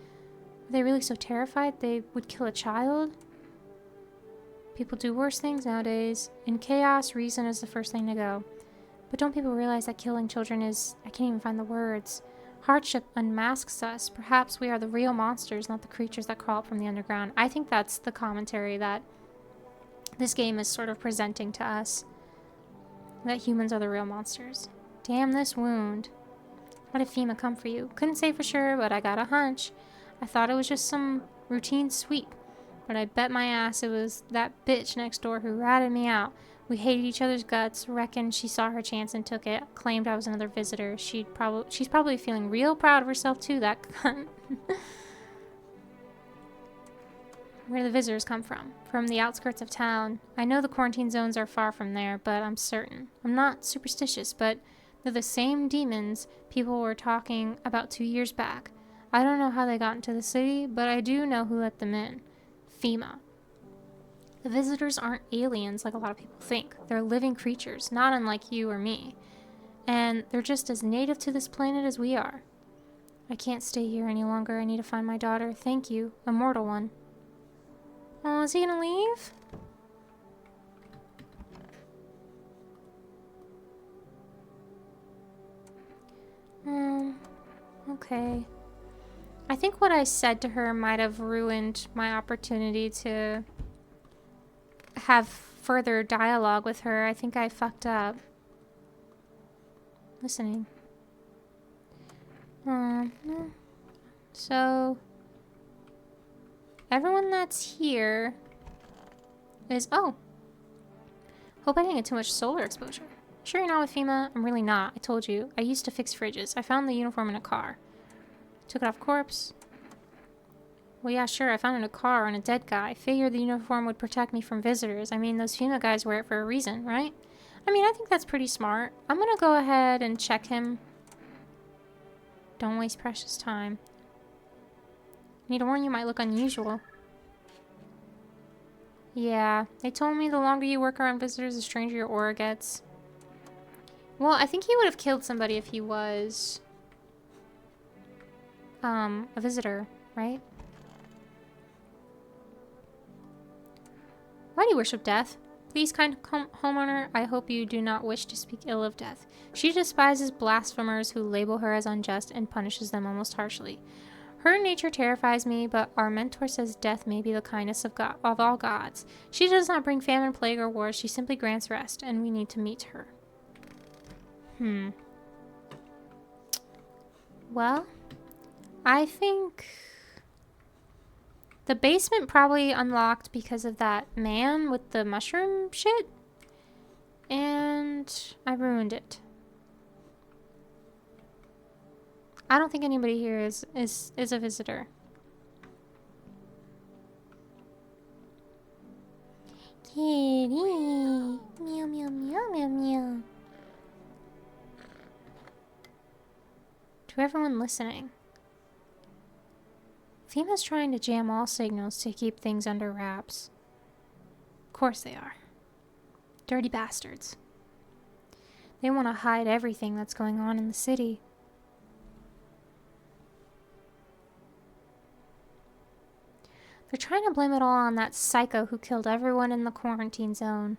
Were they really so terrified they would kill a child? People do worse things nowadays. In chaos, reason is the first thing to go. But don't people realize that killing children is... I can't even find the words. Hardship unmasks us. Perhaps we are the real monsters, not the creatures that crawl up from the underground. I think that's the commentary that this game is sort of presenting to us. That humans are the real monsters. Damn this wound. Why did FEMA come for you? Couldn't say for sure, but I got a hunch. I thought it was just some routine sweep. But I bet my ass it was that bitch next door who ratted me out. We hated each other's guts. Reckoned she saw her chance and took it. Claimed I was another visitor. She's probably feeling real proud of herself too, that cunt. Where do the visitors come from? From the outskirts of town. I know the quarantine zones are far from there, but I'm certain. I'm not superstitious, but they're the same demons people were talking about 2 years back. I don't know how they got into the city, but I do know who let them in. FEMA. The visitors aren't aliens like a lot of people think. They're living creatures, not unlike you or me. And they're just as native to this planet as we are. I can't stay here any longer. I need to find my daughter. Thank you, immortal one. Oh, is he gonna leave? Okay. I think what I said to her might have ruined my opportunity to have further dialogue with her. I think I fucked up. Listening. So... everyone that's here is... oh. Hope I didn't get too much solar exposure. Sure you're not with FEMA? I'm really not. I told you. I used to fix fridges. I found the uniform in a car. Took it off corpse. Well, yeah, sure. I found it in a car on a dead guy. Figured the uniform would protect me from visitors. I mean, those FEMA guys wear it for a reason, right? I mean, I think that's pretty smart. I'm gonna go ahead and check him. Don't waste precious time. Need to warn you, might look unusual. Yeah, they told me the longer you work around visitors, the stranger your aura gets. Well, I think he would have killed somebody if he was... a visitor, right? Why do you worship death? Please, kind homeowner, I hope you do not wish to speak ill of death. She despises blasphemers who label her as unjust and punishes them almost harshly. Her nature terrifies me, but our mentor says death may be the kindness of God, of all gods. She does not bring famine, plague, or war. She simply grants rest, and we need to meet her. Well, I think the basement probably unlocked because of that man with the mushroom shit, and I ruined it. I don't think anybody here is a visitor. Kitty. Meow, meow, meow, meow, meow. To everyone listening, FEMA's trying to jam all signals to keep things under wraps. Of course they are. Dirty bastards. They want to hide everything that's going on in the city. They're trying to blame it all on that psycho who killed everyone in the quarantine zone.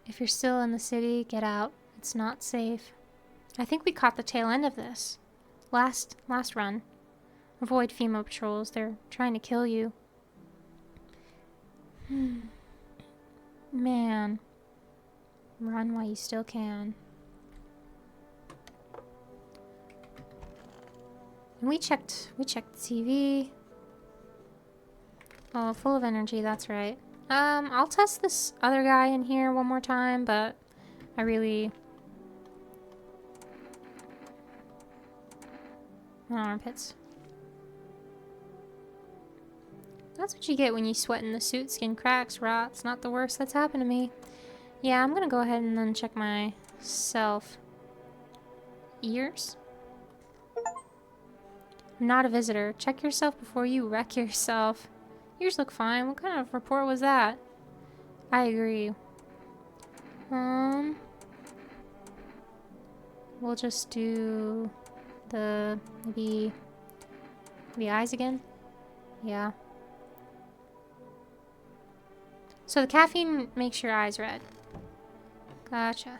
If you're still in the city, get out. It's not safe. I think we caught the tail end of this. Last run. Avoid FEMA patrols. They're trying to kill you. Man. Run while you still can. And we checked the TV. Oh, full of energy, that's right. I'll test this other guy in here one more time, but I really... My armpits. That's what you get when you sweat in the suit. Skin cracks, rots. Not the worst that's happened to me. Yeah, I'm gonna go ahead and then check myself. Ears? I'm not a visitor. Check yourself before you wreck yourself. Ears look fine. What kind of report was that? I agree. We'll just do maybe the eyes again. Yeah. So the caffeine makes your eyes red. Gotcha.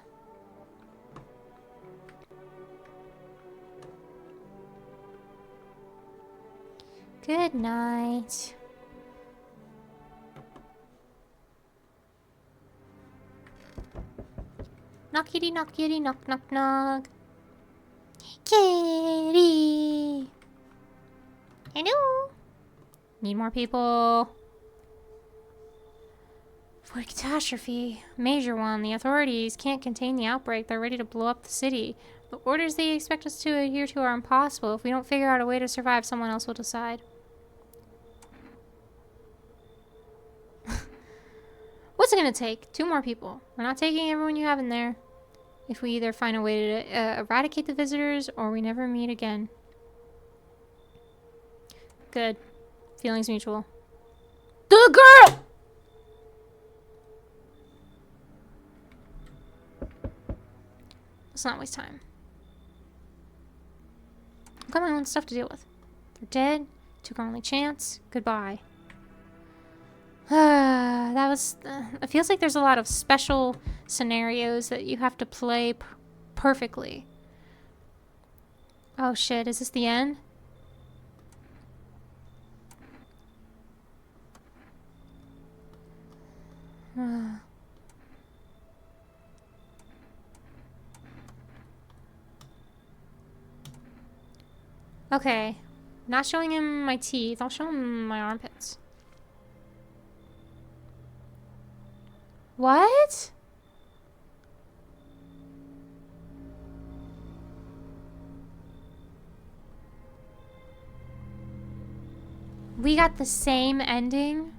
Good night. Knockity knock kitty knock knock knock. Kitty. Hello. Need more people. For a catastrophe. Major one. The authorities can't contain the outbreak. They're ready to blow up the city. The orders they expect us to adhere to are impossible. If we don't figure out a way to survive, someone else will decide. What's it gonna take? 2 more people. We're not taking everyone you have in there. If we either find a way to eradicate the visitors or we never meet again. Good. Feelings mutual. The girl! Let's not waste time. I've got my own stuff to deal with. They're dead. Took our only chance. Goodbye. That was... it feels like there's a lot of special scenarios that you have to play perfectly. Oh shit, is this the end? Okay. Not showing him my teeth. I'll show him my armpits. What? We got the same ending?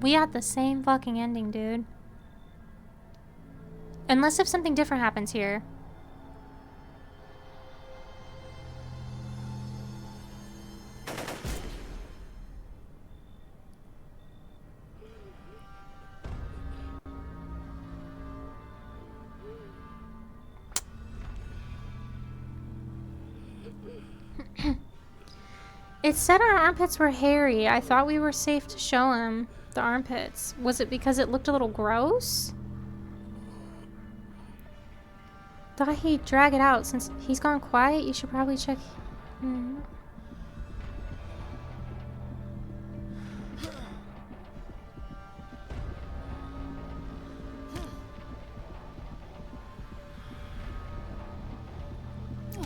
We got the same fucking ending, dude. Unless if something different happens here. It said our armpits were hairy. I thought we were safe to show him the armpits. Was it because it looked a little gross? Thought he'd drag it out. Since he's gone quiet, you should probably check.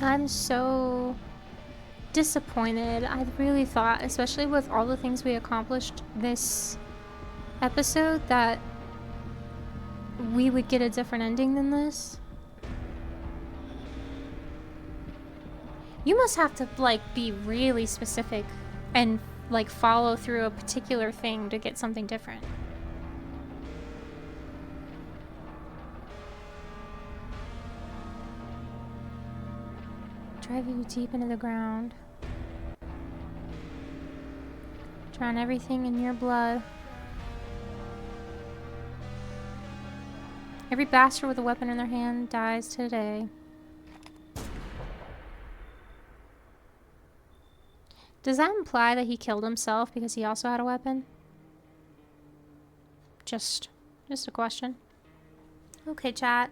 I'm so disappointed. I really thought, especially with all the things we accomplished this episode, that we would get a different ending than this. You must have to, like, be really specific and, like, follow through a particular thing to get something different. Drive you deep into the ground. Drown everything in your blood. Every bastard with a weapon in their hand dies today. Does that imply that he killed himself because he also had a weapon? Just a question. Okay, chat.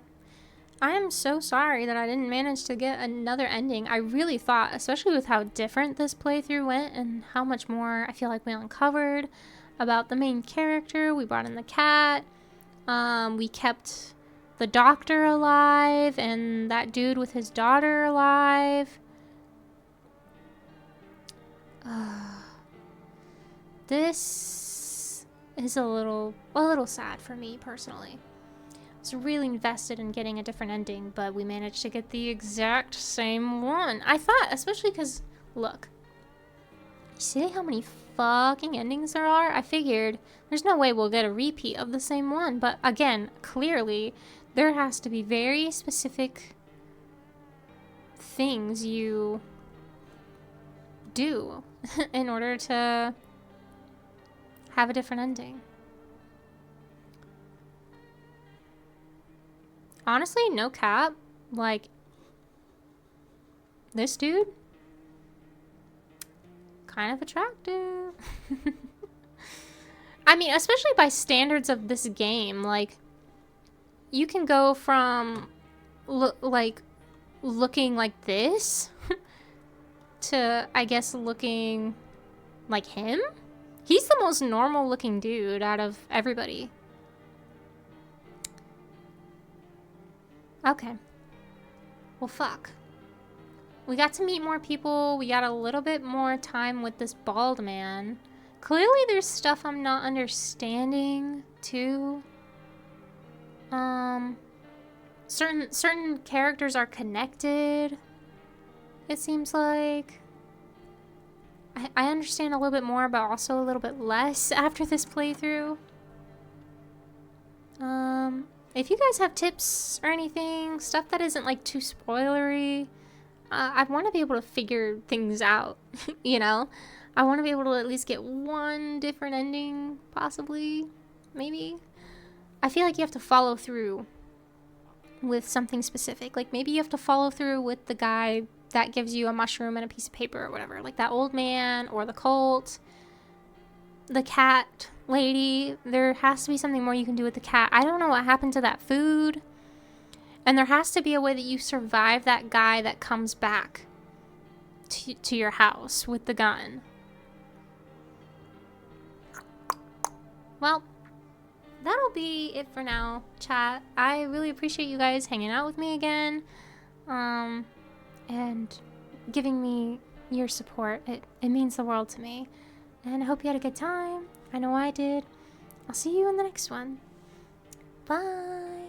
I am so sorry that I didn't manage to get another ending. I really thought, especially with how different this playthrough went and how much more I feel like we uncovered about the main character. We brought in the cat. We kept the doctor alive and that dude with his daughter alive. This is a little sad for me personally. I was really invested in getting a different ending, but we managed to get the exact same one. I thought, especially because, look, you see how many fucking endings there are? I figured there's no way we'll get a repeat of the same one, but again, clearly, there has to be very specific things you do in order to have a different ending. Honestly, no cap, like, this dude, kind of attractive. I mean, especially by standards of this game, like, you can go from, looking like this to, I guess, looking like him? He's the most normal looking dude out of everybody. Okay. Well, fuck. We got to meet more people. We got a little bit more time with this bald man. Clearly there's stuff I'm not understanding, too. Certain characters are connected, it seems like. I understand a little bit more, but also a little bit less after this playthrough. If you guys have tips or anything, stuff that isn't like too spoilery, I want to be able to figure things out, you know? I want to be able to at least get one different ending, possibly, maybe. I feel like you have to follow through with something specific. Like maybe you have to follow through with the guy that gives you a mushroom and a piece of paper or whatever. Like that old man or the cult. The cat lady. There has to be something more you can do with the cat. I don't know what happened to that food. And there has to be a way that you survive that guy that comes back to your house with the gun. Well, that'll be it for now, chat. I really appreciate you guys hanging out with me again. And giving me your support. It means the world to me. And I hope you had a good time. I know I did. I'll see you in the next one. Bye.